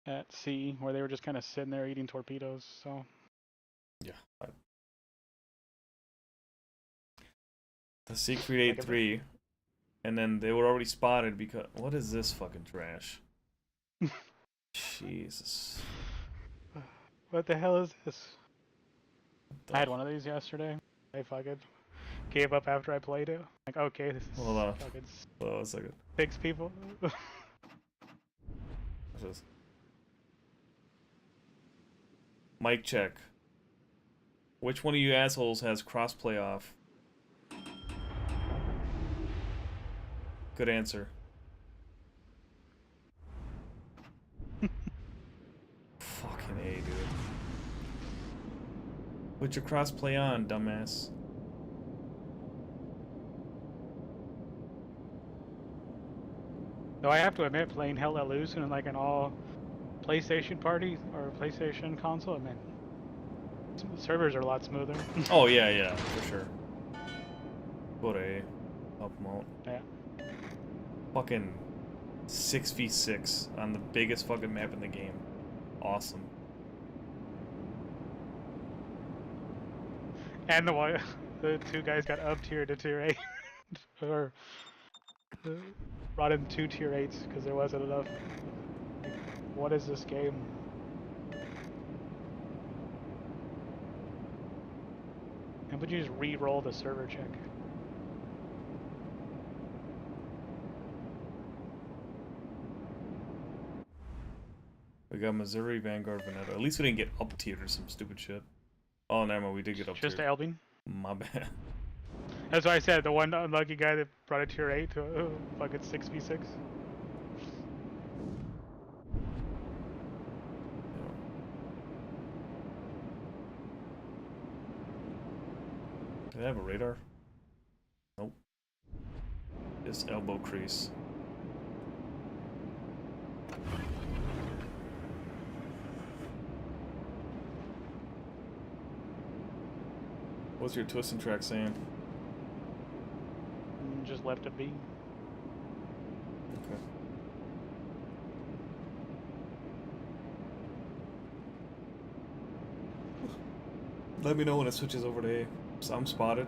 at sea, where they were just kind of sitting there eating torpedoes, so... Yeah. The Siegfried 8-3, and then they were already spotted because... What is this fucking trash? Jesus. What the hell is this? I had one of these yesterday. I fucking gave up after I played it. Like, okay, this is Hold on. fucking Hold on a second. 6 people. What's this? Mic check. Which one of you assholes has crossplay off? Good answer. Fucking A, dude. Put your crossplay on, dumbass. Though I have to admit, playing Hell Let Loose in like an all PlayStation party or PlayStation console, I mean, the servers are a lot smoother. Oh, yeah, for sure. Go to A. Help them out. Yeah. Fucking 6v6 on the biggest fucking map in the game. Awesome. And the 2 guys got up tier to tier 8. Or brought in 2 tier 8s because there wasn't enough. What is this game? And would you just re-roll the server check? We got Missouri, Vanguard, Veneto. At least we didn't get up tiered or some stupid shit. Oh, never mind. We did get up tiered. Just Albin? My bad. That's why I said the one unlucky guy that brought a tier 8 to a fucking 6v6. Do they have a radar? Nope. Just elbow crease. What's your twist and track saying? Just left it be. Okay. Let me know when it switches over to A. So I'm spotted.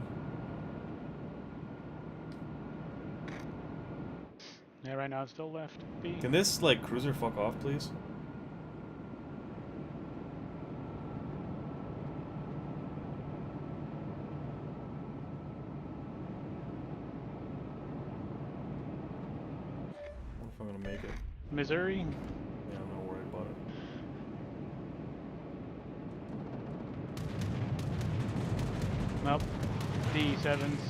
Yeah, right now it's still left B. Can this, like, cruiser fuck off, please? I wonder if I'm gonna make it. Missouri? Yeah, I'm not worried about it. Nope. D7's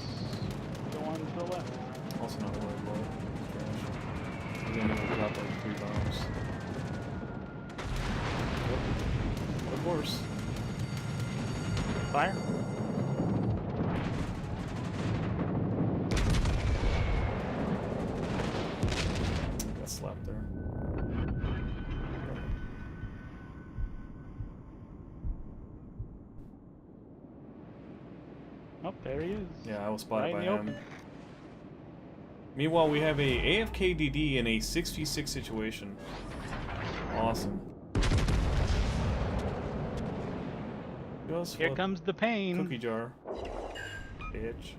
the one to the left. Also not worried about it. Trash. He's gonna drop like 3 bombs. Yep. Of course. Fire? Got slapped there. Oh, there he is. Yeah, I was spotted Right by in the him. open. Meanwhile, we have a AFK DD in a 6v6 situation. Awesome. Just Here what comes the pain. cookie jar. Bitch.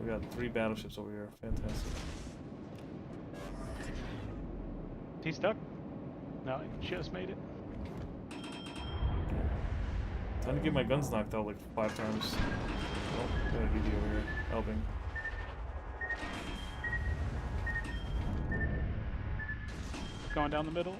We got 3 battleships over here. Fantastic. Is he stuck? No, he just made it. Trying to get my guns knocked out like 5 times. Oh, got a DD over here. Helping. Going down the middle.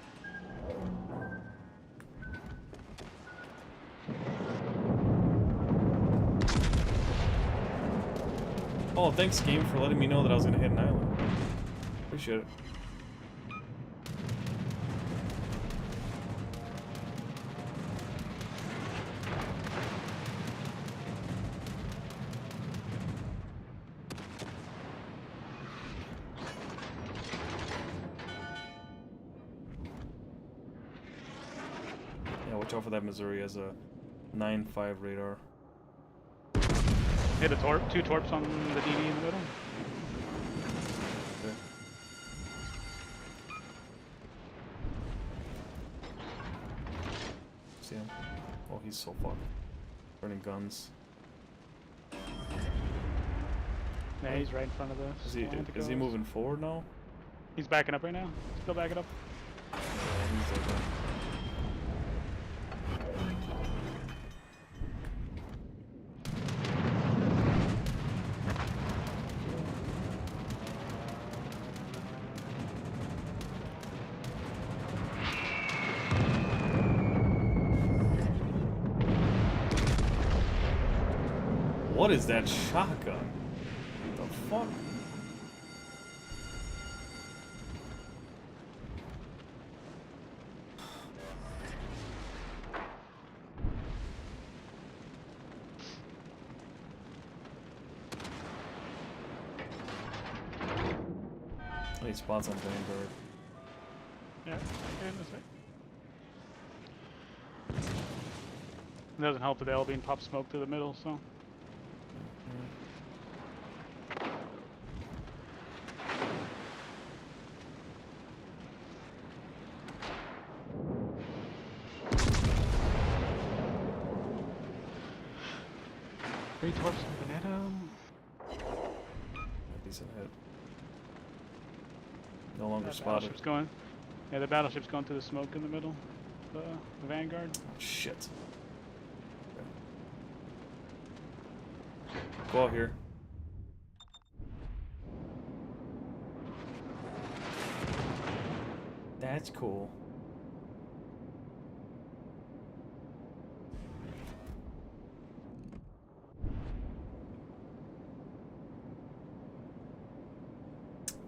Oh, thanks, game, for letting me know that I was gonna hit an island. Appreciate it. Yeah, watch out for that Missouri as a 9.5 radar. Hit a torp, 2 torps on the DD in the middle. Okay. See him? Oh, he's so fucked. Burning guns. Yeah, he's right in front of us. Is he moving forward now? He's backing up right now. Still backing up. Yeah, he's like that. What is that shotgun? What the fuck? I need spots on Vanguard. Yeah, okay, that's right. It doesn't help that the L being pop smoke through the middle, so. Three torps in Veneto. Decent hit. No longer That spotted. battleship's going. Yeah, the battleship's going through the smoke in the middle. The Vanguard. Oh, shit. Okay. Go out here. That's cool.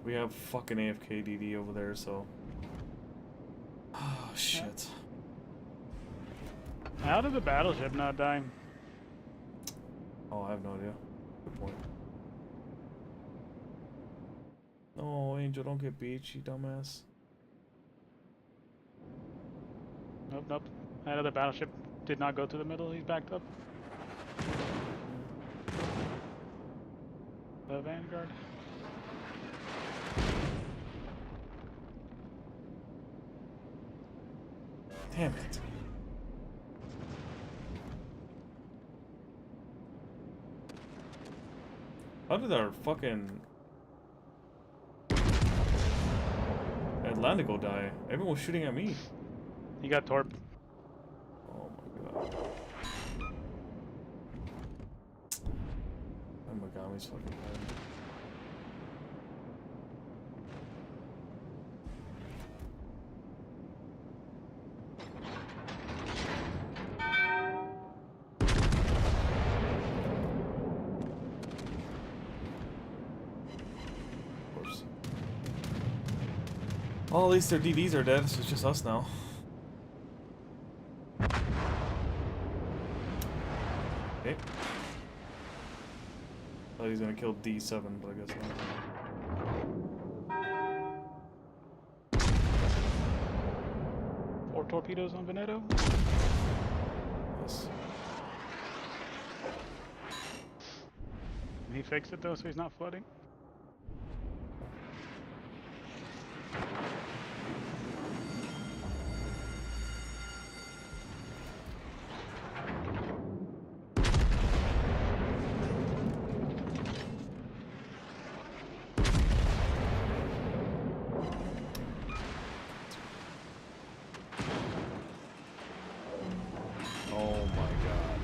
We have fucking AFK DD over there, so. Oh, shit. How did the battleship not die? Oh, I have no idea. Good point. No, Angel, don't get beached, you dumbass. Nope, nope. That other battleship did not go through the middle. He's backed up. The Vanguard. Damn it. How did our fucking Atlantico die? Everyone was shooting at me. He got torped. Oh my god. Oh my god, he's fucking dead. Of course. Well, at least their DDs are dead, so it's just us now. Okay. Thought he's gonna kill D7, but I guess not. 4 torpedoes on Veneto. Yes. He fixed it though, so he's not flooding. Oh my god.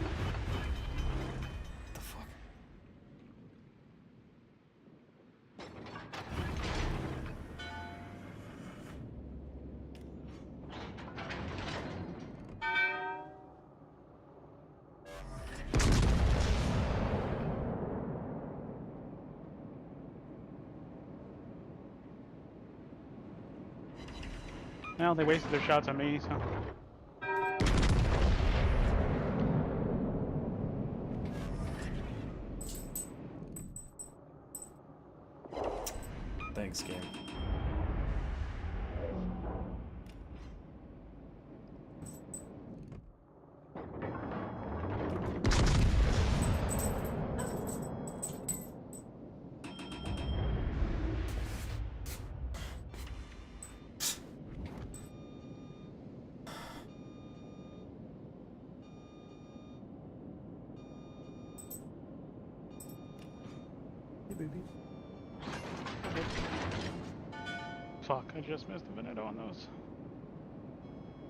Well, they wasted their shots on me, so. Thanks, game. Hey, baby. Fuck, I just missed the Veneto on those.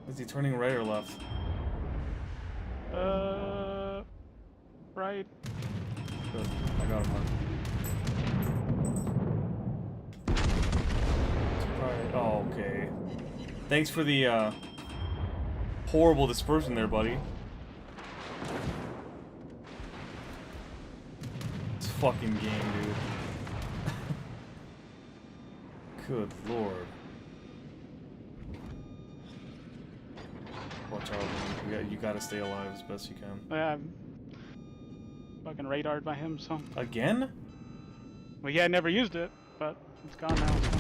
Is he turning right or left? Right. Good. I got him on. Oh, okay. Thanks for the horrible dispersion there, buddy. This fucking game, dude. Good lord. Watch out, man. You gotta stay alive as best you can. Yeah, I'm fucking radared by him, so. Again? Well, yeah, I never used it, but it's gone now, so.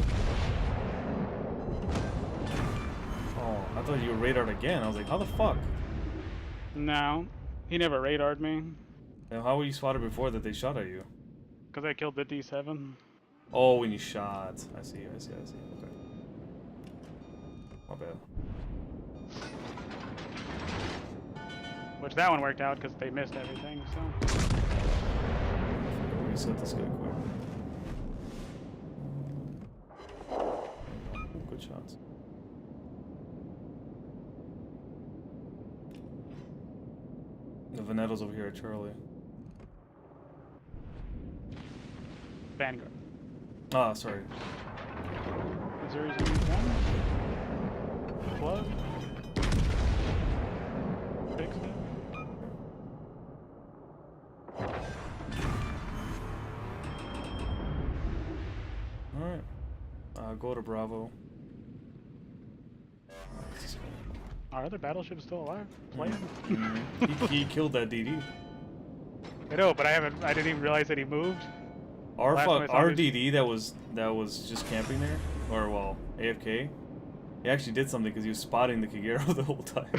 Oh, I thought you were radared again. I was like, how the fuck? No, he never radared me. Now, how were you spotted before that they shot at you? Because I killed the D7. Oh, when you shot. I see. Okay. My bad. Which that one worked out because they missed everything, so. Reset this guy quick. Ooh, good shots. The Veneto's over here at Charlie. Vanguard. Ah, sorry. Missouri's one. Flood. Fix it. Alright. Go to Bravo. Are other battleships still alive? Playing? He killed that DD. I know, but I didn't even realize that he moved. Our Last time I saw his- DD that was just camping there, or well, AFK. He actually did something because he was spotting the Kagero the whole time.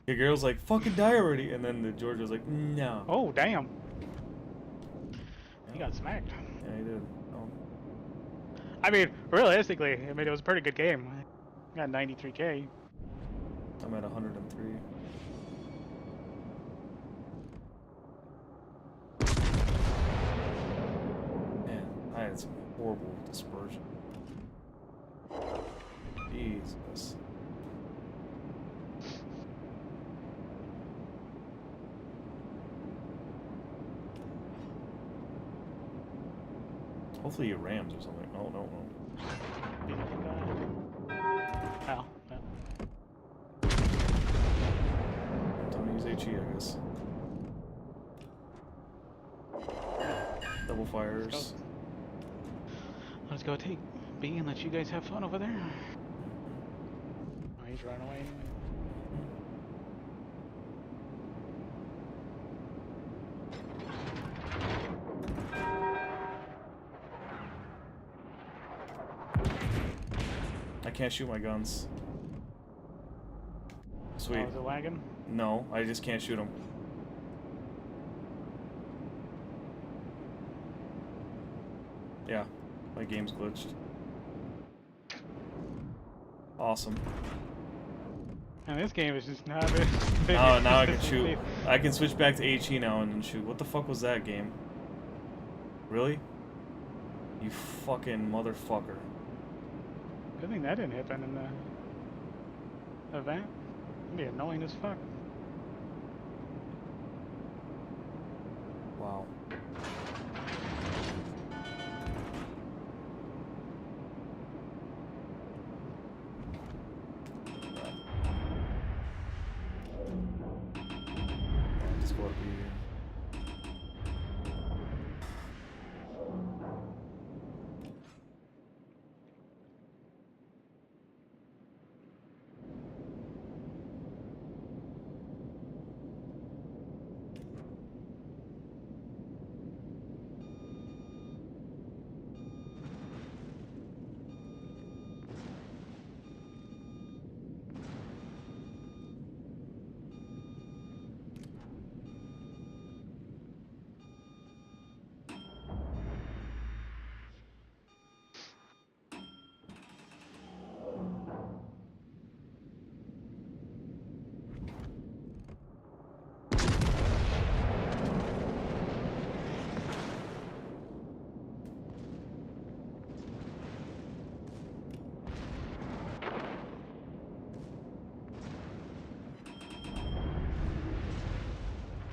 Kagero's like, fucking die already, and then the George was like, no. Oh, damn. He Yeah. got smacked. Yeah, he did. Oh. I mean, realistically, I mean, it was a pretty good game. I got 93k. I'm at 103. Man, I had some horrible dispersion. Jesus. Hopefully it rams or something. Oh, no. Ow. Time to use HE, I guess. Double fires. Let's go take B and let you guys have fun over there. Oh, he's running away anyway. I can't shoot my guns. Sweet. Oh, is it lagging? No, I just can't shoot them. Yeah, my game's glitched. Awesome. And this game is just not. Now I can shoot. I can switch back to HE now and then shoot. What the fuck was that game? Really? You fucking motherfucker. Good thing that didn't happen in the event. It'd be annoying as fuck. Wow. Just go to B.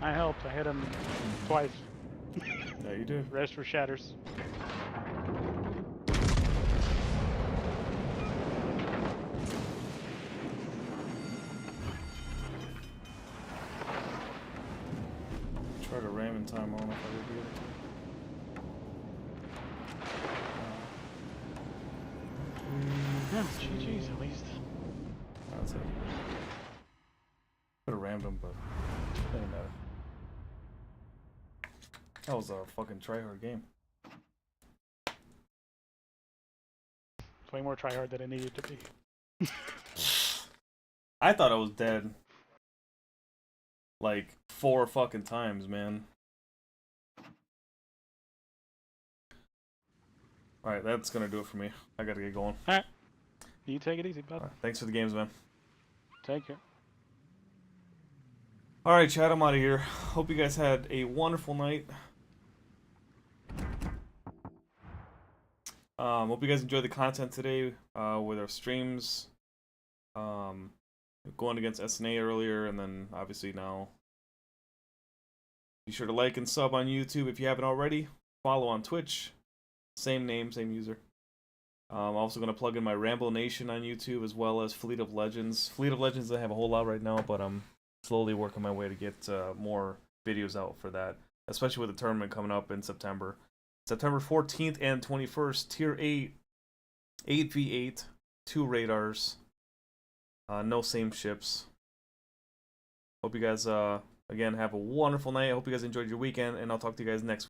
I helped. I hit him twice. Yeah, you do. Rest for shatters. Try to ram in time. I don't know if I will be able to. Yeah, GG's at least. That's it. Could have rammed him, but it didn't matter. That was a fucking try-hard game. It's way more tryhard than it needed to be. I thought I was dead. Like 4 fucking times, man. Alright, that's gonna do it for me. I gotta get going. Alright. You take it easy, bud. Right, thanks for the games, man. Take care. Alright, chat, I'm out of here. Hope you guys had a wonderful night. Hope you guys enjoyed the content today with our streams. Going against SNA earlier, and then obviously now. Be sure to like and sub on YouTube if you haven't already. Follow on Twitch. Same name, same user. I'm also going to plug in my Ramble Nation on YouTube as well as Fleet of Legends. Fleet of Legends I have a whole lot right now, but I'm slowly working my way to get more videos out for that. Especially with the tournament coming up in September. September 14th and 21st, Tier 8, 8v8, 2 radars, no same ships. Hope you guys, again, have a wonderful night. I hope you guys enjoyed your weekend, and I'll talk to you guys next week.